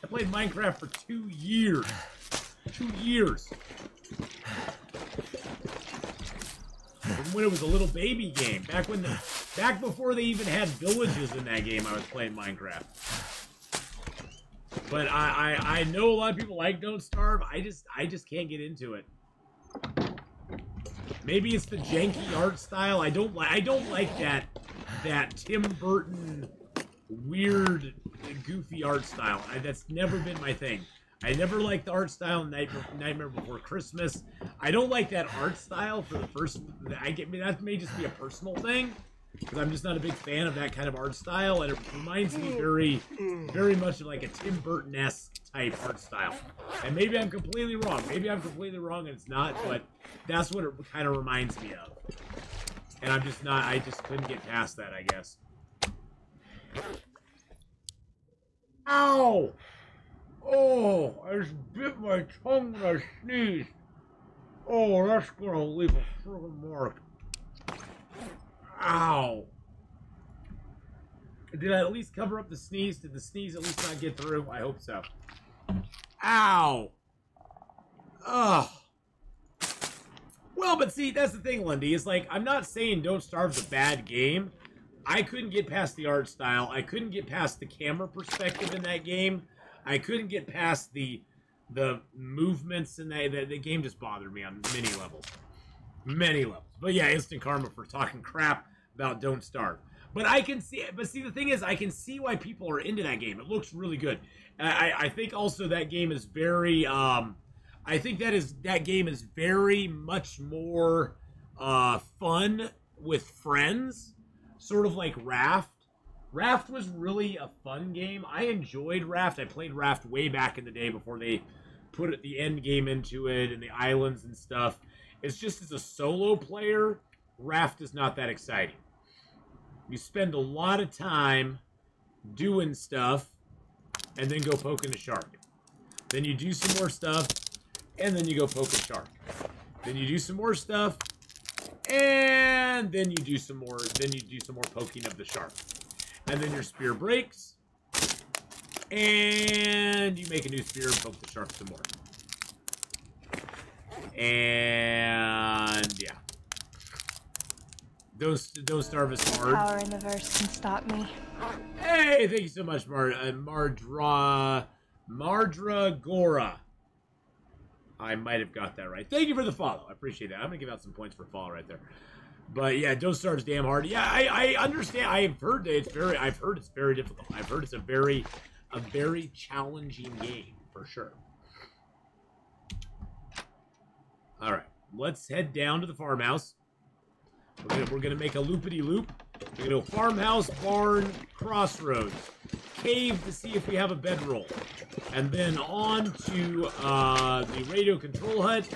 I played Minecraft for 2 years. 2 years. From when it was a little baby game. Back before they even had villages in that game, I was playing Minecraft. But I know a lot of people like Don't Starve. I just can't get into it. Maybe it's the janky art style. I don't like that Tim Burton weird, goofy art style. That's never been my thing. I never liked the art style in Nightmare Before Christmas. I don't like that art style for the first... that may just be a personal thing, because I'm just not a big fan of that kind of art style, and it reminds me very, very much of like a Tim Burton-esque type art style. And maybe I'm completely wrong. Maybe I'm completely wrong and it's not, but that's what it kind of reminds me of. And I'm just not... I just couldn't get past that, I guess. Ow! Oh, I just bit my tongue when I sneezed. Oh, that's gonna leave a friggin' mark. Ow. Did I at least cover up the sneeze? Did the sneeze at least not get through? I hope so. Ow. Ugh. Well, but see, that's the thing, Lundy. It's like, I'm not saying Don't Starve's a bad game. I couldn't get past the art style. I couldn't get past the camera perspective in that game. I couldn't get past the movements in that. The game just bothered me on many levels. Many levels. But yeah, instant karma for talking crap about Don't Starve. But I can see, but see, the thing is, I can see why people are into that game. It looks really good. I think also that game is very, I think that game is very much more fun with friends. Sort of like Raft. Raft was really a fun game. I enjoyed Raft. I played Raft way back in the day before they put the end game into it and the islands and stuff. It's just as a solo player, Raft is not that exciting. You spend a lot of time doing stuff and then go poking a shark. Then you do some more stuff and then you go poke a shark. Then you do some more stuff and then you do some more poking of the shark. And then your spear breaks, and you make a new spear and poke the shark some more. And yeah, Don't Starve is hard. Power in the verse can stop me. Hey, thank you so much, Mardragora. I might have got that right. Thank you for the follow. I appreciate that. I'm gonna give out some points for follow right there. But yeah, Don't Starve's damn hard. Yeah, I understand. I've heard that it's very. I've heard it's very difficult. I've heard it's a very challenging game for sure. All right, let's head down to the farmhouse. We're gonna make a loopity loop. We're gonna go farmhouse, barn, crossroads, cave to see if we have a bedroll, and then on to the radio control hut,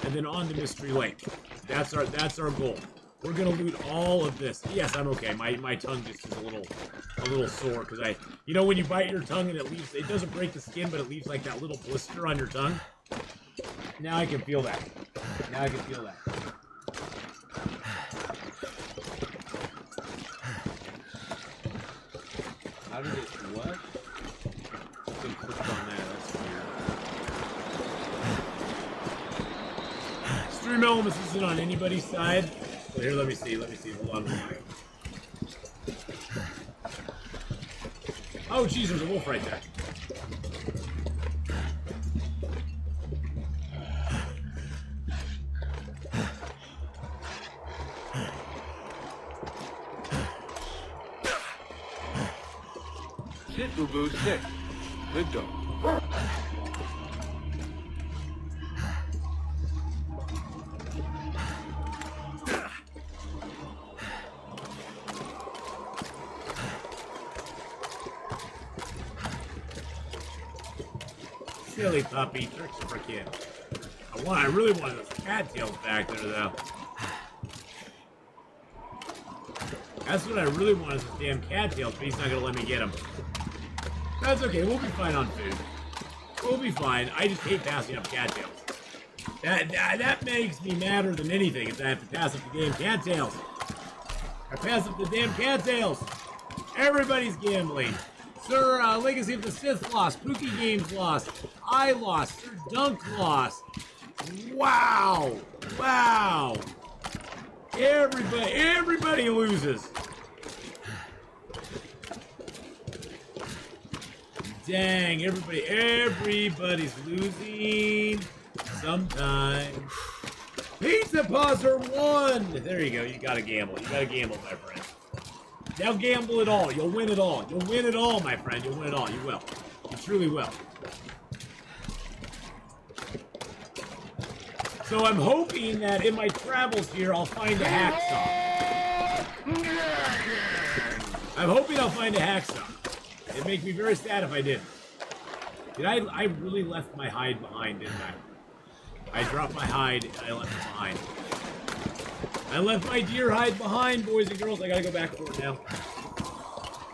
and then on to Mystery Lake. That's our goal. We're gonna loot all of this. Yes, I'm okay. My tongue just is a little sore because you know when you bite your tongue and it doesn't break the skin, but it leaves like that little blister on your tongue. Now I can feel that. Now I can feel that. How did it? What? Something clicked on that. That's weird. Stream Elements isn't on anybody's side. Well, here, let me see. Hold on. Oh, jeez, there's a wolf right there. Sit, boo-boo, sit. Good dog. Silly puppy, tricks for a kid. I really wanted those cattails back there, though. That's what I really want is those damn cattails, but he's not gonna let me get them. That's okay, we'll be fine on food. We'll be fine. I just hate passing up cattails. That makes me madder than anything, is I have to pass up the damn cattails. I pass up the damn cattails. Everybody's gambling. Sir, Legacy of the Sith lost. Pookie Games lost. I lost. Sir Dunk lost. Wow. Wow. Everybody loses. Dang, everybody's losing sometime. Pizza Pauser won! There you go, you gotta gamble. You gotta gamble, my friend. Now gamble it all. You'll win it all. You'll win it all, my friend. You'll win it all. You will. You truly will. So I'm hoping that in my travels here, I'll find a hacksaw. I'm hoping I'll find a hacksaw. It'd make me very sad if I didn't. I really left my hide behind, didn't I? I dropped my hide and I left it behind. I left my deer hide behind, boys and girls. I gotta go back for it now.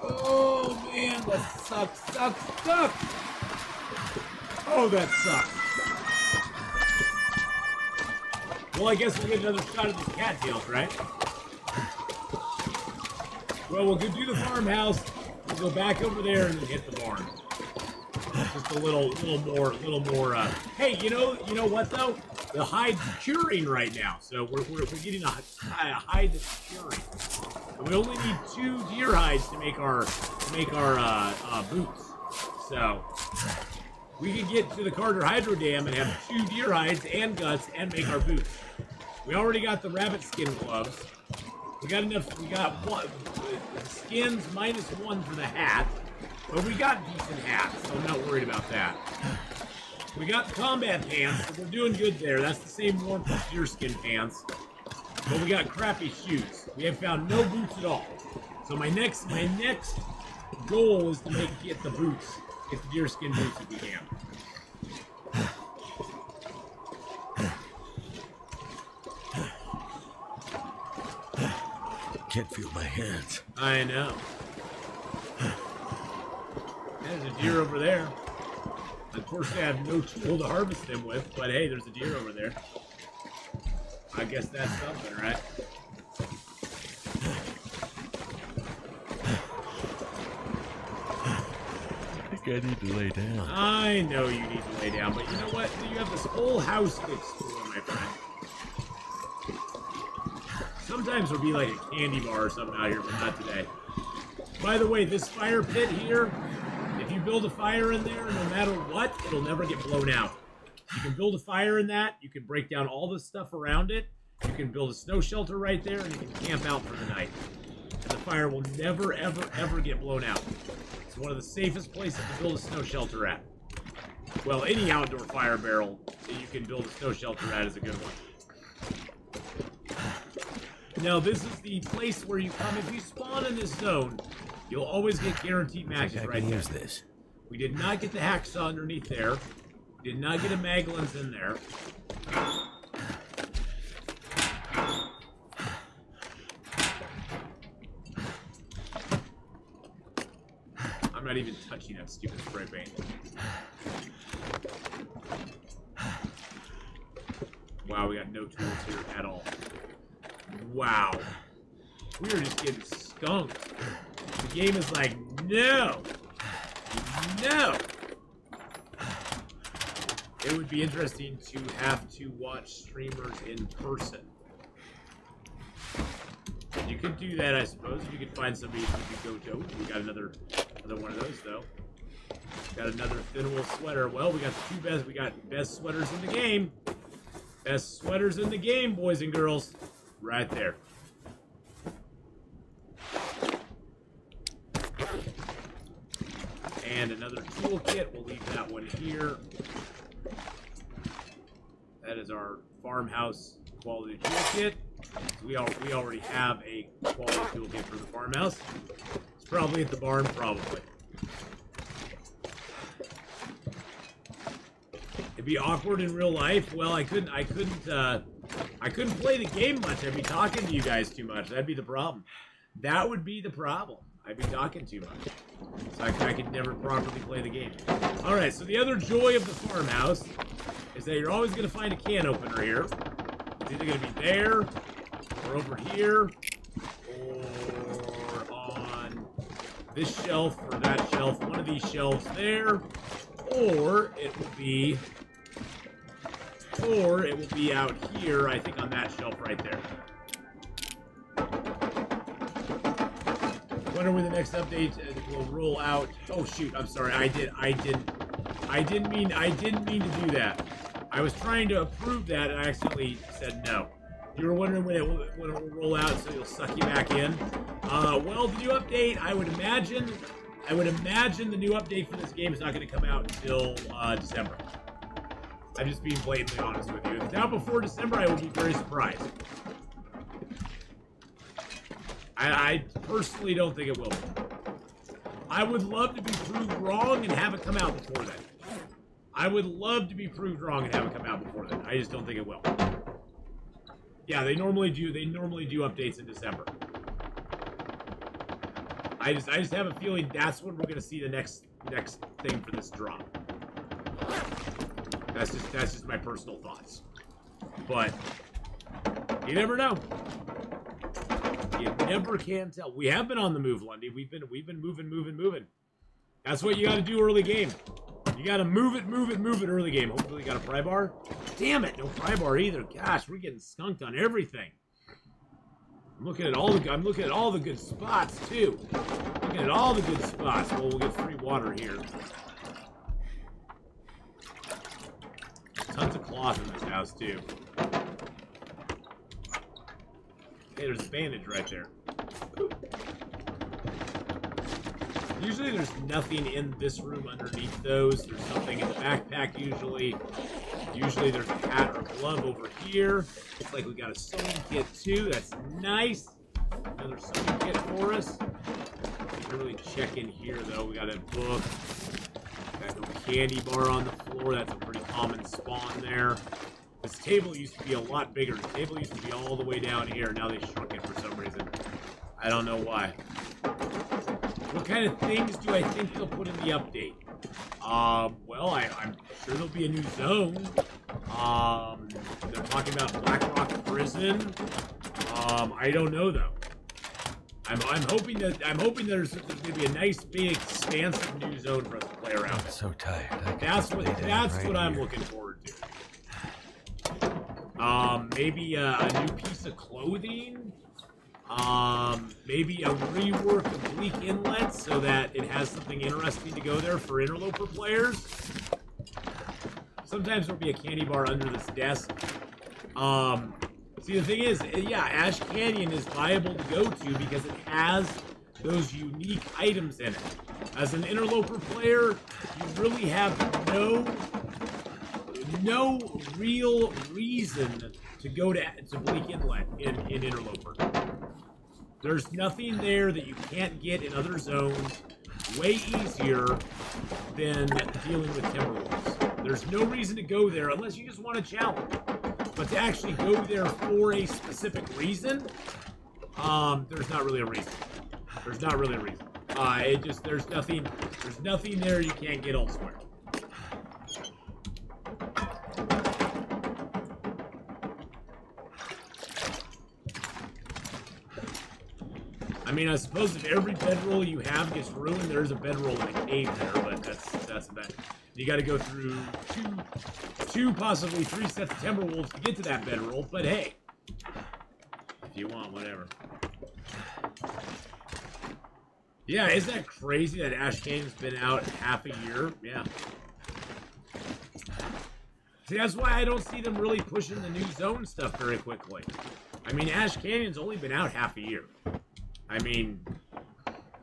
Oh man, that sucks, sucks, sucks! Oh, that sucks. Well, I guess we'll get another shot at these cattails, right? Well, we'll go do the farmhouse. We'll go back over there and then hit the barn. Just a little more. Hey, you know what though? The hide's curing right now, so we're getting a hide that's curing. And we only need 2 deer hides to make our boots. So we can get to the Carter Hydro Dam and have 2 deer hides and guts and make our boots. We already got the rabbit skin gloves. We got enough. We got skins -1 for the hat, but we got decent hats, so I'm not worried about that. We got combat pants, so we're doing good there. That's the same warmth as deerskin pants. But we got crappy shoes. We have found no boots at all. So my next goal is to get the boots. Get the deerskin boots if we can. Can't feel my hands. I know. There's a deer over there. Unfortunately, I have no tool to harvest them with, but hey, there's a deer over there. I guess that's something, right? I think I need to lay down. I know you need to lay down, but you know what? You have this whole house to explore, my friend. Sometimes there'll be like a candy bar or something out here, but not today. By the way, this fire pit here, if you build a fire in there, no matter what, it'll never get blown out. You can build a fire in that, you can break down all the stuff around it, you can build a snow shelter right there, and you can camp out for the night. And the fire will never, ever, ever get blown out. It's one of the safest places to build a snow shelter at. Well, any outdoor fire barrel that you can build a snow shelter at is a good one. Now, this is the place where you come. If you spawn in this zone, you'll always get guaranteed matches right there. Use this. We did not get the hacksaw underneath there. We did not get a Maglins in there. I'm not even touching that stupid spray paint. Wow, we got no tools here at all. Wow. We are just getting skunked. The game is like, no! No! It would be interesting to have to watch streamers in person. You could do that, I suppose, if you could find somebody who could go to. We got another one of those, though. Got another thin wool sweater. Well, we got the 2 best. We got best sweaters in the game. Best sweaters in the game, boys and girls. Right there. And another toolkit. We'll leave that one here. That is our farmhouse quality toolkit. We already have a quality toolkit for the farmhouse. It's probably at the barn, probably. It'd be awkward in real life. Well, I couldn't play the game much. I'd be talking to you guys too much. That'd be the problem. That would be the problem. I'd be talking too much. So I could never properly play the game. Alright, so the other joy of the farmhouse is that you're always going to find a can opener here. It's either going to be there, or over here, or on this shelf, or that shelf, one of these shelves there, or it will be out here, I think on that shelf right there. Wonder when the next update will roll out. Oh shoot, I'm sorry. I didn't mean to do that. I was trying to approve that and I accidentally said no. You were wondering when it will roll out, so you'll suck you back in. Well, the new update, I would imagine the new update for this game is not going to come out until December. I'm just being blatantly honest with you. If it's out before December, I would be very surprised. I personally don't think it will be. I would love to be proved wrong and have it come out before then. I would love to be proved wrong and have it come out before then. I just don't think it will. Yeah, they normally do updates in December. I just have a feeling that's when we're gonna see the next thing for this drop. That's just my personal thoughts. But you never know. You never can tell. We have been on the move, Lundy. We've been moving. That's what you got to do early game. You got to move it early game. Hopefully you got a pry bar. Damn it, no pry bar either. Gosh, we're getting skunked on everything. I'm looking at all the good spots too. Looking at all the good spots. Well, we'll get free water here. Tons of cloth in this house too. Hey, there's a bandage right there. Usually there's nothing in this room underneath those. There's something in the backpack usually. Usually there's a hat or glove over here. Looks like we got a sewing kit too. That's nice. Another sewing kit for us. Can't really check in here though. We got a book. Got no candy bar on the floor. That's a pretty common spawn there. This table used to be a lot bigger. The table used to be all the way down here. Now they shrunk it for some reason. I don't know why. What kind of things do I think they'll put in the update? Well, I'm sure there'll be a new zone. They're talking about Black Rock Prison. I don't know though. I'm hoping there's going to be a nice big expansive new zone for us to play around. I'm so tired. That's what I'm looking forward to. Maybe a new piece of clothing. Maybe a rework of Bleak Inlet so that it has something interesting to go there for interloper players. Sometimes there'll be a candy bar under this desk. See, the thing is, yeah, Ash Canyon is viable to go to because it has those unique items in it. As an interloper player, you really have no real reason to go to Bleak Inlet in Interloper. There's nothing there that you can't get in other zones way easier than dealing with Timberwolves. There's no reason to go there unless you just want a challenge. But to actually go there for a specific reason, there's not really a reason. There's not really a reason. There's nothing there you can't get elsewhere. I mean, I suppose if every bedroll you have gets ruined, there's a bedroll in a cave there, but that's about it. You got to go through two, possibly 3 sets of Timberwolves to get to that bedroll, but hey, if you want, whatever. Yeah, isn't that crazy that Ash Canyon's been out half a year? Yeah. See, that's why I don't see them really pushing the new zone stuff very quickly. I mean, Ash Canyon's only been out half a year. I mean,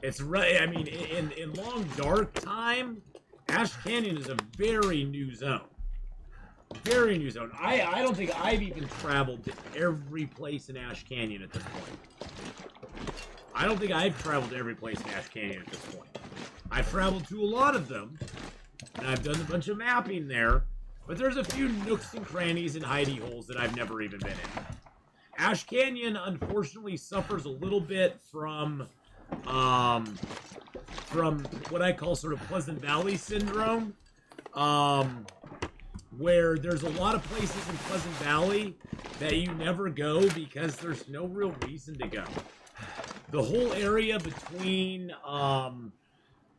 in Long Dark time, Ash Canyon is a very new zone. Very new zone. I don't think I've even traveled to every place in Ash Canyon at this point. I don't think I've traveled to every place in Ash Canyon at this point. I've traveled to a lot of them, and I've done a bunch of mapping there, but there's a few nooks and crannies and hidey holes that I've never even been in. Ash Canyon, unfortunately, suffers a little bit from what I call sort of Pleasant Valley syndrome, where there's a lot of places in Pleasant Valley that you never go because there's no real reason to go. The whole area between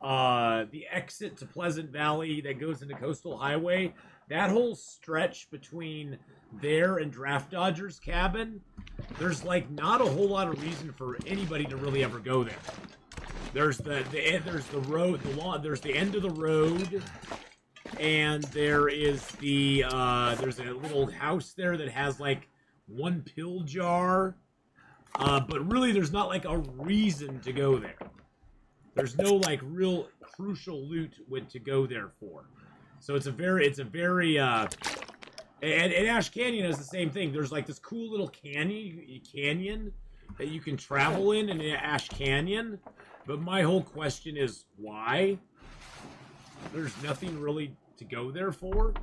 the exit to Pleasant Valley that goes into Coastal Highway, that whole stretch between there and Draft Dodger's cabin, there's like not a whole lot of reason for anybody to really ever go there. There's there's the road, there's the end of the road, and there is the there's a little house there that has like one pill jar. But really, there's not like a reason to go there. There's no like real crucial loot to go there for. So it's a very, and Ash Canyon has the same thing. There's like this cool little canyon that you can travel in Ash Canyon. But my whole question is, why? There's nothing really to go there for,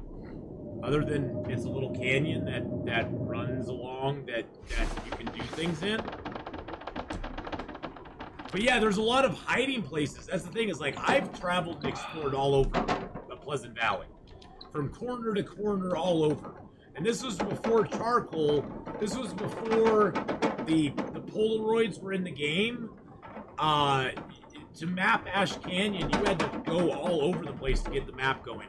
other than it's a little canyon that runs along that you can do things in. But yeah, there's a lot of hiding places. That's the thing, is like I've traveled and explored all over the Pleasant Valley, from corner to corner, all over. And this was before charcoal. This was before the Polaroids were in the game. To map Ash Canyon, you had to go all over the place to get the map going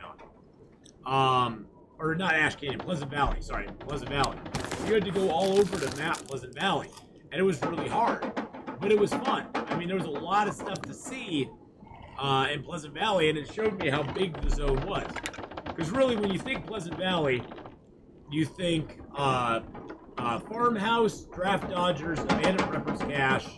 on. Or not Ash Canyon, Pleasant Valley. Sorry, Pleasant Valley. You had to go all over to map Pleasant Valley, and it was really hard, but it was fun. I mean, there was a lot of stuff to see in Pleasant Valley, and it showed me how big the zone was. Because really, when you think Pleasant Valley, you think farmhouse, draft dodgers, abandoned prepper's cache,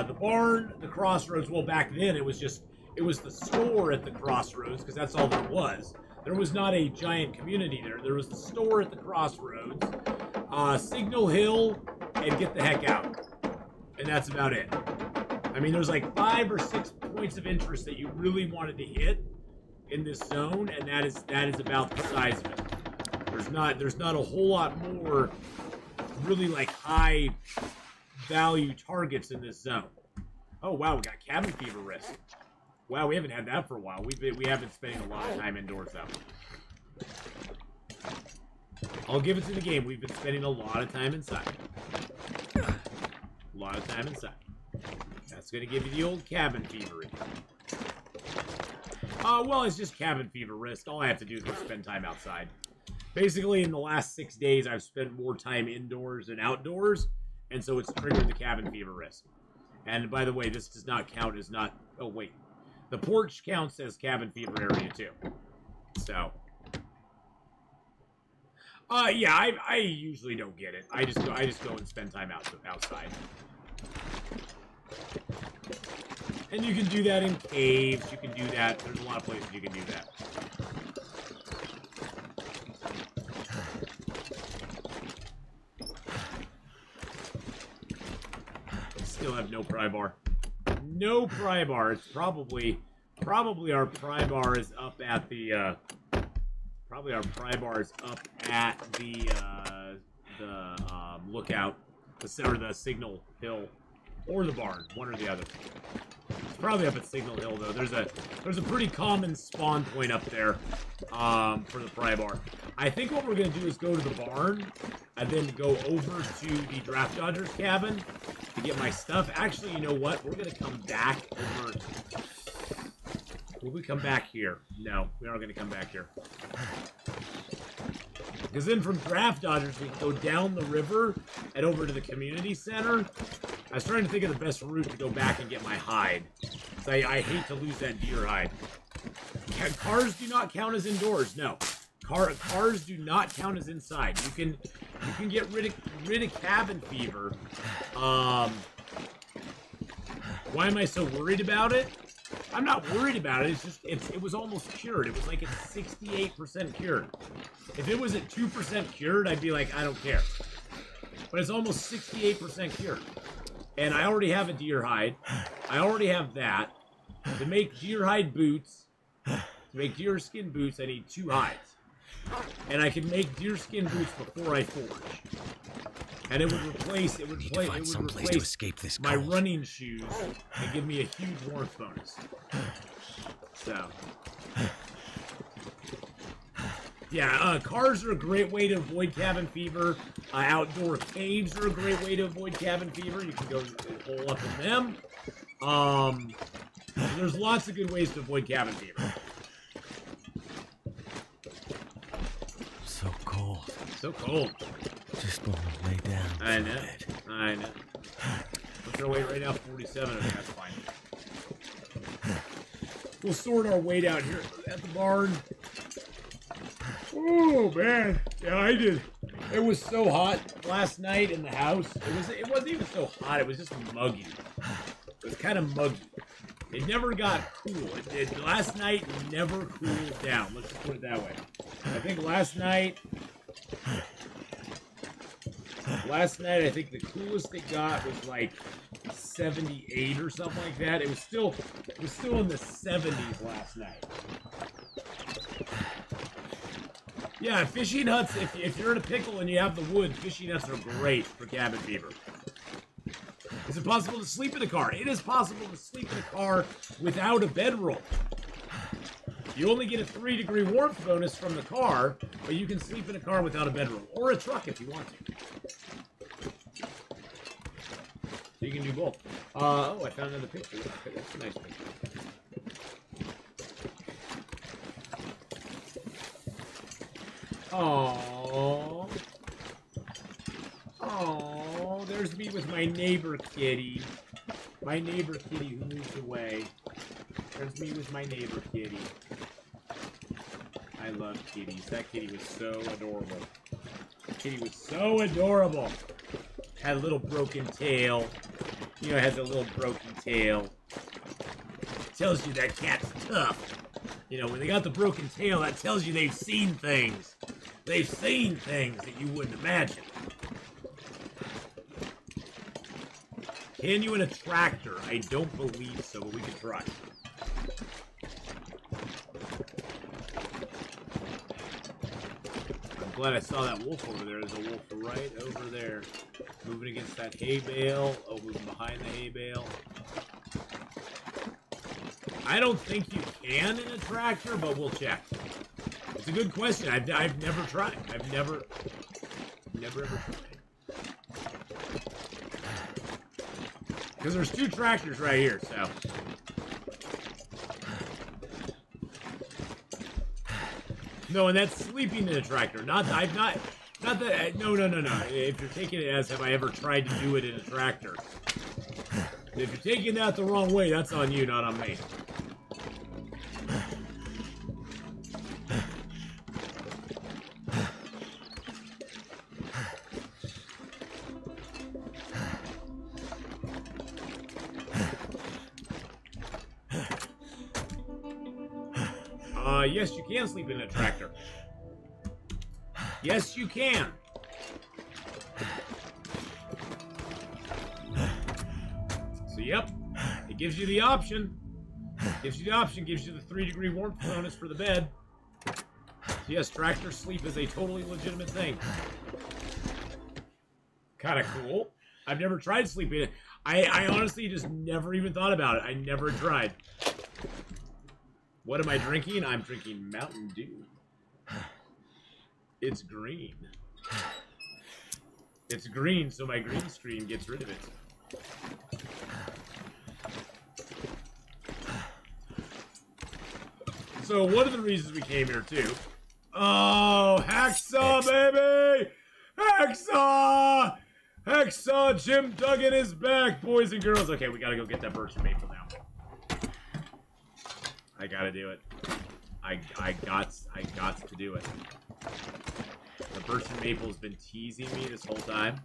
the barn, the crossroads. Well, back then it was the store at the crossroads, because that's all there was. There was not a giant community there. There was the store at the crossroads, Signal Hill, and get the heck out. And that's about it. I mean, there's like 5 or 6 points of interest that you really wanted to hit in this zone, and that is about the size of it. There's not a whole lot more really like high value targets in this zone. Oh wow, we got cabin fever risk. Wow, we haven't had that for a while. We have been spending a lot of time indoors though. I'll give it to the game. We've been spending a lot of time inside. A lot of time inside. That's gonna give you the old cabin fever. Well, it's just cabin fever risk. All I have to do is just spend time outside. Basically, in the last 6 days, I've spent more time indoors than outdoors, and so it's triggered the cabin fever risk. And by the way, this does not count as not... Oh, wait. The porch counts as cabin fever area, too. So... yeah, I usually don't get it. I just go and spend time outside. And you can do that in caves. You can do that. There's a lot of places you can do that. Still have no pry bar. No pry bar. It's probably our pry bar is up at the lookout, the Signal Hill, or the barn, one or the other. It's probably up at Signal Hill though. There's a pretty common spawn point up there for the pry bar. I think what we're gonna do is go to the barn and then go over to the Draft Dodgers cabin to get my stuff. Actually, you know what? We're gonna come back over. Will we come back here? No, we aren't gonna come back here. Because then from Draft Dodgers, we can go down the river and over to the community center. I was trying to think of the best route to go back and get my hide. So I hate to lose that deer hide. Cars do not count as indoors. No, cars do not count as inside. You can get rid of cabin fever. Why am I so worried about it? I'm not worried about it. It's just it was almost cured. It was like it's 68% cured. If it was at 2% cured, I'd be like, I don't care. But it's almost 68% cured. And I already have a deer hide. I already have that. To make deer hide boots, to make deer skin boots, I need 2 hides. And I can make deer skin boots before I forge. And it would replace my running shoes and give me a huge warmth bonus. So yeah, cars are a great way to avoid cabin fever. Outdoor caves are a great way to avoid cabin fever. You can go hole up in them. There's lots of good ways to avoid cabin fever. So cold. So cold. Just want to lay down. I know. I know. What's our weight right now? 47. Okay, that's fine. We'll sort our weight out here at the barn. Oh man, yeah, I did It was so hot last night in the house. It wasn't even so hot. It was just muggy. It was kind of muggy. It never got cool. Last night never cooled down. Let's just put it that way. I think last night, I think the coolest it got was like 78 or something like that. It was still in the 70s last night. Yeah, fishing huts, if you're in a pickle and you have the wood, fishing huts are great for cabin fever. Is it possible to sleep in a car? It is possible to sleep in a car without a bedroll. You only get a 3-degree warmth bonus from the car, but you can sleep in a car without a bedroll. Or a truck if you want to. So you can do both. Oh, I found another picture. That's a nice picture. Aww. Aww, there's me with my neighbor kitty. My neighbor kitty who moved away. There's me with my neighbor kitty. I love kitties. That kitty was so adorable. The kitty was so adorable. Had a little broken tail. You know, it has a little broken tail. Tells you that cat's tough. You know, when they got the broken tail, that tells you they've seen things. They've seen things that you wouldn't imagine. Can you in a tractor? I don't believe so, but we can try. I'm glad I saw that wolf over there. There's a wolf right over there. Moving against that hay bale. Oh, moving behind the hay bale. I don't think you can in a tractor, but we'll check. It's a good question. I've never tried. I've never ever tried. Because there's 2 tractors right here, so. No, and that's sleeping in a tractor. No. If you're taking it as, have I ever tried to do it in a tractor? If you're taking that the wrong way, that's on you, not on me. Yes, you can sleep in a tractor. Yes, you can. So, yep. It gives you the option. Gives you the 3-degree warmth bonus for the bed. So, yes, tractor sleep is a totally legitimate thing. Kind of cool. I've never tried sleeping in it. I honestly just never even thought about it. I never tried. What am I drinking? I'm drinking Mountain Dew. It's green. It's green, so my green screen gets rid of it. So one of the reasons we came here, too. Oh, Hacksaw, baby! Hacksaw! Hacksaw Jim Duggan is back, boys and girls. Okay, we gotta go get that birch maple now. I gotta do it. I got to do it. The birch and maple's been teasing me this whole time.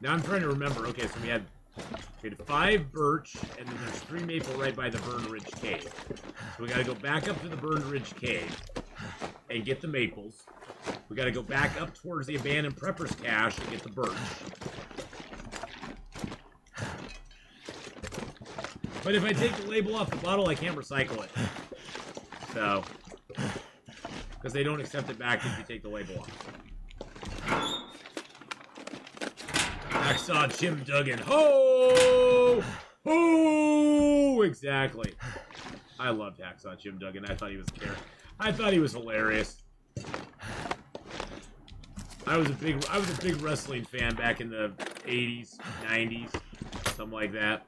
Now I'm trying to remember. Okay, so we had 5 birch, and then there's 3 maple right by the Burned Ridge Cave. So we gotta go back up to the Burned Ridge Cave and get the maples. We gotta go back up towards the abandoned prepper's cache and get the birch. But if I take the label off the bottle, I can't recycle it. So, because they don't accept it back if you take the label off. Hacksaw Jim Duggan. Ho! Ho! Exactly. I loved Hacksaw Jim Duggan. I thought he was a character. I thought he was hilarious. I was a big wrestling fan back in the 80s, 90s, something like that.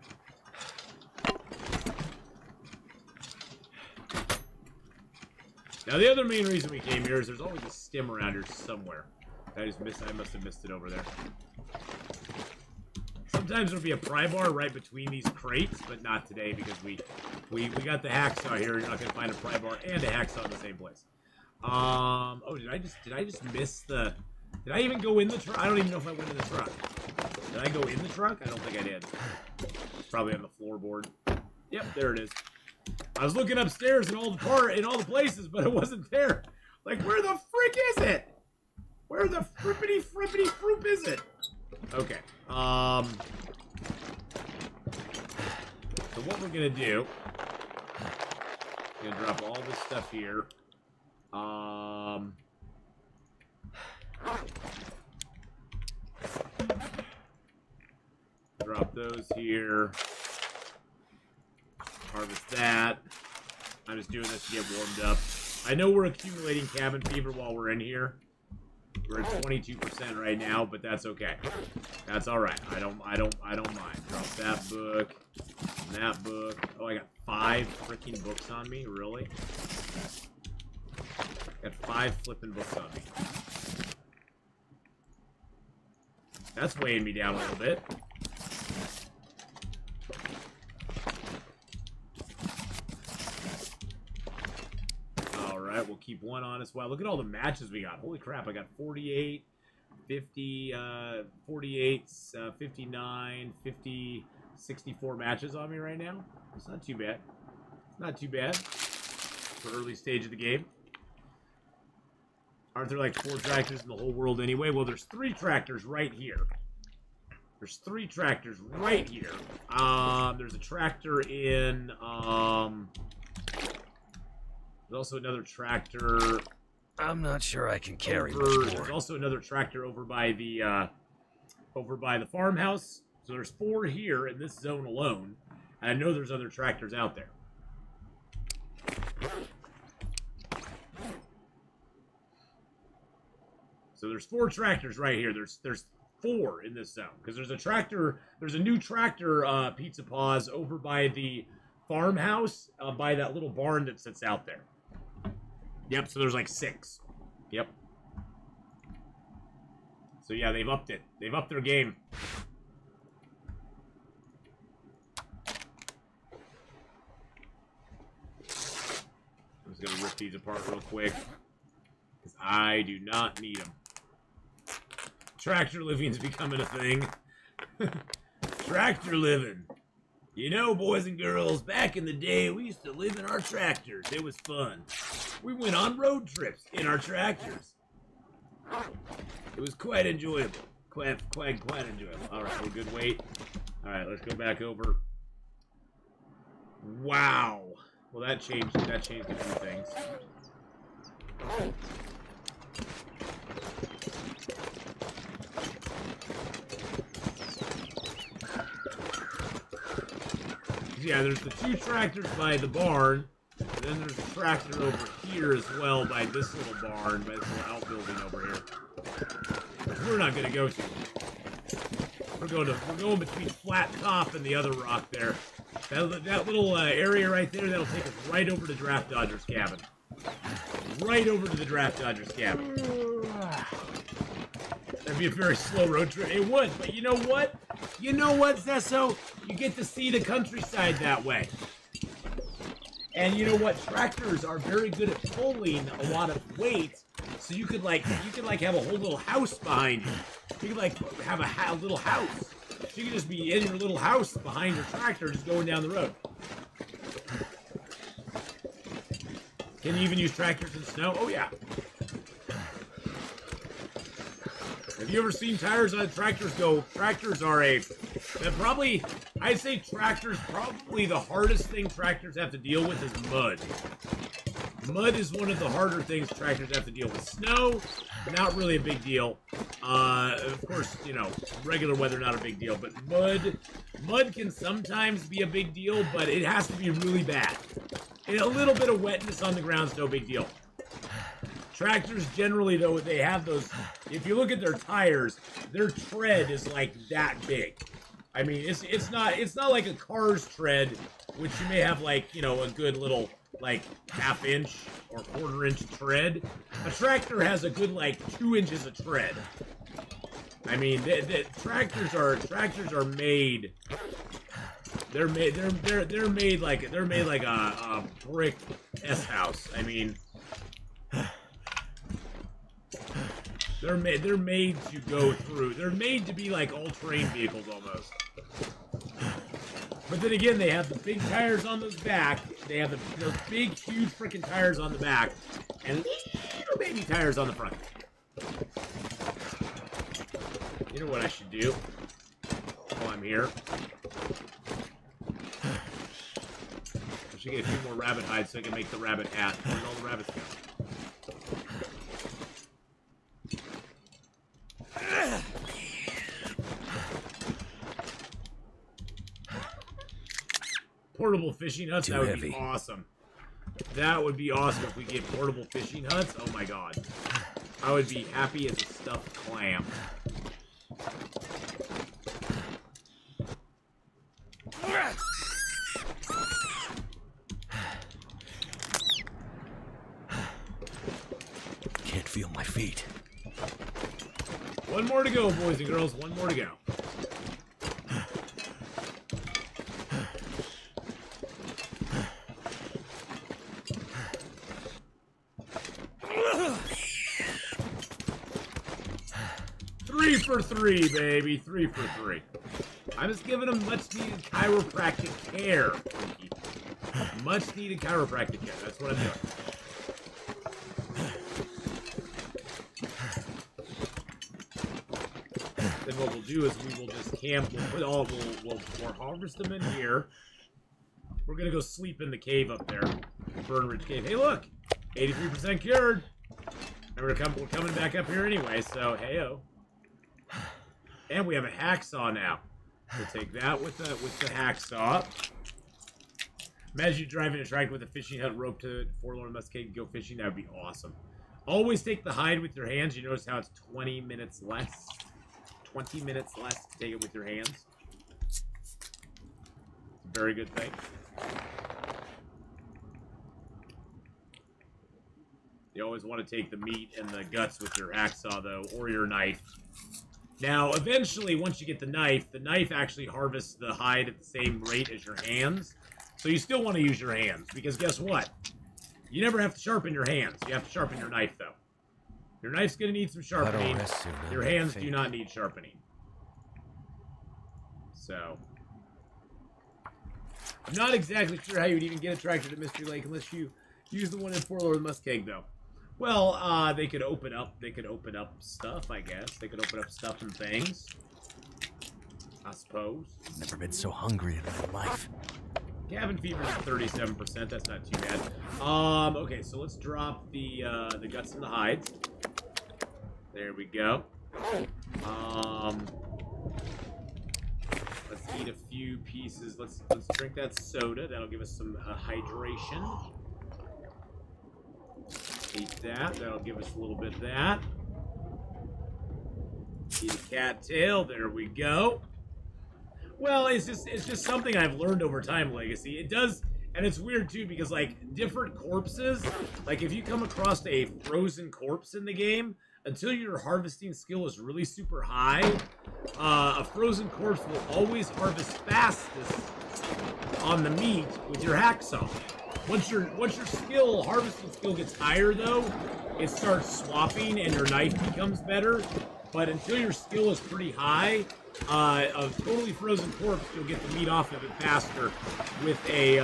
Now, the other main reason we came here is there's always a stem around here somewhere. I must have missed it over there. Sometimes there'll be a pry bar right between these crates, but not today because we got the hacksaw here. You're not going to find a pry bar and a hacksaw in the same place. Oh, did I just miss the? Did I even go in the truck? I don't even know if I went in the truck. Did I go in the truck? I don't think I did. It's probably on the floorboard. Yep, there it is. I was looking upstairs in all the places, but it wasn't there. Like, where the frick is it? Where the frippity froop is it? Okay. So what we're gonna do? Gonna drop all this stuff here. Drop those here. Harvest that. I'm just doing this to get warmed up. I know we're accumulating cabin fever while we're in here. We're at 22% right now, but that's okay. That's all right. I don't mind. Drop that book. And that book. Oh, I got 5 freaking books on me. Really? Got 5 flipping books on me. That's weighing me down a little bit. We'll keep one on as well. Look at all the matches we got. Holy crap, I got 48, 50, 48, 59, 50, 64 matches on me right now. It's not too bad. It's not too bad for early stage of the game. Aren't there like 4 tractors in the whole world anyway? Well, there's 3 tractors right here. There's 3 tractors right here. There's a tractor in, there's also another tractor. I'm not sure I can carry much There's more. also another tractor over by the farmhouse. So there's 4 here in this zone alone. And I know there's other tractors out there. So there's 4 tractors right here. There's 4 in this zone because there's a tractor. There's a new tractor Pizza Paws over by the farmhouse by that little barn that sits out there. Yep, so there's like 6. Yep. So yeah, they've upped it. They've upped their game. I'm just gonna rip these apart real quick. Because I do not need them. Tractor living's becoming a thing. Tractor living. You know, boys and girls, back in the day, we used to live in our tractors. It was fun. We went on road trips in our tractors. It was quite enjoyable. Quite enjoyable. All right, we're good weight. All right, let's go back over. Wow. Well, that changed a few things. Yeah, there's the 2 tractors by the barn, and then there's a tractor over here as well by this little barn, by this little outbuilding over here. Which we're not gonna go to. We're going between Flat Top and the other rock there. That little area right there, that'll take us right over to Draft Dodger's cabin. Right over to the Draft Dodger's cabin. That'd be a very slow road trip. It would, but you know what? You know what, Zesso? You get to see the countryside that way. And you know what? Tractors are very good at pulling a lot of weight, so you could have a whole little house behind you. You could like have a little house. So you could just be in your little house behind your tractor, just going down the road. Can you even use tractors in snow? Oh yeah. Have you ever seen tires on tractors go? Tractors are I'd say tractors, probably the hardest thing tractors have to deal with is mud. Mud is one of the harder things tractors have to deal with. Snow, not really a big deal. Of course, you know, regular weather, not a big deal. But mud can sometimes be a big deal, but it has to be really bad. And a little bit of wetness on the ground is no big deal. Tractors generally, though, they have those, if you look at their tires, their tread is like that big. I mean, it's not like a car's tread, which you may have like, you know, a good little like half-inch or quarter-inch tread. A tractor has a good like 2 inches of tread. I mean, tractors are made. They're made like a brick S house. I mean, They're made to go through. They're made to be like all-terrain vehicles almost. But then again, they have the big tires on those back. They have those big, huge freaking tires on the back, and little baby tires on the front. You know what I should do while I'm here? I should get a few more rabbit hides so I can make the rabbit hat. Where'd all the rabbits go? Portable fishing huts, that would be awesome. That would be awesome if we get portable fishing huts. Oh my god. I would be happy as a stuffed clam. Can't feel my feet. One more to go, boys and girls. One more to go. Three for three, baby. 3 for 3. I'm just giving them much-needed chiropractic care. Much-needed chiropractic care. That's what I'm doing. Then what we'll do is we will just camp. We'll harvest them in here. We're gonna go sleep in the cave up there, Burn Ridge Cave. Hey, look, 83% cured. And we're coming back up here anyway. So heyo. And we have a hacksaw now. We'll take that with the hacksaw. Imagine you driving a tractor with a fishing hut rope to Forlorn Muskeg and go fishing. That would be awesome. Always take the hide with your hands. You notice how it's 20 minutes less. 20 minutes less to take it with your hands. It's a very good thing. You always want to take the meat and the guts with your hacksaw, though, or your knife. Now, eventually, once you get the knife actually harvests the hide at the same rate as your hands. So you still want to use your hands, because guess what? You never have to sharpen your hands. You have to sharpen your knife, though. Your knife's going to need some sharpening. Your hands do not need sharpening. So, I'm not exactly sure how you would even get a tractor to Mystery Lake unless you use the one in Forlorn Muskeg, though. Well, they could open up stuff, I guess. They could open up stuff and things. I suppose. Never been so hungry in my life. Cabin fever's at 37%. That's not too bad. Okay, so let's drop the guts and the hides. There we go. Let's eat a few pieces. Let's drink that soda. That'll give us some hydration. Eat that. That'll give us a little bit of that. Eat a cattail. There we go. Well, it's just something I've learned over time, Legacy. It does, and it's weird too because like different corpses, like if you come across a frozen corpse in the game, until your harvesting skill is really super high, a frozen corpse will always harvest fastest on the meat with your hacksaw. Once your harvesting skill gets higher, though, it starts swapping and your knife becomes better. But until your skill is pretty high, a totally frozen corpse, you'll get the meat off of it faster with a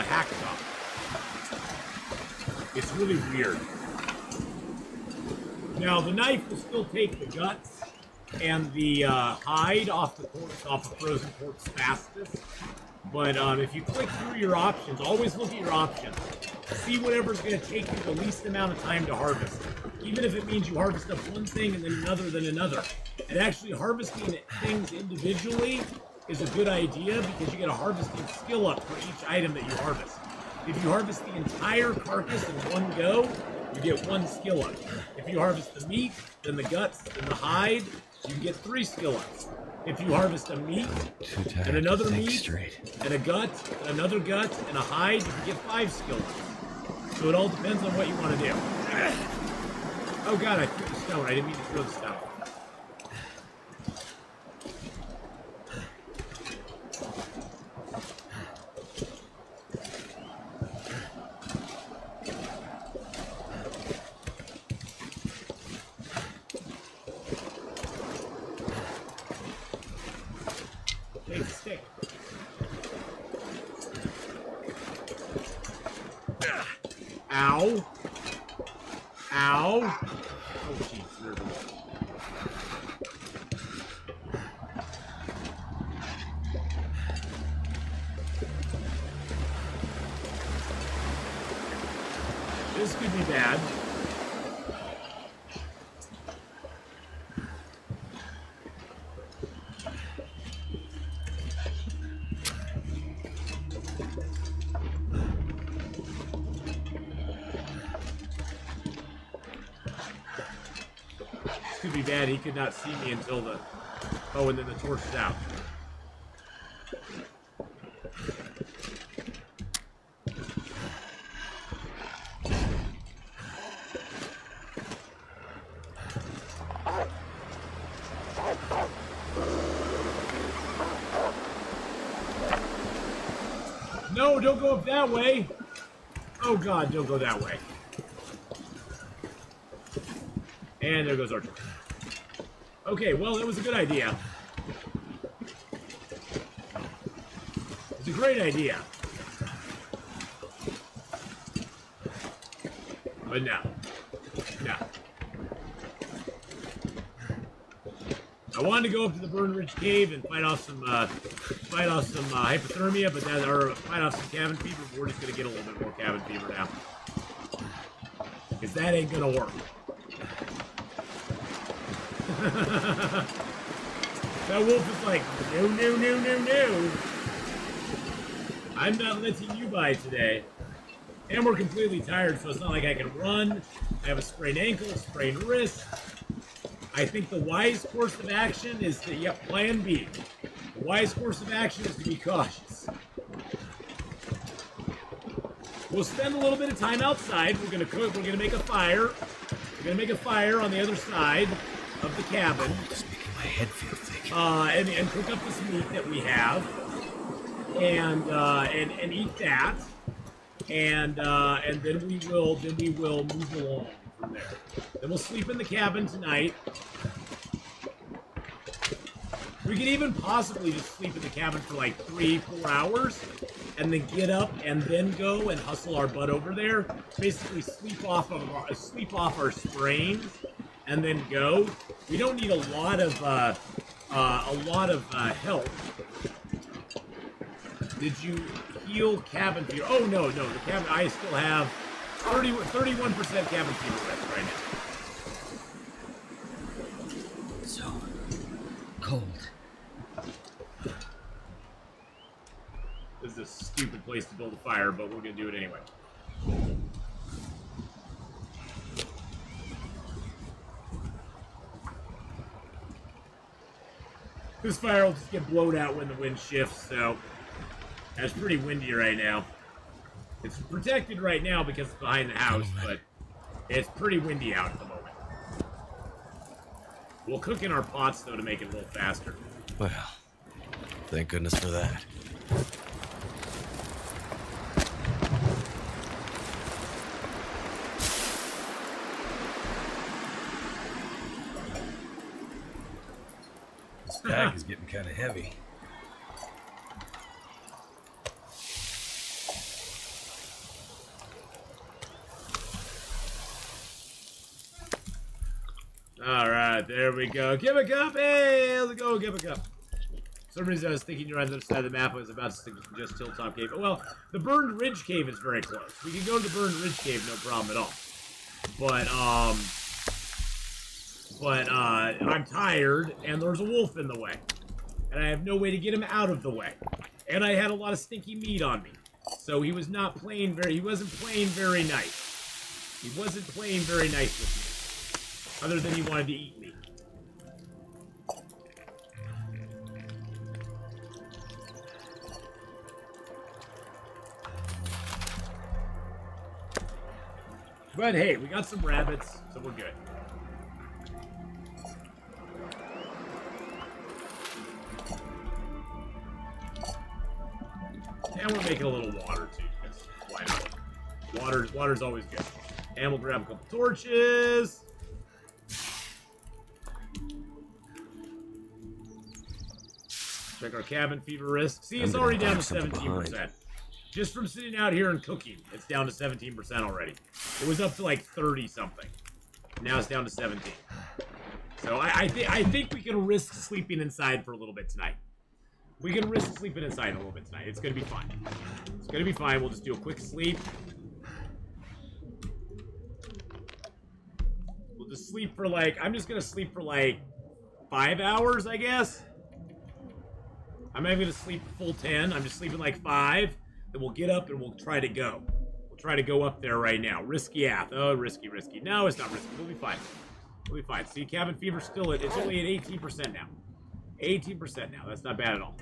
hacksaw. It's really weird. Now the knife will still take the guts and the hide off the corpse, off a frozen corpse fastest. But if you click through your options, always look at your options. See whatever's going to take you the least amount of time to harvest. Even if it means you harvest up one thing and then another. And actually harvesting things individually is a good idea because you get a harvesting skill up for each item that you harvest. If you harvest the entire carcass in one go, you get 1 skill up. If you harvest the meat, then the guts, and the hide, you get 3 skill ups. If you harvest a meat, and another meat, and a gut, and another gut, and a hide, you can get 5 skill ups. So it all depends on what you want to do. Oh god, I threw the stone. I didn't mean to throw the stone. takes a stick. Ow. Ow. Oh, jeez. There it is. This could be bad. This could be bad. He could not see me until the... Oh, and then the torch is out. No, don't go up that way. Oh god, don't go that way. And there goes our torch. Okay, well, that was a good idea. It's a great idea. But no. No. I wanted to go up to the Burn Ridge Cave and fight off some hypothermia, but that, or fight off some cabin fever, but we're just gonna get a little bit more cabin fever now. Because that ain't gonna work. That wolf is like, no, no, no, no, no. I'm not letting you by today. And we're completely tired, so it's not like I can run. I have a sprained ankle, sprained wrist. I think the wise course of action is to, yep, plan B. The wise course of action is to be cautious. We'll spend a little bit of time outside. We're gonna cook, we're gonna make a fire. We're gonna make a fire on the other side of the cabin. It's making my head feel thick. And cook up this meat that we have. And eat that. And then we will move along from there. Then we'll sleep in the cabin tonight. We could even possibly just sleep in the cabin for like 3-4 hours, and then get up and then go and hustle our butt over there. Basically, sleep off our sprains, and then go. We don't need a lot of help. Did you heal cabin fever? Oh no, the cabin. I still have 31% cabin fever rest right now. So cold. This is a stupid place to build a fire, but we're gonna do it anyway. This fire will just get blown out when the wind shifts, so it's pretty windy right now. It's protected right now because it's behind the house, but it's pretty windy out at the moment. We'll cook in our pots, though, to make it a little faster. Well, thank goodness for that. This bag is getting kind of heavy. Alright, there we go. Give a cup! Hey, let's go, give a cup. For some reason I was thinking you're on the other side of the map. I was about to stick to just Hilltop Cave. Well, the Burned Ridge Cave is very close. We can go to the Burned Ridge Cave, no problem at all. But I'm tired, and there's a wolf in the way. And I have no way to get him out of the way. And I had a lot of stinky meat on me. So he was not playing he wasn't playing very nice. He wasn't playing very nice with me. Other than he wanted to eat me. But hey, we got some rabbits, so we're good. And we're making a little water too, because why not? Water's always good. And we'll grab a couple torches. Check our cabin fever risk. See, it's already down to 17%. Just from sitting out here and cooking, it's down to 17% already. It was up to like 30-something. Now it's down to 17. So I think we can risk sleeping inside for a little bit tonight. We can risk sleeping inside a little bit tonight. It's going to be fine. It's going to be fine. We'll just do a quick sleep. We'll just sleep for like... I'm just going to sleep for like 5 hours, I guess. I'm not even going to sleep full 10. I'm just sleeping like 5. Then we'll get up and we'll try to go. We'll try to go up there right now. Risky ath. Oh, risky. No, it's not risky. We'll be fine. We'll be fine. See, cabin fever still at... It's only at 18% now. 18% now. That's not bad at all.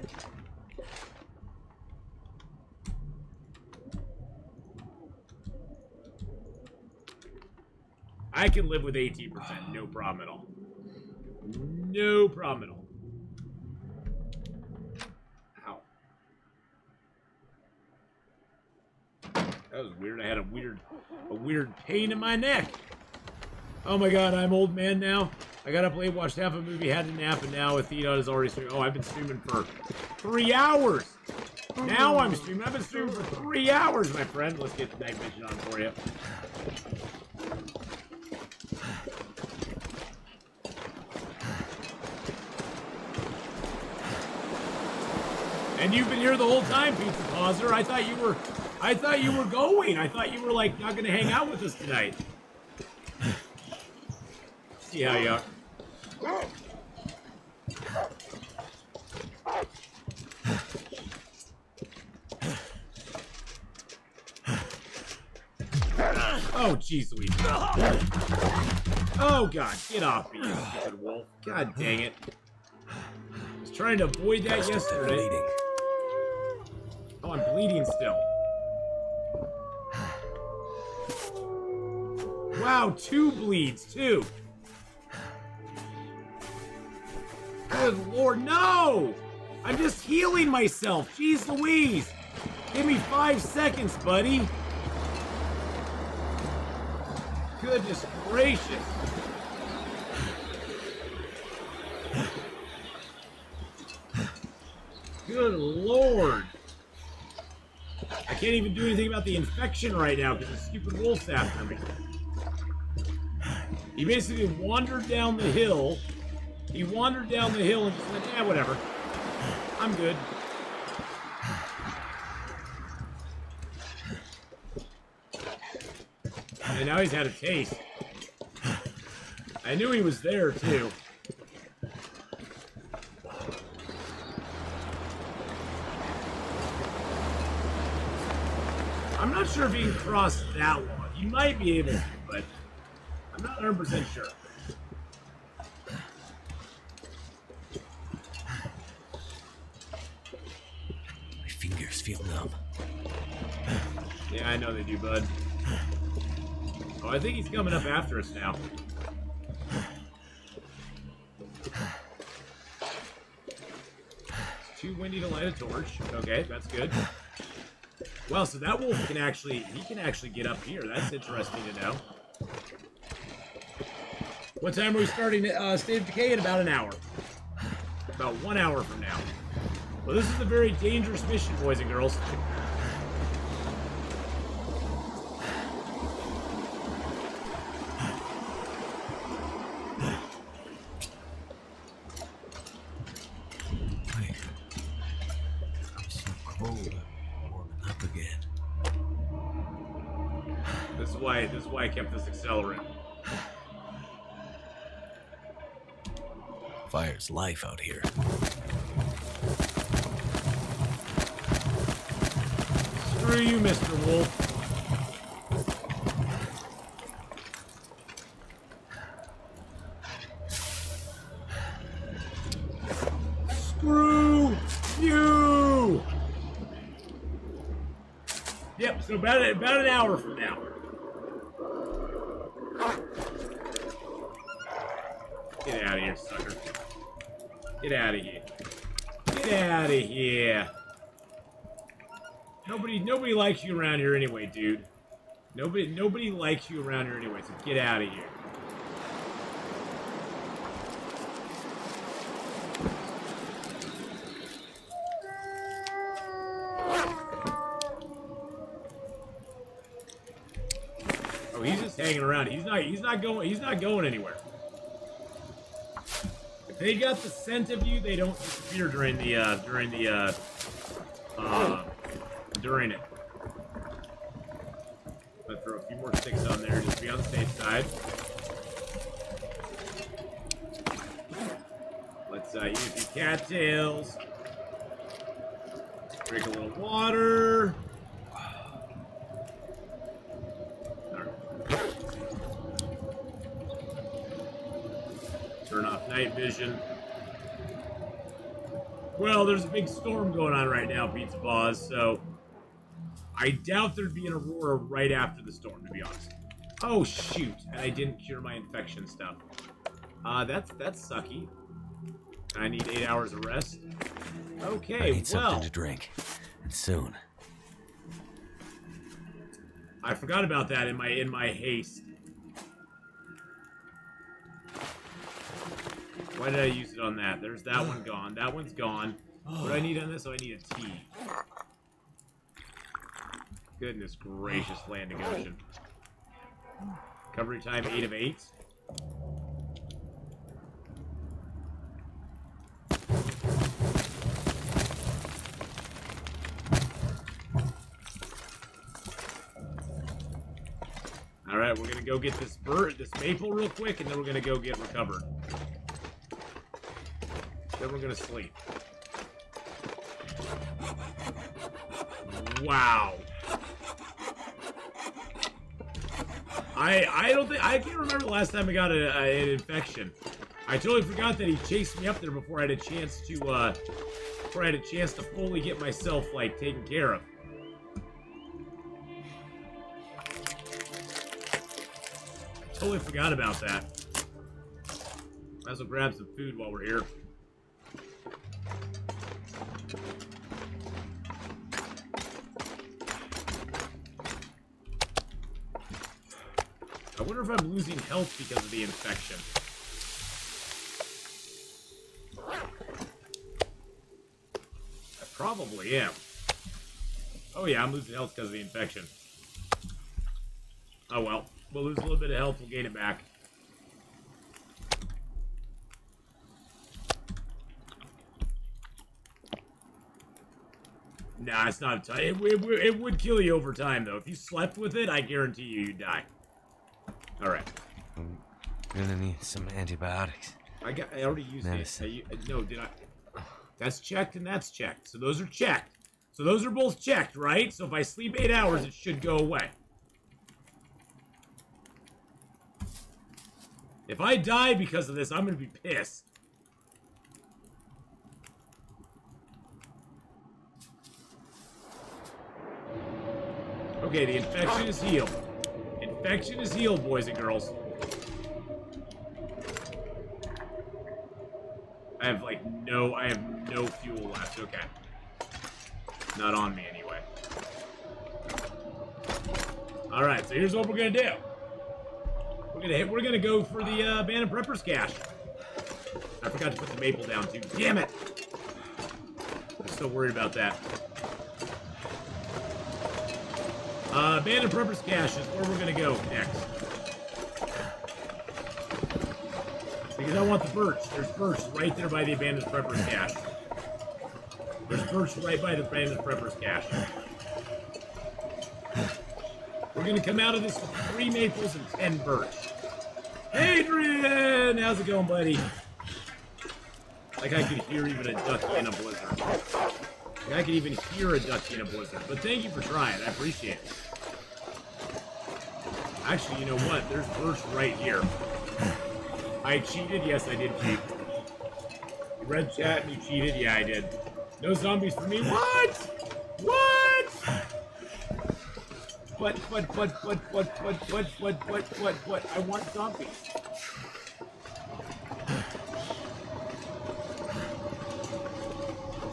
I can live with 18%. No problem at all. No problem at all. Ow. That was weird. I had a weird pain in my neck. Oh my god, I'm old man now. I got up late, watched half a movie, had a nap, and now Athena is already streaming. Oh, I've been streaming for 3 hours. Now I'm streaming. I've been streaming for 3 hours, my friend. Let's get the night vision on for you. And you've been here the whole time, Pizza Pauser. I thought you were going. I thought you were like not gonna hang out with us tonight. See how you are. Oh, jeez Louise. Oh, God. Get off me, you stupid wolf. God dang it. I was trying to avoid that yesterday. Oh, I'm bleeding still. Wow, 2 bleeds, too. Good Lord, no! I'm just healing myself. Jeez Louise. Give me 5 seconds, buddy. Goodness gracious. Good Lord. I can't even do anything about the infection right now because the stupid wolf's after me. He basically wandered down the hill. He wandered down the hill and just went, yeah, whatever. I'm good. And now he's had a taste. I knew he was there, too. I'm not sure if he can cross that one. He might be able to, but I'm not 100% sure. My fingers feel numb. Yeah, I know they do, bud. Oh, I think he's coming up after us now. It's too windy to light a torch. Okay, that's good. Well, so that wolf can actually, get up here. That's interesting to know. What time are we starting State of Decay? In about an hour. About 1 hour from now. Well, this is a very dangerous mission, boys and girls. This is why I kept this accelerant. Fire's life out here. Screw you, Mr. Wolf. Screw you! Yep, so about an hour from now. Get out of here, sucker. Get out of here. Get out of here. Nobody likes you around here anyway, dude. Nobody likes you around here anyway, so get out of here. hanging around. He's not going anywhere. If they got the scent of you, they don't disappear during it. I'm gonna throw a few more sticks on there just to be on the safe side. Let's eat a few cattails. Drink a little water. Turn off night vision. Well, there's a big storm going on right now, Pizza Paws, so I doubt there'd be an aurora right after the storm, to be honest. Oh, shoot. And I didn't cure my infection stuff. That's sucky. I need 8 hours of rest. Okay, I need something to drink. And soon. I forgot about that in my haste. Why did I use it on that? There's that one gone. That one's gone. What do I need on this? Oh, I need a tea. Goodness gracious, land of Goshen. Recovery time 8 of 8. Alright, we're gonna go get this maple real quick, and then we're gonna go get recovered. Then we're gonna sleep. Wow. I can't remember the last time I got an infection. I totally forgot that he chased me up there before I had a chance to fully get myself like taken care of. I totally forgot about that. Might as well grab some food while we're here. I wonder if I'm losing health because of the infection. I probably am. Oh yeah, I'm losing health because of the infection. Oh well. We'll lose a little bit of health, we'll gain it back. Nah, it's not a it would kill you over time, though. If you slept with it, I guarantee you'd die. Alright. I'm gonna need some antibiotics. I already used it. No, did I? That's checked and that's checked. So those are checked. So those are both checked, right? So if I sleep 8 hours, it should go away. If I die because of this, I'm gonna be pissed. Okay, the infection is healed. Infection is healed, boys and girls. I have no fuel left. Okay. Not on me anyway. Alright, so here's what we're gonna do. We're gonna go for the Abandoned Prepper's cache. I forgot to put the maple down too. Damn it! I'm still worried about that. Abandoned Prepper's cache is where we're gonna go next. Because I want the birch. There's birch right there by the Abandoned Prepper's cache. There's birch right by the Abandoned Prepper's cache. We're gonna come out of this with 3 maples and 10 birch. Adrian! How's it going, buddy? Like I could hear even a ducky in a blizzard. Like I could even hear a ducky in a blizzard. But thank you for trying. I appreciate it. Actually, you know what? There's birch right here. I cheated? Yes, I did cheat. You read chat and you cheated? Yeah, I did. No zombies for me. What? What? What? I want zombies.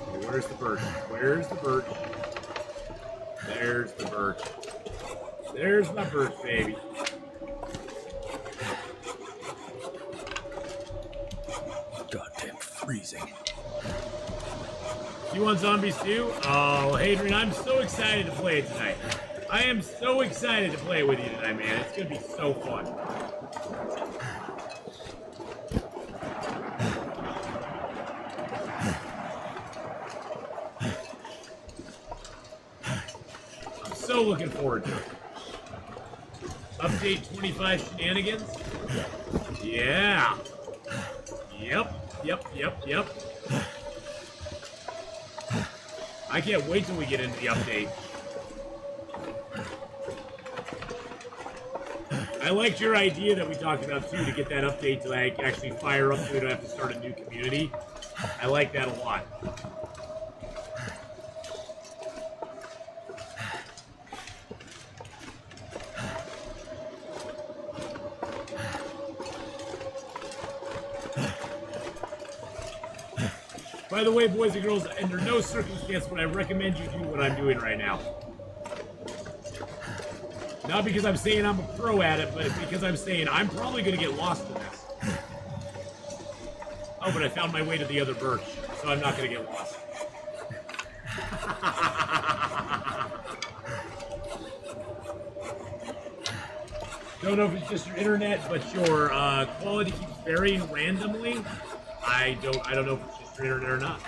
Okay, where's the birch? Where's the birch? There's the birch. There's my birch, baby. Goddamn freezing. You want zombies too? Oh, Hadrian, I'm so excited to play it tonight. I am so excited to play with you tonight, man. It's gonna be so fun. I'm so looking forward to it. Update 25 shenanigans. Yeah. Yep. I can't wait till we get into the update. I liked your idea that we talked about too, to get that update to like actually fire up so we don't have to start a new community. I like that a lot. By the way, boys and girls, under no circumstance would I recommend you do what I'm doing right now. Not because I'm saying I'm a pro at it, but because I'm saying I'm probably going to get lost in this. Oh, but I found my way to the other birch, so I'm not going to get lost. Don't know if it's just your internet, but your quality keeps varying randomly. I don't know if it's just your internet or not.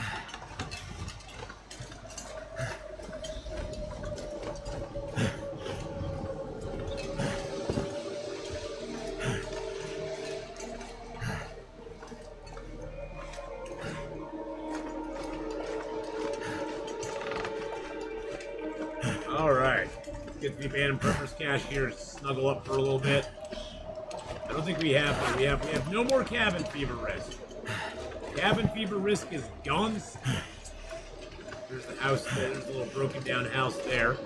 Alright. Let's get to the abandoned preppers cache here and snuggle up for a little bit. I don't think we have, but we have no more cabin fever risk. Cabin fever risk is gone. There's the house there. There's a little broken down house there.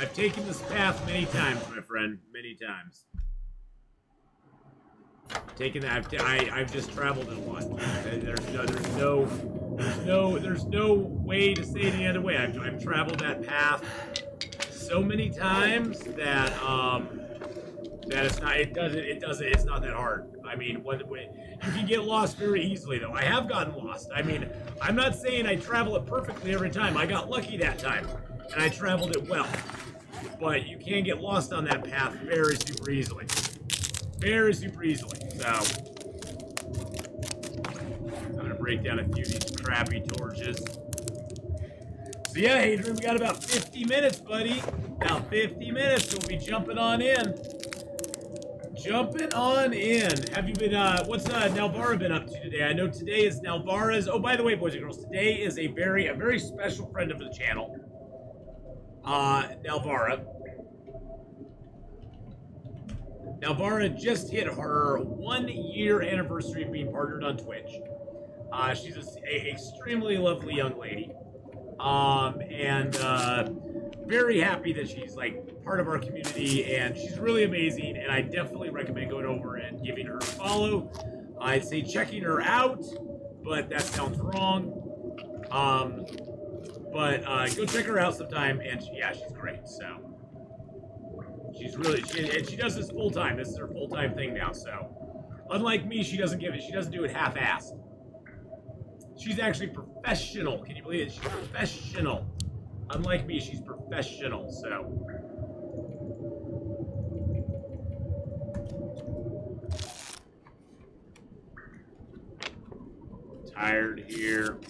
I've taken this path many times, my friend. Many times. Taken that, I've just traveled it once. There's no way to say it any other way. I've traveled that path so many times that it's not that hard. I mean, you can get lost very easily though. I have gotten lost. I mean, I'm not saying I travel it perfectly every time. I got lucky that time, and I traveled it well. But you can get lost on that path very super easily. Very super easily. So I'm gonna break down a few of these crappy torches. So yeah, Hadrian, we got about 50 minutes, buddy. About 50 minutes, so we'll be jumping on in. Jumping on in. Have you been, what's Nalvara been up to today? I know today is Nalvara's, oh, by the way, boys and girls, today is a very special friend of the channel. Nalvara. Nalvara just hit her 1-year anniversary of being partnered on Twitch. She's an extremely lovely young lady. And very happy that she's like part of our community, and she's really amazing, and I definitely recommend going over and giving her a follow. I'd say checking her out, but that sounds wrong. But go check her out sometime, and yeah, she's great, so. She's really, and she does this full time. This is her full-time thing now, so. Unlike me, she doesn't do it half-assed. She's actually professional. Can you believe it? She's professional. Unlike me, she's professional, so. Tired here.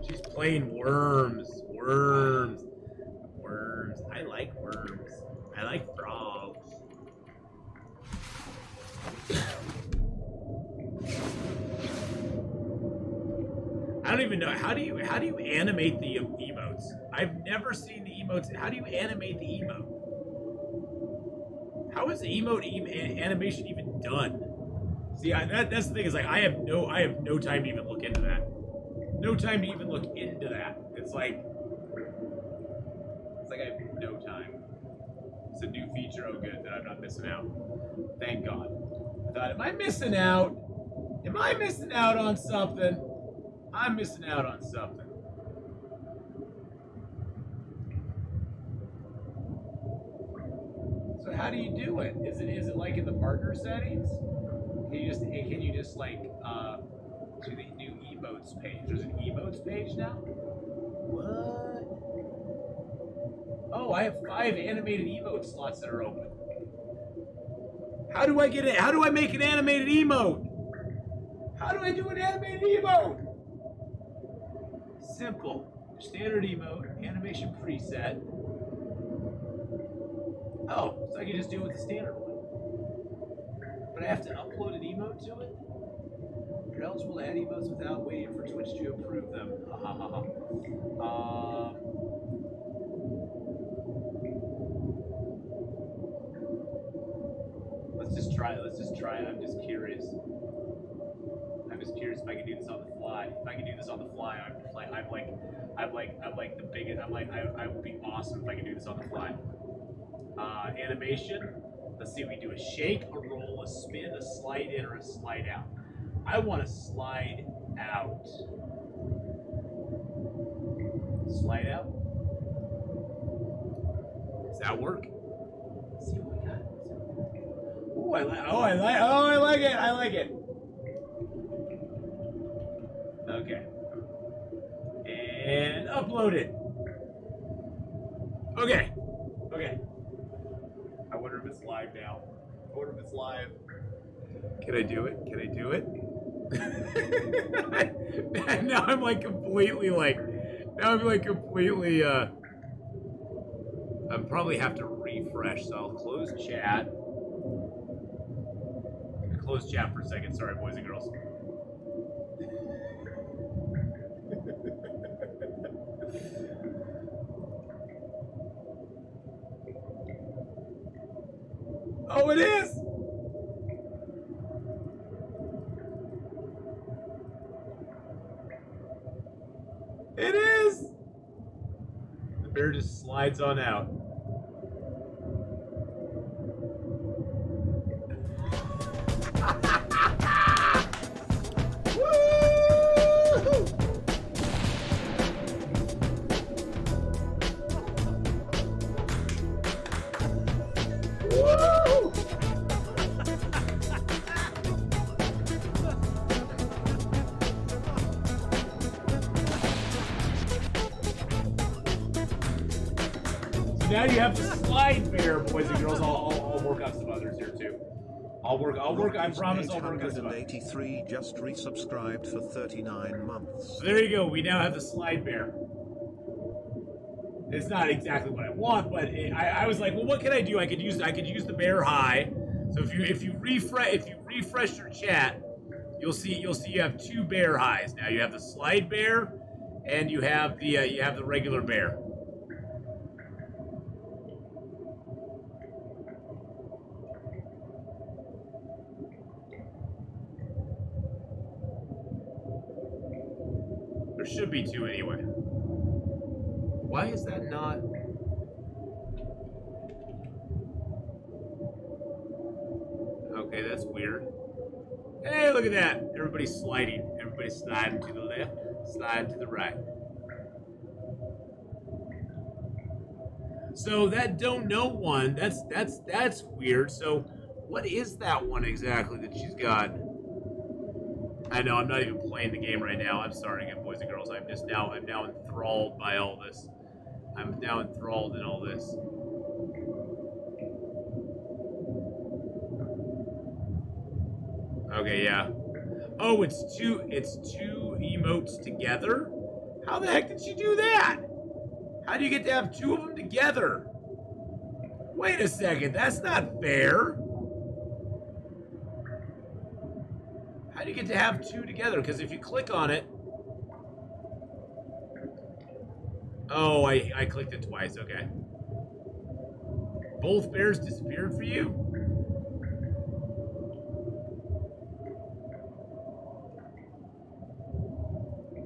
She's playing worms. Worms. Worms. I like worms. I like frogs. I don't even know. How do you animate the emotes? I've never seen the emotes. How do you animate the emote? How is the emote animation even done? See, that's the thing, is like I have no time to even look into that. No time to even look into that. It's like I have no time. It's a new feature. Oh, good, that I'm not missing out. Thank God. I thought, am I missing out? Am I missing out on something? I'm missing out on something. So how do you do it? Is it like in the partner settings? Can you just like do the new emotes page? There's an emotes page now? What? Oh, I have 5 animated emote slots that are open. How do I get it? How do I make an animated emote? How do I do an animated emote? Simple. Standard emote, animation preset. Oh, so I can just do it with the standard one. But I have to upload an emote to it? You're eligible to add emotes without waiting for Twitch to approve them. Ha ha ha ha. Let's just try it. I'm just curious. If I can do this on the fly. If I can do this on the fly, I'm like the biggest. I would be awesome if I could do this on the fly. Animation. Let's see. We do a shake, a roll, a spin, a slide in, or a slide out. I want to slide out. Slide out. Does that work? Let's see what we got. Ooh, I like it. I like it. Okay. And upload it. Okay. Okay. I wonder if it's live now. I wonder if it's live. Can I do it? Can I do it? Now I'm like completely like. Now I'm like completely. I probably have to refresh. So I'll close chat. Close chat for a second. Sorry, boys and girls. Oh, it is! It is! The bear just slides on out. Now you have the slide bear, boys and girls. I'll work on some others here too. I'll work. I promise I'll work on some others. 883 just resubscribed for 39 months. So there you go. We now have the slide bear. It's not exactly what I want, but I was like, well, what can I do? I could use the bear high. So if you refresh your chat, you'll see you have 2 bear highs now. You have the slide bear, and you have the regular bear. There should be 2 anyway. Why is that not? Okay, that's weird. Hey, look at that. Everybody's sliding. Everybody's sliding to the left, sliding to the right. So that don't know one, that's weird. So what is that one exactly that she's got? I know, I'm not even playing the game right now. I'm sorry again, boys and girls. I'm now enthralled by all this. I'm now enthralled in all this. Okay, yeah. Oh, it's two emotes together? How the heck did she do that? How do you get to have 2 of them together? Wait a second, that's not fair. How do you get to have 2 together? Because if you click on it... Oh, I clicked it twice, okay. Both bears disappeared for you?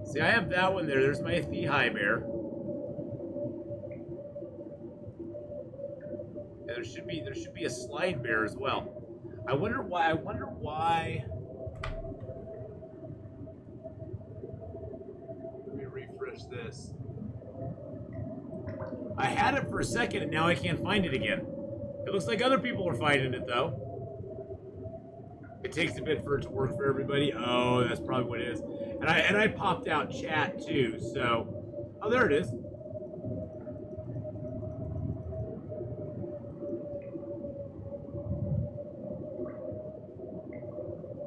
See, I have that one there. There's my thigh bear. And there should be a slide bear as well. I wonder why accomplish this. I had it for a second and now I can't find it again. It looks like other people are finding it though. It takes a bit for it to work for everybody. Oh, that's probably what it is. And I popped out chat too, so... Oh, there it is.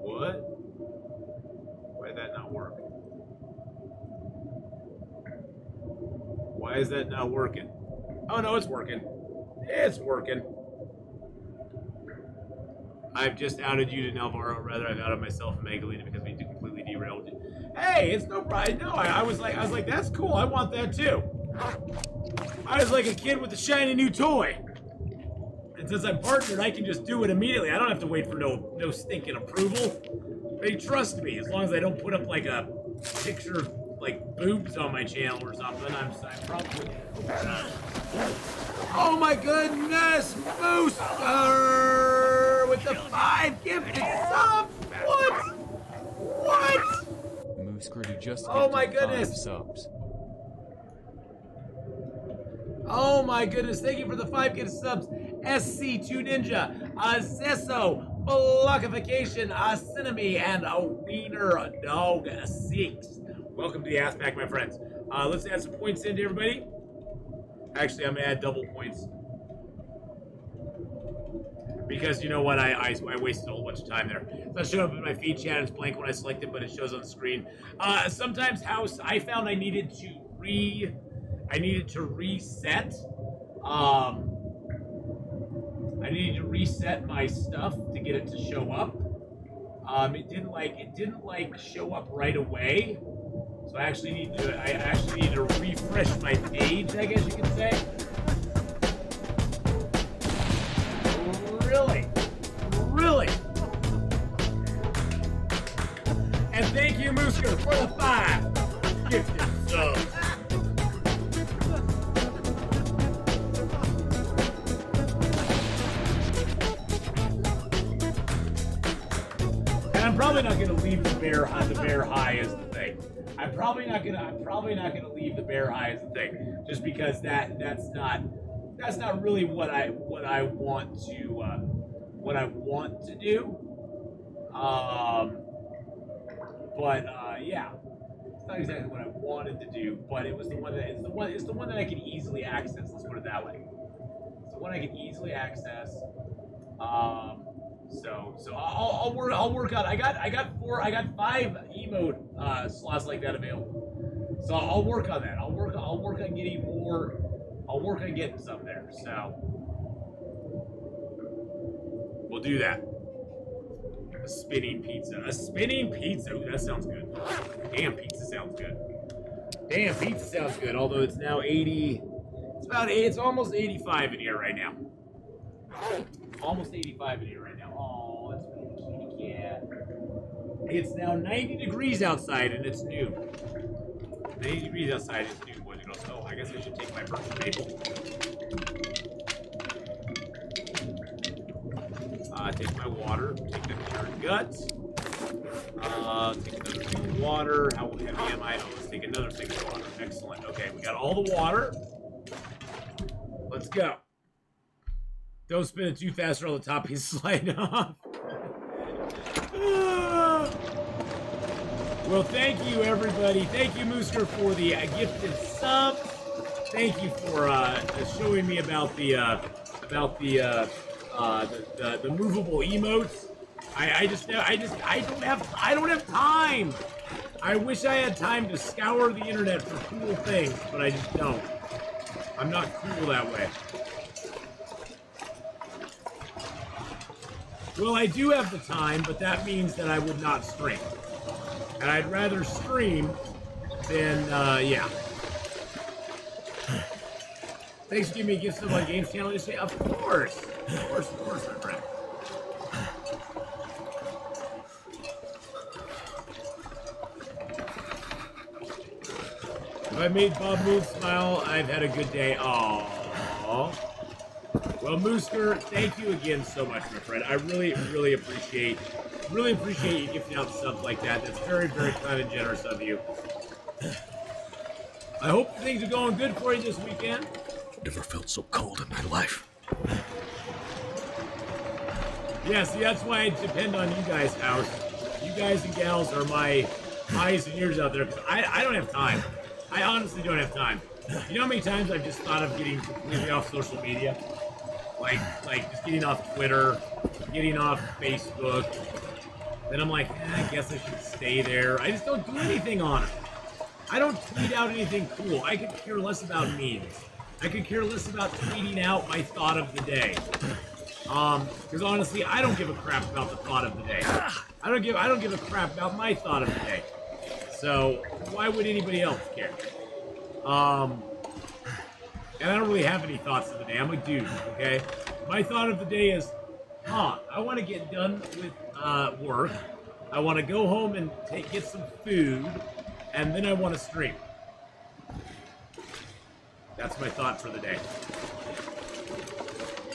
What? Why did that not work? Why is that not working? Oh, no, it's working. It's working. I've just outed you to Navarro, rather I've outed myself and Magdalena because we completely derailed you. Hey, it's no problem. No, I was like, that's cool. I want that too. I was like a kid with a shiny new toy. And since I'm partnered, I can just do it immediately. I don't have to wait for no stinking approval. They trust me as long as I don't put up like a picture of like boobs on my channel or something. I'm probably. Oh my goodness, Booster with the 5 gifted subs. What? Moosker just oh my goodness 5 subs. Oh my goodness, thank you for the 5 gifted subs. SC2 Ninja, Zesso, Blockification, Cinnamon, and a Wiener Dog 6. Welcome to the Ass Pack, my friends. Let's add some points into everybody. Actually, I'm gonna add double points. Because you know what, I wasted a whole bunch of time there. It's not showing up in my feed chat, it's blank when I select it, but it shows on the screen. Sometimes House, I found I needed to reset. I needed to reset my stuff to get it to show up. It didn't show up right away. So I actually need to refresh my page, I guess you could say. Really? And thank you, Moosker, for the 5 gifted subs. And I'm probably not going to leave the bear high as the thing. I'm probably not gonna leave the bear high as the thing, just because that's not really what I want to do. Yeah, it's not exactly what I wanted to do, but it's the one that I can easily access. Let's put it that way. It's the one I can easily access. So I'll work on. I got 5 emote slots like that available. So I'll work on that. I'll work on getting more. I'll work on getting some there. So we'll do that. A spinning pizza. Ooh, that sounds good. Damn, pizza sounds good. Although it's now 80. It's almost 85 in here right now. Almost 85 in here right now. Oh, that's a kitty cat. It's now 90 degrees outside and it's noon. 90 degrees outside is noon, boys and girls. Oh, I guess I should take my birthday maple. Take my water. Take the carrot guts. Take another thing of water. How heavy am I? Oh, let's take another thing of water. Excellent. Okay, we got all the water. Let's go. Don't spin it too fast or the top is sliding off. Well, thank you, everybody. Thank you, Moosker, for the gifted sub. Thank you for showing me about the movable emotes. I don't have time. I wish I had time to scour the internet for cool things, but I just don't. I'm not cool that way. Well, I do have the time, but that means that I would not stream. And I'd rather stream than, yeah. Thanks for giving me a gift of my games channel yesterday. Of course, my friend. If I made Bob Moon smile, I've had a good day. Aww. Well, Moosker, thank you again so much, my friend. I really appreciate you gifting out stuff like that. That's very, very kind and generous of you. I hope things are going good for you this weekend. Never felt so cold in my life. Yeah, see, that's why I depend on you guys, House. You guys and gals are my eyes and ears out there, because I don't have time. I honestly don't have time. You know how many times I've just thought of getting completely off social media? Like just getting off Twitter, getting off Facebook. Then I'm like, I guess I should stay there. I just don't do anything on it. I don't tweet out anything cool. I could care less about memes. I could care less about tweeting out my thought of the day. Because honestly, I don't give a crap about the thought of the day. I don't give a crap about my thought of the day. So why would anybody else care? And I don't really have any thoughts of the day. I'm a dude, okay? My thought of the day is, I want to get done with work. I want to go home and get some food, and then I want to stream. That's my thought for the day.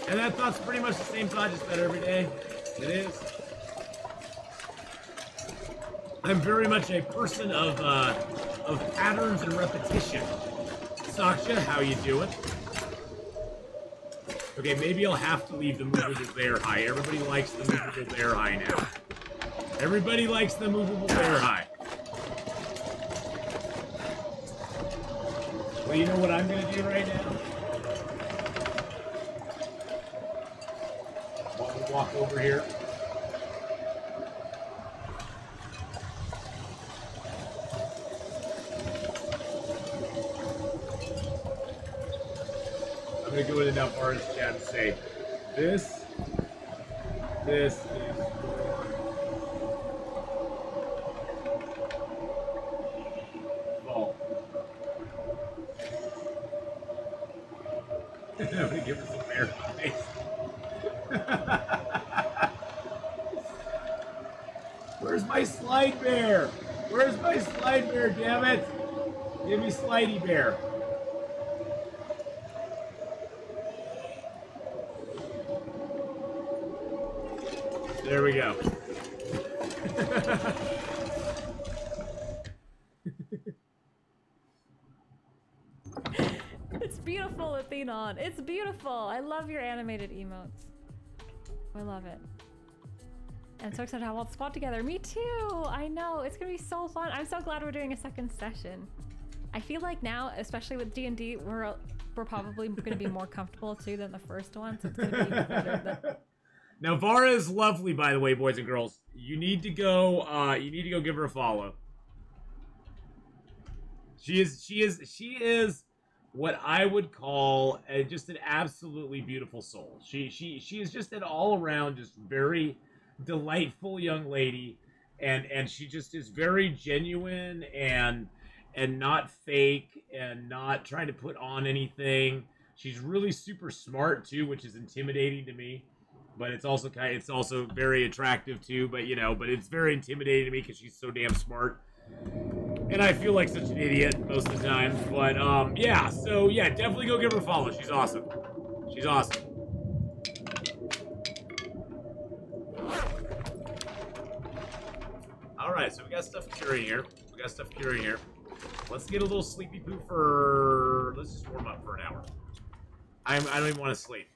And that thought's pretty much the same thought, just better every day. It is. I'm very much a person of patterns and repetition. Saksha, how you doing? Okay, maybe I'll have to leave the movable bear high. Everybody likes the movable bear high now. Everybody likes the movable bear high. Well, you know what I'm gonna do right now? We'll walk over here. I'm gonna go in enough artist chat and say, this is fall. I'm gonna give her some bear face. Where's my slide bear? Where's my slide bear, damn it? Give me Slidey Bear. There we go. It's beautiful, Athenon. It's beautiful. I love your animated emotes. I love it. And so excited to have all the squad together. Me too. I know. It's going to be so fun. I'm so glad we're doing a second session. I feel like now, especially with D&D, we're probably going to be more comfortable too than the first one. So it's going to be even better than... Now, Vara is lovely, by the way, boys and girls. You need to go give her a follow. She is what I would call just an absolutely beautiful soul. She is just an all-around, just very delightful young lady, and she just is very genuine and not fake and not trying to put on anything. She's really super smart too, which is intimidating to me. But it's also very attractive too. But it's very intimidating to me because she's so damn smart, and I feel like such an idiot most of the time. But yeah. So yeah, definitely go give her a follow. She's awesome. She's awesome. All right, so we got stuff curing here. Let's get a little sleepy poo for. Let's just warm up for an hour. I don't even want to sleep.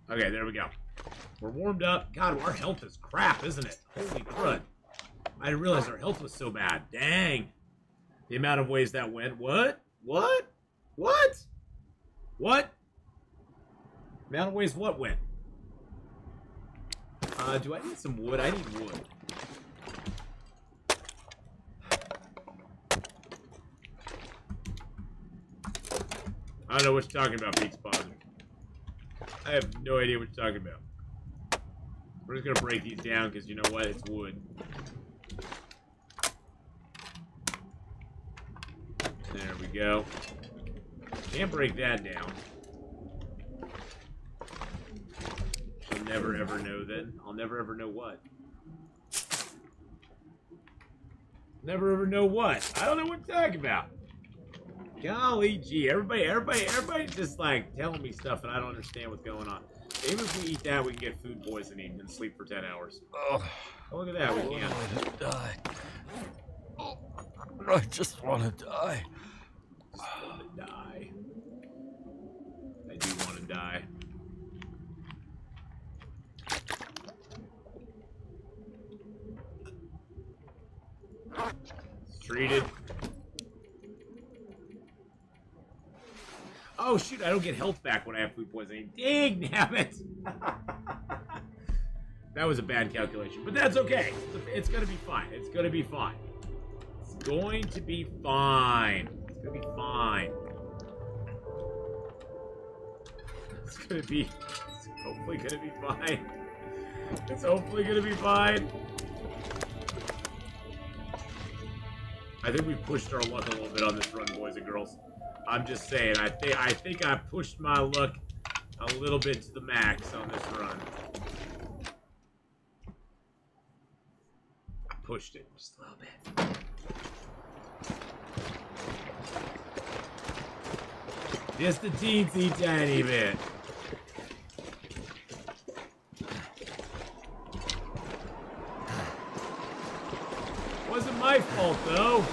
Okay, there we go. We're warmed up. God, our health is crap, isn't it? Holy crud. I didn't realize our health was so bad. Dang. The amount of ways that went. What? Amount of ways what went? Do I need some wood? I need wood. I don't know what you're talking about, Pizza Positive. I have no idea what you're talking about. We're just gonna break these down because you know what? It's wood. There we go. Can't break that down. I'll never ever know then. I'll never ever know what. Never ever know what. I don't know what you're talking about. Golly gee, everybody's just like telling me stuff and I don't understand what's going on. Maybe if we eat that, we can get food poisoning and sleep for 10 hours. Oh, look at that, we can't. I die. Oh, I just want to die. just want to die. I do want to die. It's treated. Oh shoot, I don't get health back when I have food poisoning. Dang, damn it! That was a bad calculation, but that's okay. It's gonna be fine. It's gonna be fine. It's going to be fine. It's gonna be fine. It's gonna be... It's hopefully gonna be fine. It's hopefully gonna be fine. I think we pushed our luck a little bit on this run, boys and girls. I'm just saying, I think I pushed my luck a little bit to the max on this run. I pushed it just a little bit. Just a teensy tiny bit. Wasn't my fault though.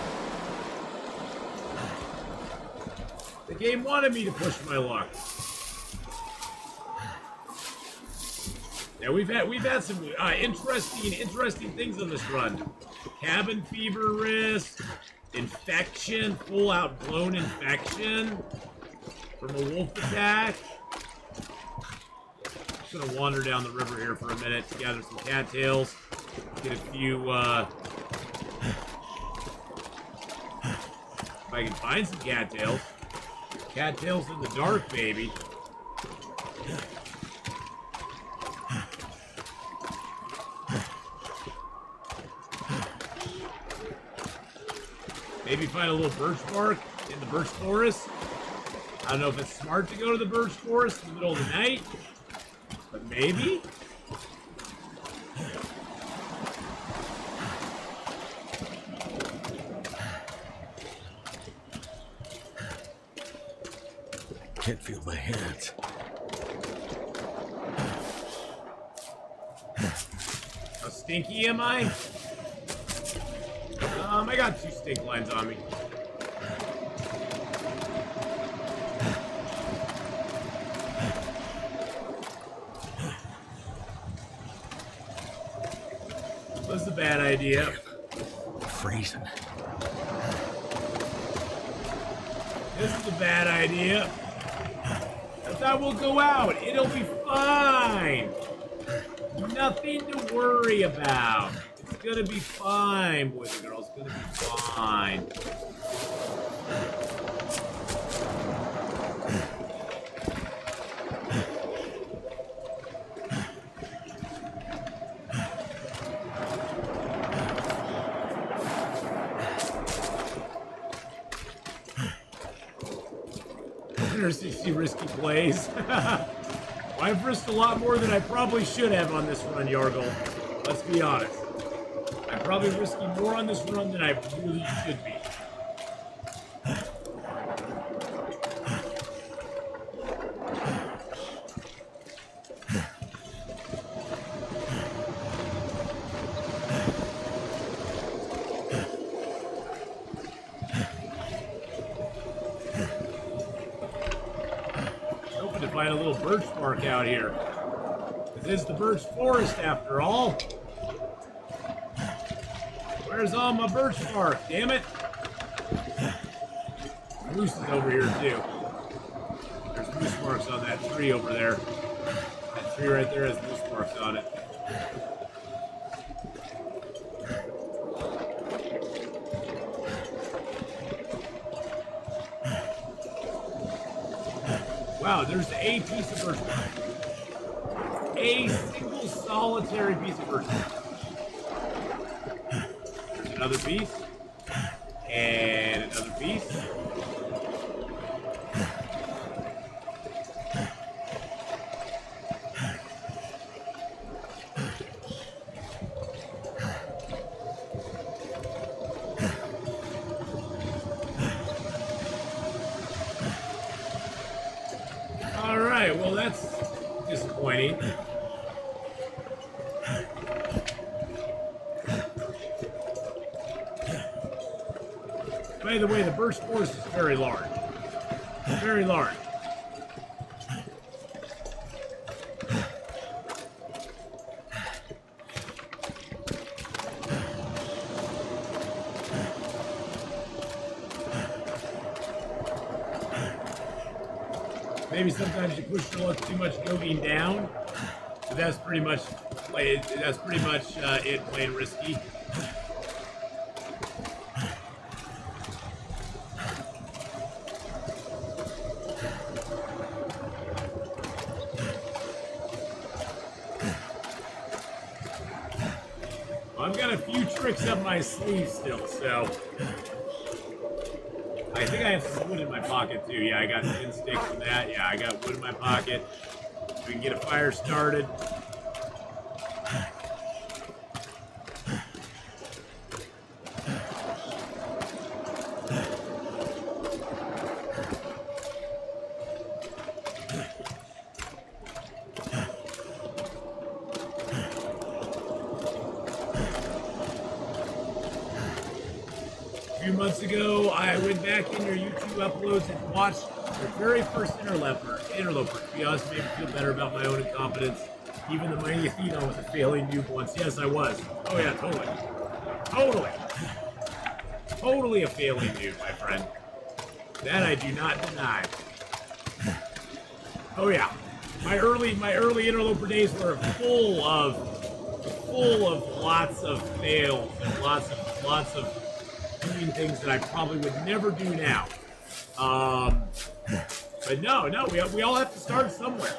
The game wanted me to push my luck. Yeah, we've had some interesting things on this run. Cabin fever risk, infection, full out blown infection from a wolf attack. Just gonna wander down the river here for a minute to gather some cattails, get a few. If I can find some cattails. Cattails in the dark, baby. Maybe find a little birch bark in the birch forest. I don't know if it's smart to go to the birch forest in the middle of the night, but maybe. Can't feel my hands. How stinky am I? I got 2 stink lines on me. That's a bad idea. Freezing. This is a bad idea. I thought we'll go out. It'll be fine. Nothing to worry about. It's gonna be fine, boys and girls. It's gonna be fine. $160 risky plays. I've risked a lot more than I probably should have on this run, Yargle. Let's be honest. I'm probably risking more on this run than I really should be. Find a little birch bark out here. This is the birch forest after all. Where's all my birch bark? Damn it. Moose is over here too. There's moose marks on that tree over there. That tree right there has moose marks on it. Wow, there's a piece of birch bark. A single solitary piece of birch bark. There's another piece. And another piece. Alright, well that's disappointing. By the way, the birch forest is very large. very large. Maybe sometimes you push your luck too much going down, but that's pretty much it playing risky. I've got a few tricks up my sleeve still, so I think I have some wood in my pocket too. Yeah, I got 10 sticks from that. Yeah, I got wood in my pocket. We can get a fire started. A few months ago, I went back in your YouTube uploads and watched your very first interloper. To be honest, made me feel better about my own incompetence. Even the mighty Athena was a failing noob once. Yes, I was. Oh yeah, totally. Totally a failing noob, my friend. That I do not deny. Oh yeah. My early interloper days were full of lots of fails and lots of doing things that I probably would never do now. But no, we all have to start somewhere.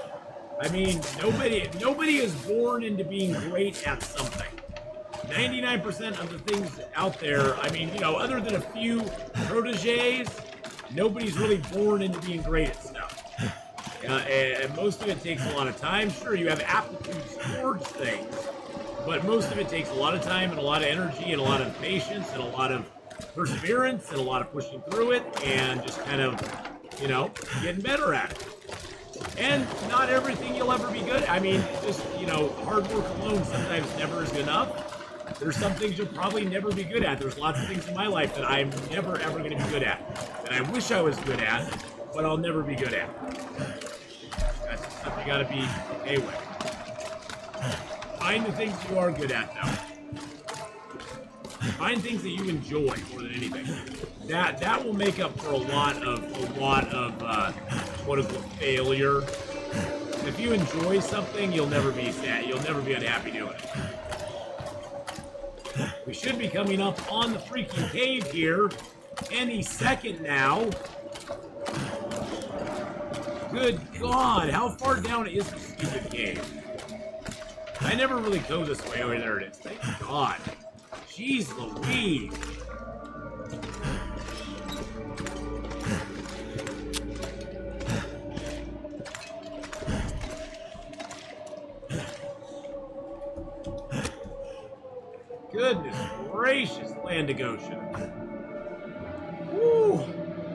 I mean, nobody is born into being great at something. 99% of the things out there, I mean, you know, other than a few proteges, nobody's really born into being great at stuff. And most of it takes a lot of time. Sure, you have aptitudes towards things, but most of it takes a lot of time and a lot of energy and a lot of patience and a lot of perseverance and a lot of pushing through it and just kind of, you know, getting better at it. And not everything you'll ever be good at. I mean, just, you know, hard work alone sometimes never is good enough. There's some things you'll probably never be good at. There's lots of things in my life that I'm never ever going to be good at. That I wish I was good at, but I'll never be good at. That's just something you got to be okay with. Find the things you are good at, though. Find things that you enjoy more than anything. That will make up for a lot of quote unquote failure. If you enjoy something, you'll never be sad. You'll never be unhappy doing it. We should be coming up on the freaking cave here any second now. Good God, how far down is this stupid cave? I never really go this way. Oh, there it is. Thank God. Jeez Louise. Goodness gracious, Landigosha. Woo!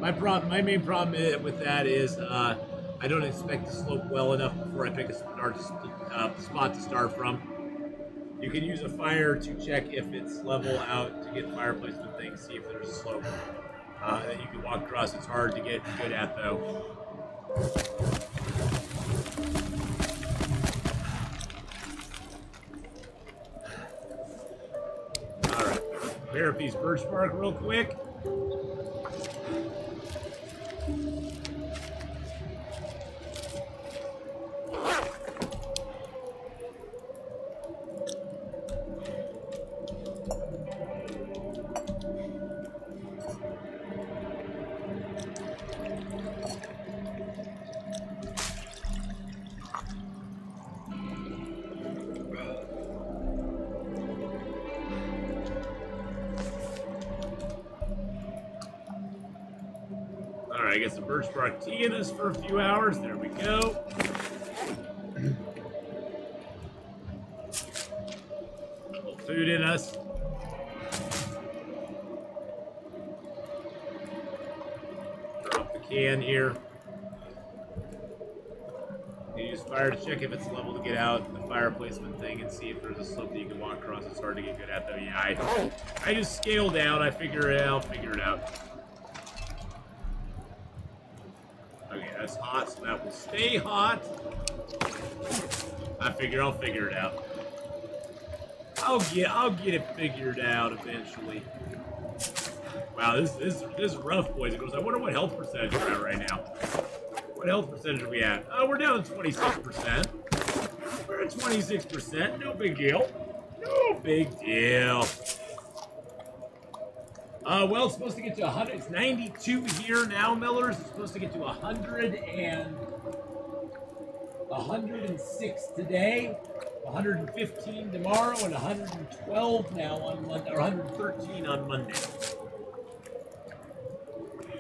My main problem with that is I don't expect to slope well enough before I pick a spot to start from. You can use a fire to check if it's level out to get fire placement things, see if there's a slope that you can walk across. It's hard to get good at, though. Alright, repair up these birch bark real quick. I get some birch bark tea in us for a few hours. There we go. A little food in us. Drop the can here. You use fire to check if it's level to get out the fire placement thing and see if there's a slope that you can walk across. It's hard to get good at, though. Yeah, I just scale down. I figure it out. Figure it out. That's hot, so that will stay hot. I'll figure it out. I'll get it figured out eventually. Wow, this is rough, boys and girls. I wonder what health percentage we're at right now. What health percentage are we at? Oh, we're down to 26%. We're at 26%. No big deal. No big deal. Well, it's supposed to get to 100. It's 92 here now, Millers. It's supposed to get to 106 today, 115 tomorrow, and 112 now on Monday, or 113 on Monday.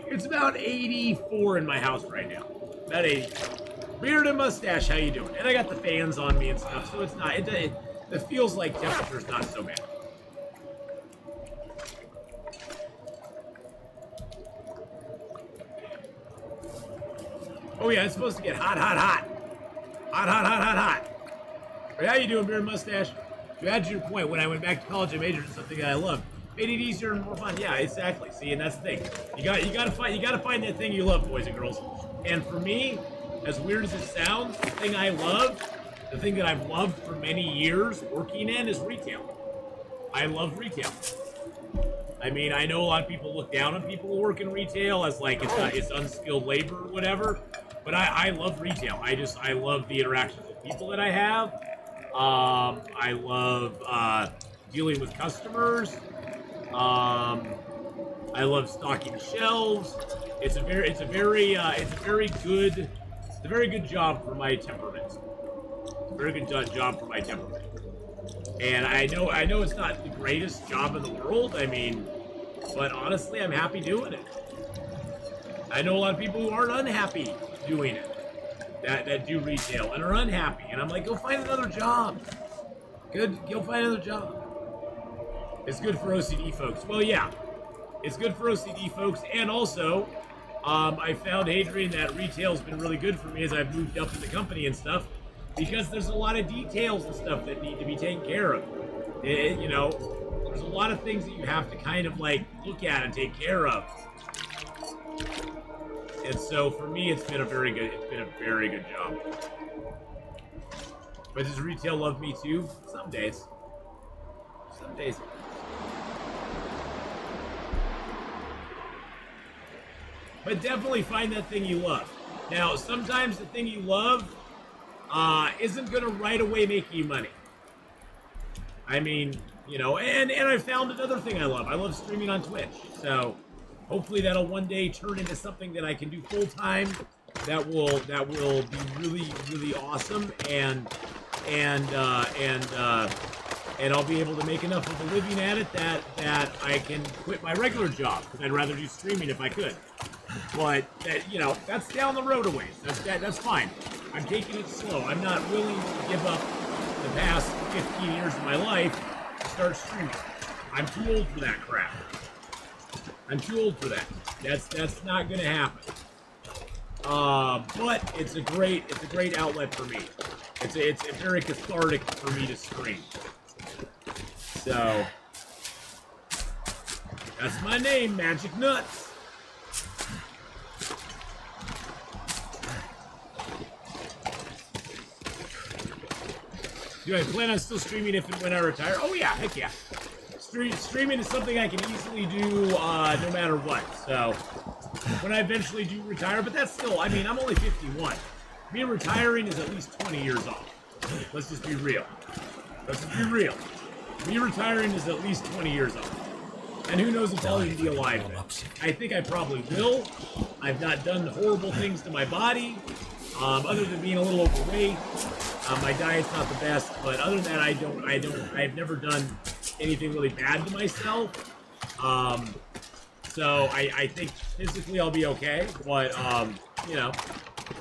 It's about 84 in my house right now. About 84. Beard and mustache, how you doing? And I got the fans on me and stuff, so it's not. It feels like temperature's not so bad. Oh yeah, it's supposed to get hot, hot, hot. Hot, hot, hot, hot, hot. Hey, how you doing, Beard and Mustache? To add to your point, when I went back to college, I majored in something that I loved. Made it easier and more fun. Yeah, exactly. See, and that's the thing. You gotta find that thing you love, boys and girls. And for me, as weird as it sounds, the thing I love, the thing that I've loved for many years working in is retail. I love retail. I mean, I know a lot of people look down on people who work in retail as like it's unskilled labor or whatever. But I love retail. I love the interactions with people that I have. I love dealing with customers. I love stocking shelves. It's a very good job for my temperament. It's a very good job for my temperament. And I know it's not the greatest job in the world. I mean, but honestly, I'm happy doing it. I know a lot of people who aren't unhappy doing it, that do retail and are unhappy, and I'm like, go find another job. Go find another job. It's good for OCD folks. Well, yeah, it's good for OCD folks, and also, I found, Adrian, that retail's been really good for me as I've moved up in the company and stuff, because there's a lot of details and stuff that need to be taken care of. You know, there's a lot of things that you have to kind of like look at and take care of. And so for me, it's been a very good job. But does retail love me too? Some days. Some days. But definitely find that thing you love. Now, sometimes the thing you love isn't going to right away make you money. I mean, you know, and I found another thing I love. I love streaming on Twitch. So hopefully that'll one day turn into something that I can do full time. That will be really, really awesome, and I'll be able to make enough of a living at it that I can quit my regular job, because I'd rather do streaming if I could. But you know, that's down the road a ways. That's fine. I'm taking it slow. I'm not willing to give up the past 15 years of my life to start streaming. I'm too old for that crap. I'm too old for that. That's not gonna happen. But it's a great outlet for me. It's very cathartic for me to stream. So that's my name, Magic Nuts. Do I plan on still streaming if and when I retire? Oh yeah, heck yeah. Streaming is something I can easily do no matter what. So when I eventually do retire, but that's still, I mean, I'm only 51. Me retiring is at least 20 years off. Let's just be real. Let's just be real. Me retiring is at least 20 years off. And who knows if I'll even be alive then. I think I probably will. I've not done horrible things to my body, other than being a little overweight. My diet's not the best, but other than that, I've never done anything really bad to myself. So I think physically I'll be okay, but you know,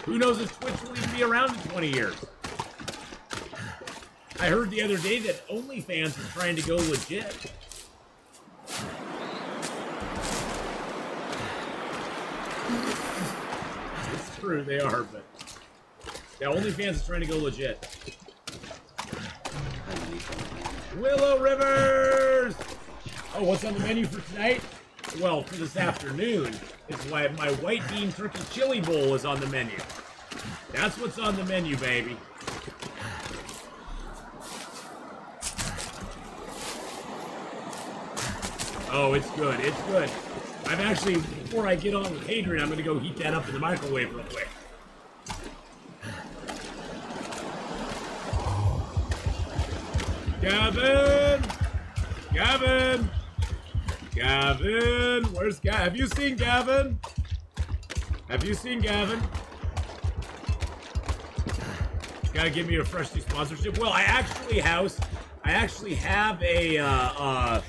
who knows if Twitch will even be around in 20 years. I heard the other day that OnlyFans is trying to go legit. It's true, they are, but yeah, OnlyFans is trying to go legit. Willow Rivers! Oh, what's on the menu for tonight? well, for this afternoon, is why my white bean turkey chili bowl is on the menu. That's what's on the menu, baby. Oh, it's good. It's good. I'm actually, before I get on with Hadrian, I'm going to go heat that up in the microwave real quick. Gavin! Gavin! Gavin! Where's Gavin? Have you seen Gavin? Have you seen Gavin? Gotta give me a fresh new sponsorship. Well, I actually have a, I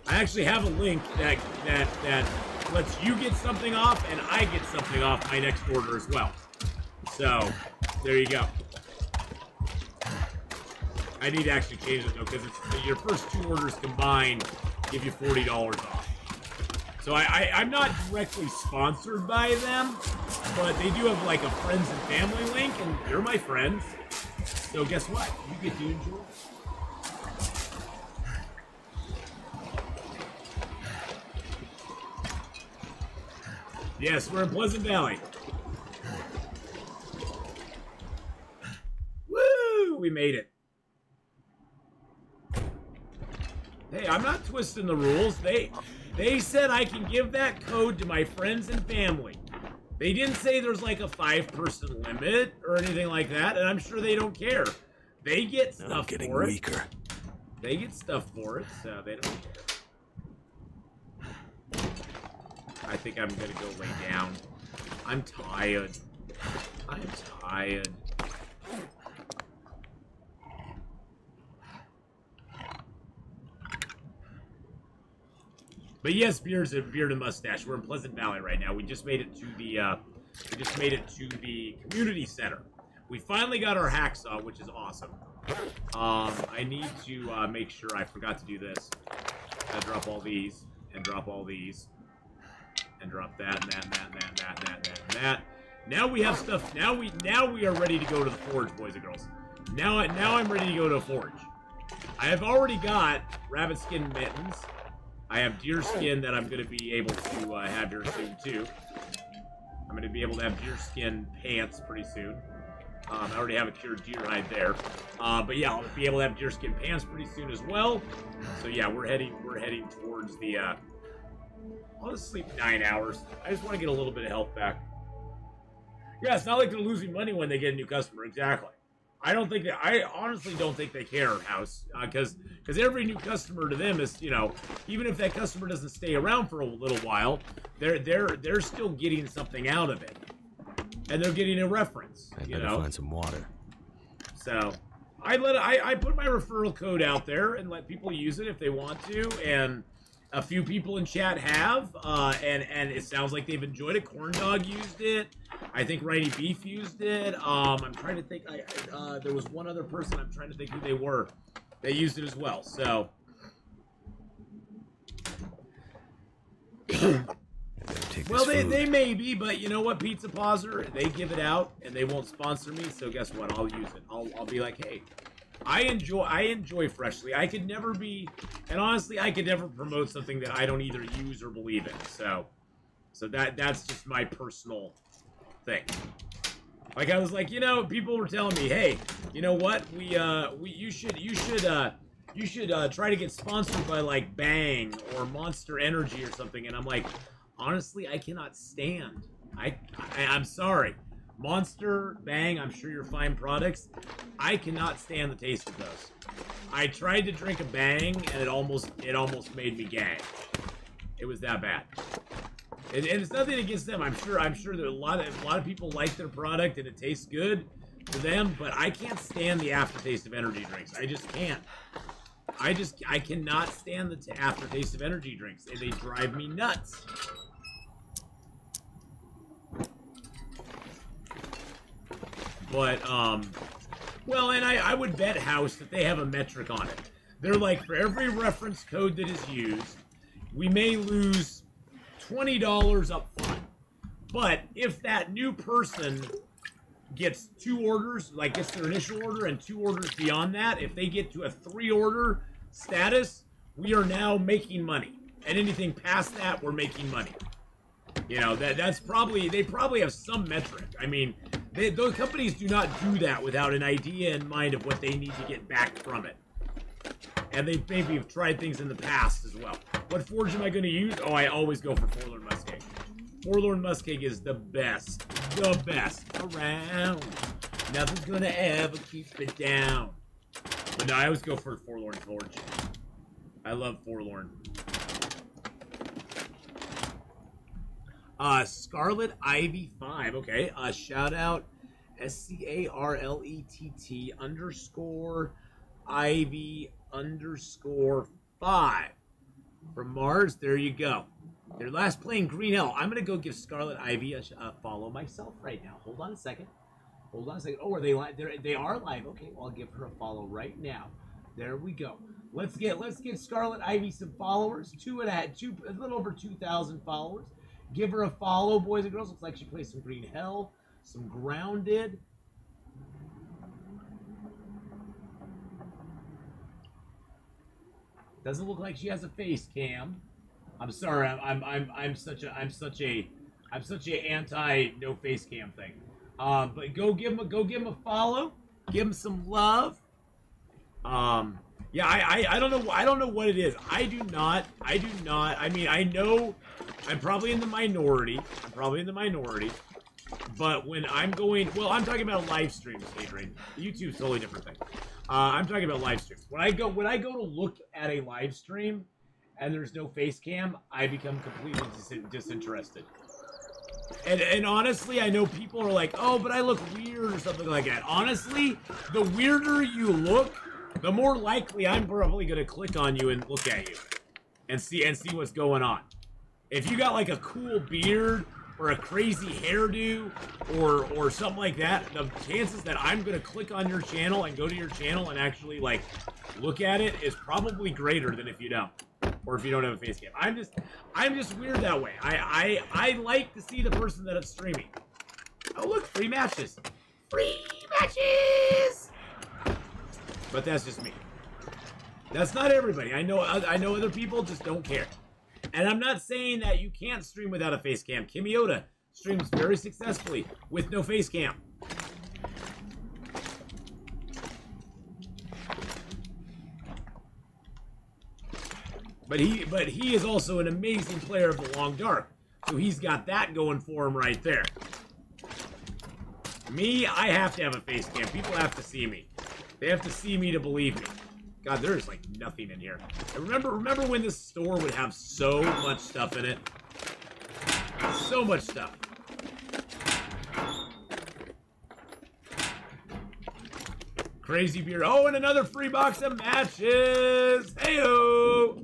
actually have a link that lets you get something off and I get something off my next order as well. So, there you go. I need to actually change it though, because it's your first 2 orders combined give you $40 off. So I'm not directly sponsored by them, but they do have like a friends and family link, and they're my friends. So guess what? You get to enjoy it. Yes, we're in Pleasant Valley. Woo! We made it. Hey, I'm not twisting the rules. They said I can give that code to my friends and family. They didn't say there's like a 5-person limit or anything like that, and I'm sure they don't care. They get stuff for it. Weaker. They get stuff for it, so they don't care. I think I'm gonna go lay down. I'm tired. I'm tired. But yes, beard and mustache. We're in Pleasant Valley right now. We just made it to the community center. We finally got our hacksaw, which is awesome. I need to make sure I forgot to do this. I drop all these and drop all these and drop that and that and that and that and that and that and that. Now we have stuff. Now we are ready to go to the forge, boys and girls. Now I'm ready to go to a forge. I have already got rabbit skin mittens. I have deer skin that I'm going to be able to have here soon, too. I'm going to be able to have deer skin pants pretty soon. I already have a cured deer hide there. But yeah, I'll be able to have deer skin pants pretty soon as well. So yeah, we're heading towards the, I'll just sleep 9 hours. I just want to get a little bit of health back. Yeah, it's not like they're losing money when they get a new customer. Exactly. I honestly don't think they care, House, because every new customer to them is, you know, even if that customer doesn't stay around for a little while, they're still getting something out of it, and they're getting a reference. I better find some water. So, I put my referral code out there and let people use it if they want to, and a few people in chat have, and it sounds like they've enjoyed it. Corn Dog used it. I think Righty Beef used it. I'm trying to think. There was one other person. I'm trying to think who they were. They used it as well. So. Well, they may be, but you know what, Pizza Pauser, they give it out and they won't sponsor me. So guess what? I'll use it. I'll be like, hey, I enjoy Freshly. I could never be, and honestly, I could never promote something that I don't either use or believe in. So that's just my personal thing. Like, I was like, you know, people were telling me, hey, you know what, you should try to get sponsored by like Bang or Monster Energy or something, and I'm like, honestly, I cannot stand. I'm sorry, Monster, Bang, I'm sure you're fine products. I cannot stand the taste of those. I tried to drink a Bang and it almost made me gag. It was that bad. And it's nothing against them. I'm sure that a lot of people like their product and it tastes good to them, but I can't stand the aftertaste of energy drinks. I just can't. I cannot stand the aftertaste of energy drinks. They drive me nuts. But well, and I would bet, House, that they have a metric on it. They're like, for every reference code that is used, we may lose $20 up front. But if that new person gets 2 orders, like gets their initial order and 2 orders beyond that, if they get to a 3-order status, we are now making money. and anything past that, we're making money. You know, that's probably, they probably have some metric. I mean, those companies do not do that without an idea in mind of what they need to get back from it. And they maybe have tried things in the past as well. What forge am I going to use? Oh, I always go for Forlorn Muskeg. Forlorn Muskeg is the best around. Nothing's going to ever keep it down. But no, I always go for Forlorn Forge. I love Forlorn. Scarlet Ivy 5. Okay. Shout out SCARLETT _ Ivy _ 5 from Mars. There you go. They're last playing Green Hell. I'm gonna go give Scarlet Ivy a follow myself right now. Hold on a second. Hold on a second. Oh, are they live? They are live. Okay, well, I'll give her a follow right now. There we go. Let's give Scarlet Ivy some followers. A little over 2,000 followers. Give her a follow, boys and girls. Looks like she plays some Green Hell, some Grounded. Doesn't look like she has a face cam. I'm sorry. I'm such a anti no face cam thing. But go give him a follow. Give him some love. Yeah, I don't know what it is. I do not. I mean, I know I'm probably in the minority. But when I'm going, well, I'm talking about live streams, Adrian. YouTube's a totally different thing. I'm talking about live streams. When I go to look at a live stream and there's no face cam, I become completely disinterested. And honestly, I know people are like, oh, but I look weird or something like that. Honestly, the weirder you look, the more likely I'm probably going to click on you and look at you and see what's going on. If you got like a cool beard or a crazy hairdo or something like that, the chances that I'm going to click on your channel and go to your channel and actually like look at it is probably greater than if you don't. Or if you don't have a face cam. I'm just weird that way. I like to see the person that it's streaming. Oh look, free matches. Free matches! But that's just me. That's not everybody. I know other people just don't care. And I'm not saying that you can't stream without a face cam. Kimiota streams very successfully with no face cam. But he is also an amazing player of the Long Dark. So he's got that going for him right there. Me, I have to have a face cam. People have to see me. They have to see me to believe me. God, there's like nothing in here. I remember when this store would have so much stuff in it. So much stuff. Crazy beer. Oh, and another free box of matches. Hey-o!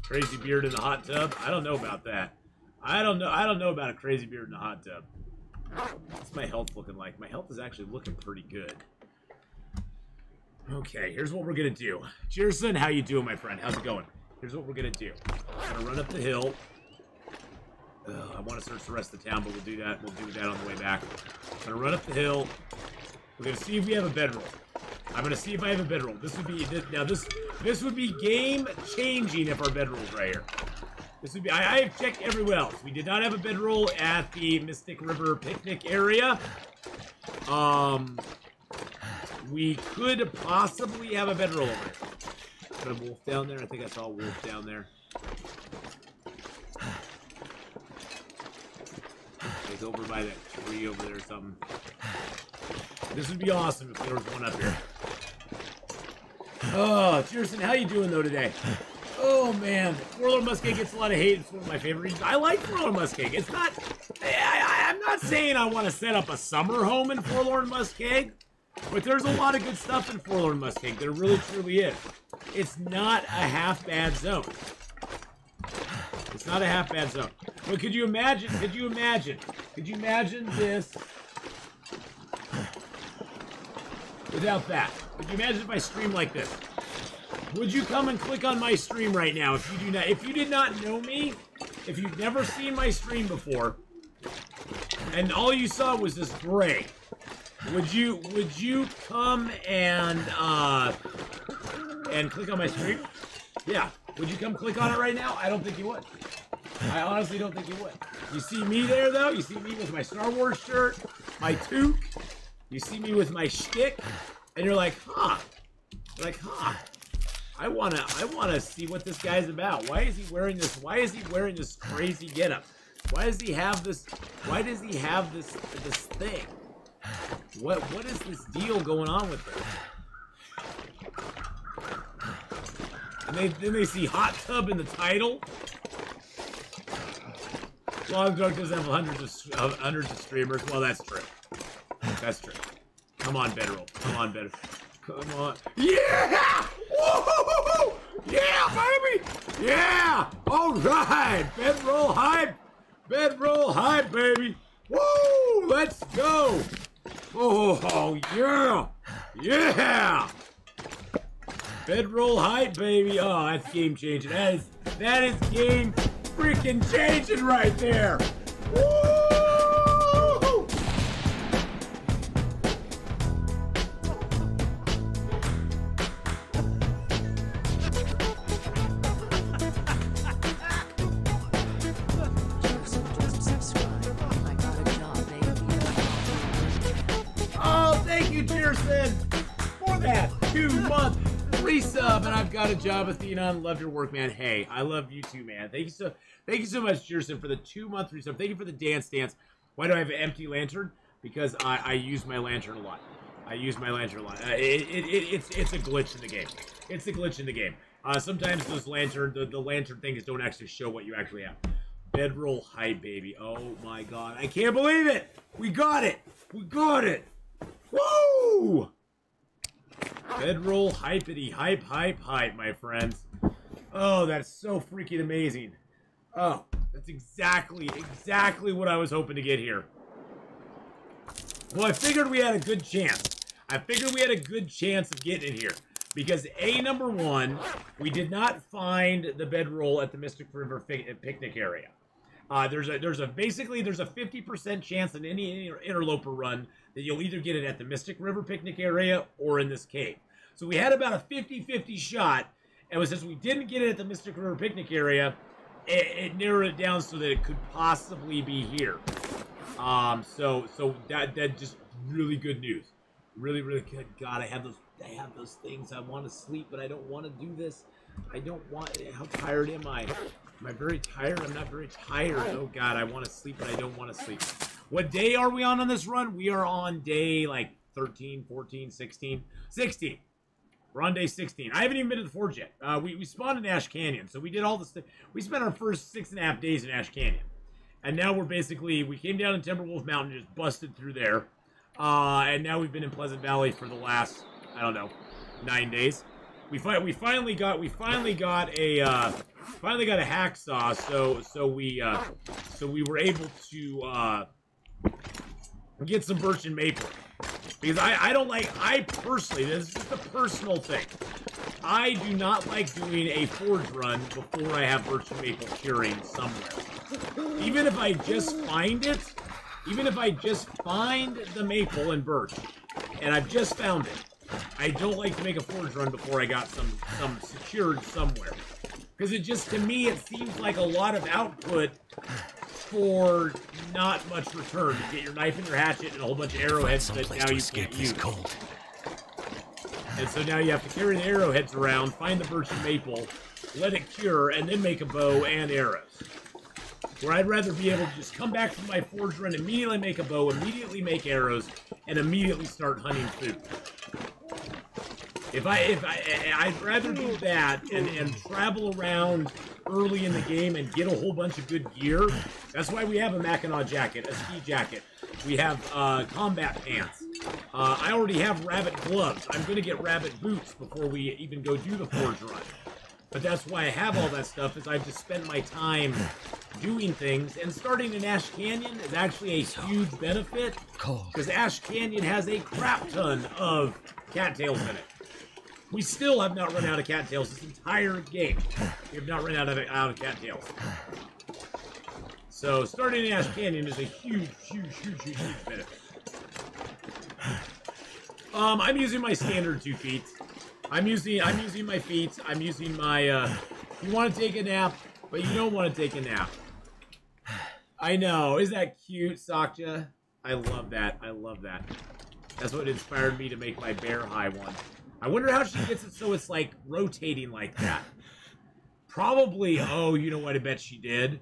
Crazy beard in the hot tub? I don't know about that. I don't know about a crazy beard in a hot tub. What's my health looking like? My health is actually looking pretty good. Okay, here's what we're gonna do. Cheerson, how you doing, my friend? How's it going? Here's what we're gonna do. I'm gonna run up the hill. I want to search the rest of the town, but we'll do that. We'll do that on the way back. I'm gonna run up the hill. We're gonna see if we have a bedroll. I'm gonna see if I have a bedroll. This would be this would be game changing if our bedroll's right here. This would be. I have checked everywhere else. We did not have a bedroll at the Mystic River picnic area. We could possibly have a bedroll over there. Got a wolf down there. I think I saw a wolf down there. It's over by that tree over there or something. This would be awesome if there was one up here. Oh, Cheerson, how you doing though today? Oh man, Forlorn Muskeg gets a lot of hate. It's one of my favorite regions. I like Forlorn Muskeg. It's not. I'm not saying I want to set up a summer home in Forlorn Muskeg, but there's a lot of good stuff in Forlorn Muskeg. There really truly is. It's not a half bad zone. It's not a half bad zone. But could you imagine? Could you imagine this without that? Could you imagine if I stream like this? Would you come and click on my stream right now if you did not know me, if you've never seen my stream before, and all you saw was this gray? would you come and click on my stream? Yeah. Would you come click on it right now? I don't think you would. I honestly don't think you would. You see me there though? You see me with my Star Wars shirt, my toque. You see me with my shtick, and you're like, huh? You're like, huh? I wanna see what this guy's about. Why is he wearing this? Why is he wearing this crazy getup? Why does he have this? Why does he have this thing? What is this deal going on with this? And then they see hot tub in the title. Long Drunk doesn't have hundreds of streamers. Well, that's true. That's true. Come on, Bedroll. Come on, Bedroll. Come on. Yeah! Woo! Yeah, baby! Yeah! All right! Bedroll hype! Bedroll hype, baby! Woo! Let's go! Oh, yeah! Yeah! Bedroll hype, baby! Oh, that's game changing. That is game freaking changing right there! Woo! Oh, thank you, Jerson, for that 2-month resub, and I've got a job, Athena. Love your work, man. Hey, I love you too, man. Thank you so much, Jerson, for the 2-month resub. Thank you for the dance. Why do I have an empty lantern? Because I use my lantern a lot. I use my lantern a lot. It's a glitch in the game. It's a glitch in the game. Sometimes those the lantern things don't actually show what you actually have. Bedroll hype, baby. Oh my god, I can't believe it. We got it. We got it. Woo! Bedroll hypity hype, my friends. Oh, that's so freaking amazing. Oh, that's exactly what I was hoping to get here. Well, I figured we had a good chance. I figured we had a good chance of getting it here. Because number one, we did not find the bedroll at the Mystic River picnic area. There's a 50% chance in any interloper run that you'll either get it at the Mystic River picnic area or in this cave. So we had about a 50-50 shot, and since we didn't get it at the Mystic River picnic area, it narrowed it down so that it could possibly be here. So that just really good news. Really good. God, I have those things. I want to sleep, but I don't want to do this. I don't want. How tired am I? Am I very tired? I'm not very tired. Oh God, I want to sleep, but I don't want to sleep. What day are we on this run? We are on day like 13, 14, 16. 16. We're on day 16. I haven't even been to the forge yet. We spawned in Ash Canyon, so we did all this. We spent our first 6.5 days in Ash Canyon, and now we came down in Timberwolf Mountain, just busted through there, and now we've been in Pleasant Valley for the last, I don't know, 9 days. We finally got a hacksaw, so we were able to get some birch and maple. Because I personally, this is just a personal thing. I do not like doing a forge run before I have birch and maple curing somewhere. Even if I just find it, even if I just find the maple and birch, and I've just found it, I don't like to make a forge run before I got some secured somewhere. Because it just, to me, it seems like a lot of output for not much return. You get your knife and your hatchet and a whole bunch of arrowheads that now you can't use. And so now you have to carry the arrowheads around, find the birch and maple, let it cure, and then make a bow and arrows. Where I'd rather be able to just come back from my forge run, immediately make a bow, immediately make arrows, and immediately start hunting food. I'd rather do that and travel around early in the game and get a whole bunch of good gear. That's why we have a Mackinac jacket, a ski jacket. We have combat pants. I already have rabbit gloves. I'm going to get rabbit boots before we even go do the forge run. But that's why I have all that stuff, is I've just spent my time doing things. And starting in Ash Canyon is actually a huge benefit. Because Ash Canyon has a crap ton of cattails in it. We still have not run out of cattails this entire game. We have not run out of cattails. So starting in Ash Canyon is a huge benefit. I'm using my standard 2 feet. I'm using my feet. I'm using my, you want to take a nap, but you don't want to take a nap. I know. Isn't that cute, Sakja? I love that. I love that. That's what inspired me to make my bear high one. I wonder how she gets it so it's, like, rotating like that. Probably, oh, you know what I bet she did?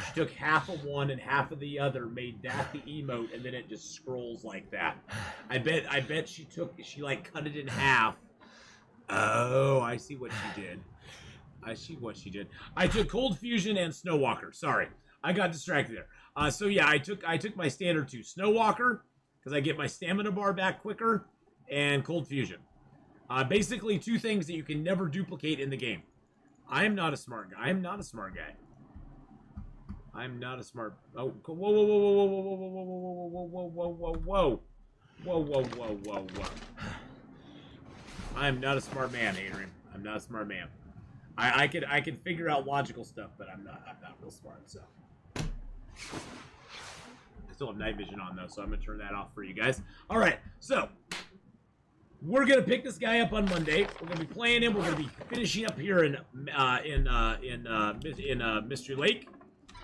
She took half of one and half of the other, made that the emote, and then it just scrolls like that. I bet she like, cut it in half. Oh, I see what she did. I see what she did. I took Cold Fusion and Snow Walker. Sorry. I got distracted there. So yeah, I took my standard 2. Snow Walker, because I get my stamina bar back quicker, and Cold Fusion. Basically 2 things that you can never duplicate in the game. I am not a smart guy. I am not a smart guy. I'm not a smart... Oh, whoa, whoa, whoa, whoa, whoa, whoa, whoa, whoa, whoa, whoa, whoa, whoa. Whoa, whoa, whoa, whoa, whoa. I am not a smart man, Adrian. I'm not a smart man. I can figure out logical stuff, but I'm not real smart, so. I still have night vision on, though, so I'm going to turn that off for you guys. All right, so... We're going to pick this guy up on Monday. We're going to be playing him. We're going to be finishing up here in Mystery Lake.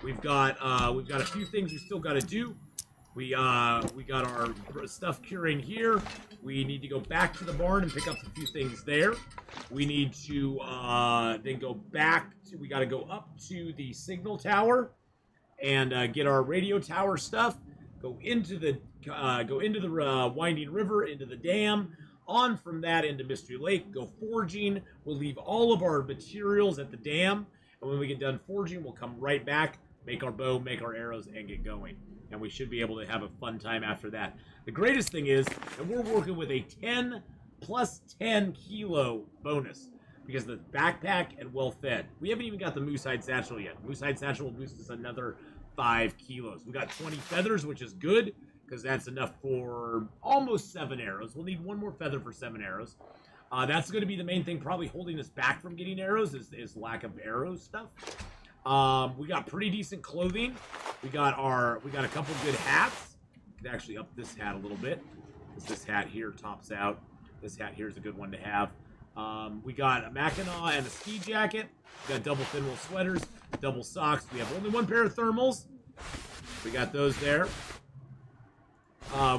We've got a few things we still got to do. We got our stuff curing here. We need to go back to the barn and pick up a few things there. We need to then go back to, we got to go up to the signal tower and get our radio tower stuff. Go into the winding river, into the dam. On from that into Mystery Lake, go forging. We'll leave all of our materials at the dam, and when we get done forging, we'll come right back, make our bow, make our arrows, and get going. And we should be able to have a fun time after that. The greatest thing is that we're working with a 10 plus 10 kilo bonus because the backpack and well fed. We haven't even got the moose hide satchel yet. Moose hide satchel will boost us another 5 kilos. We got 20 feathers, which is good, because that's enough for almost 7 arrows. We'll need 1 more feather for 7 arrows. That's going to be the main thing probably holding us back from getting arrows is lack of arrow stuff. We got pretty decent clothing. We got a couple good hats. Could actually up this hat a little bit, because this hat here tops out. This hat here is a good one to have. We got a Mackinaw and a ski jacket. We got double thin wool sweaters, double socks. We have only 1 pair of thermals. We got those there.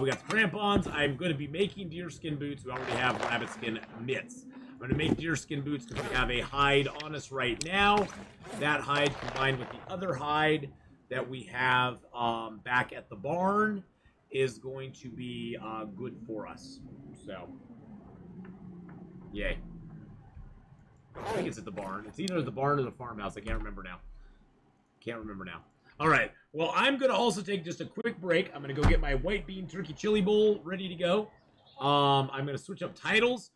We got the crampons. I'm going to be making deerskin boots. We already have rabbit skin mitts. I'm going to make deerskin boots because we have a hide on us right now. That hide combined with the other hide that we have back at the barn is going to be good for us. So, yay. I think it's at the barn. It's either the barn or the farmhouse. I can't remember now. All right. Well, I'm going to also take just a quick break. I'm going to go get my white bean turkey chili bowl ready to go. I'm going to switch up titles.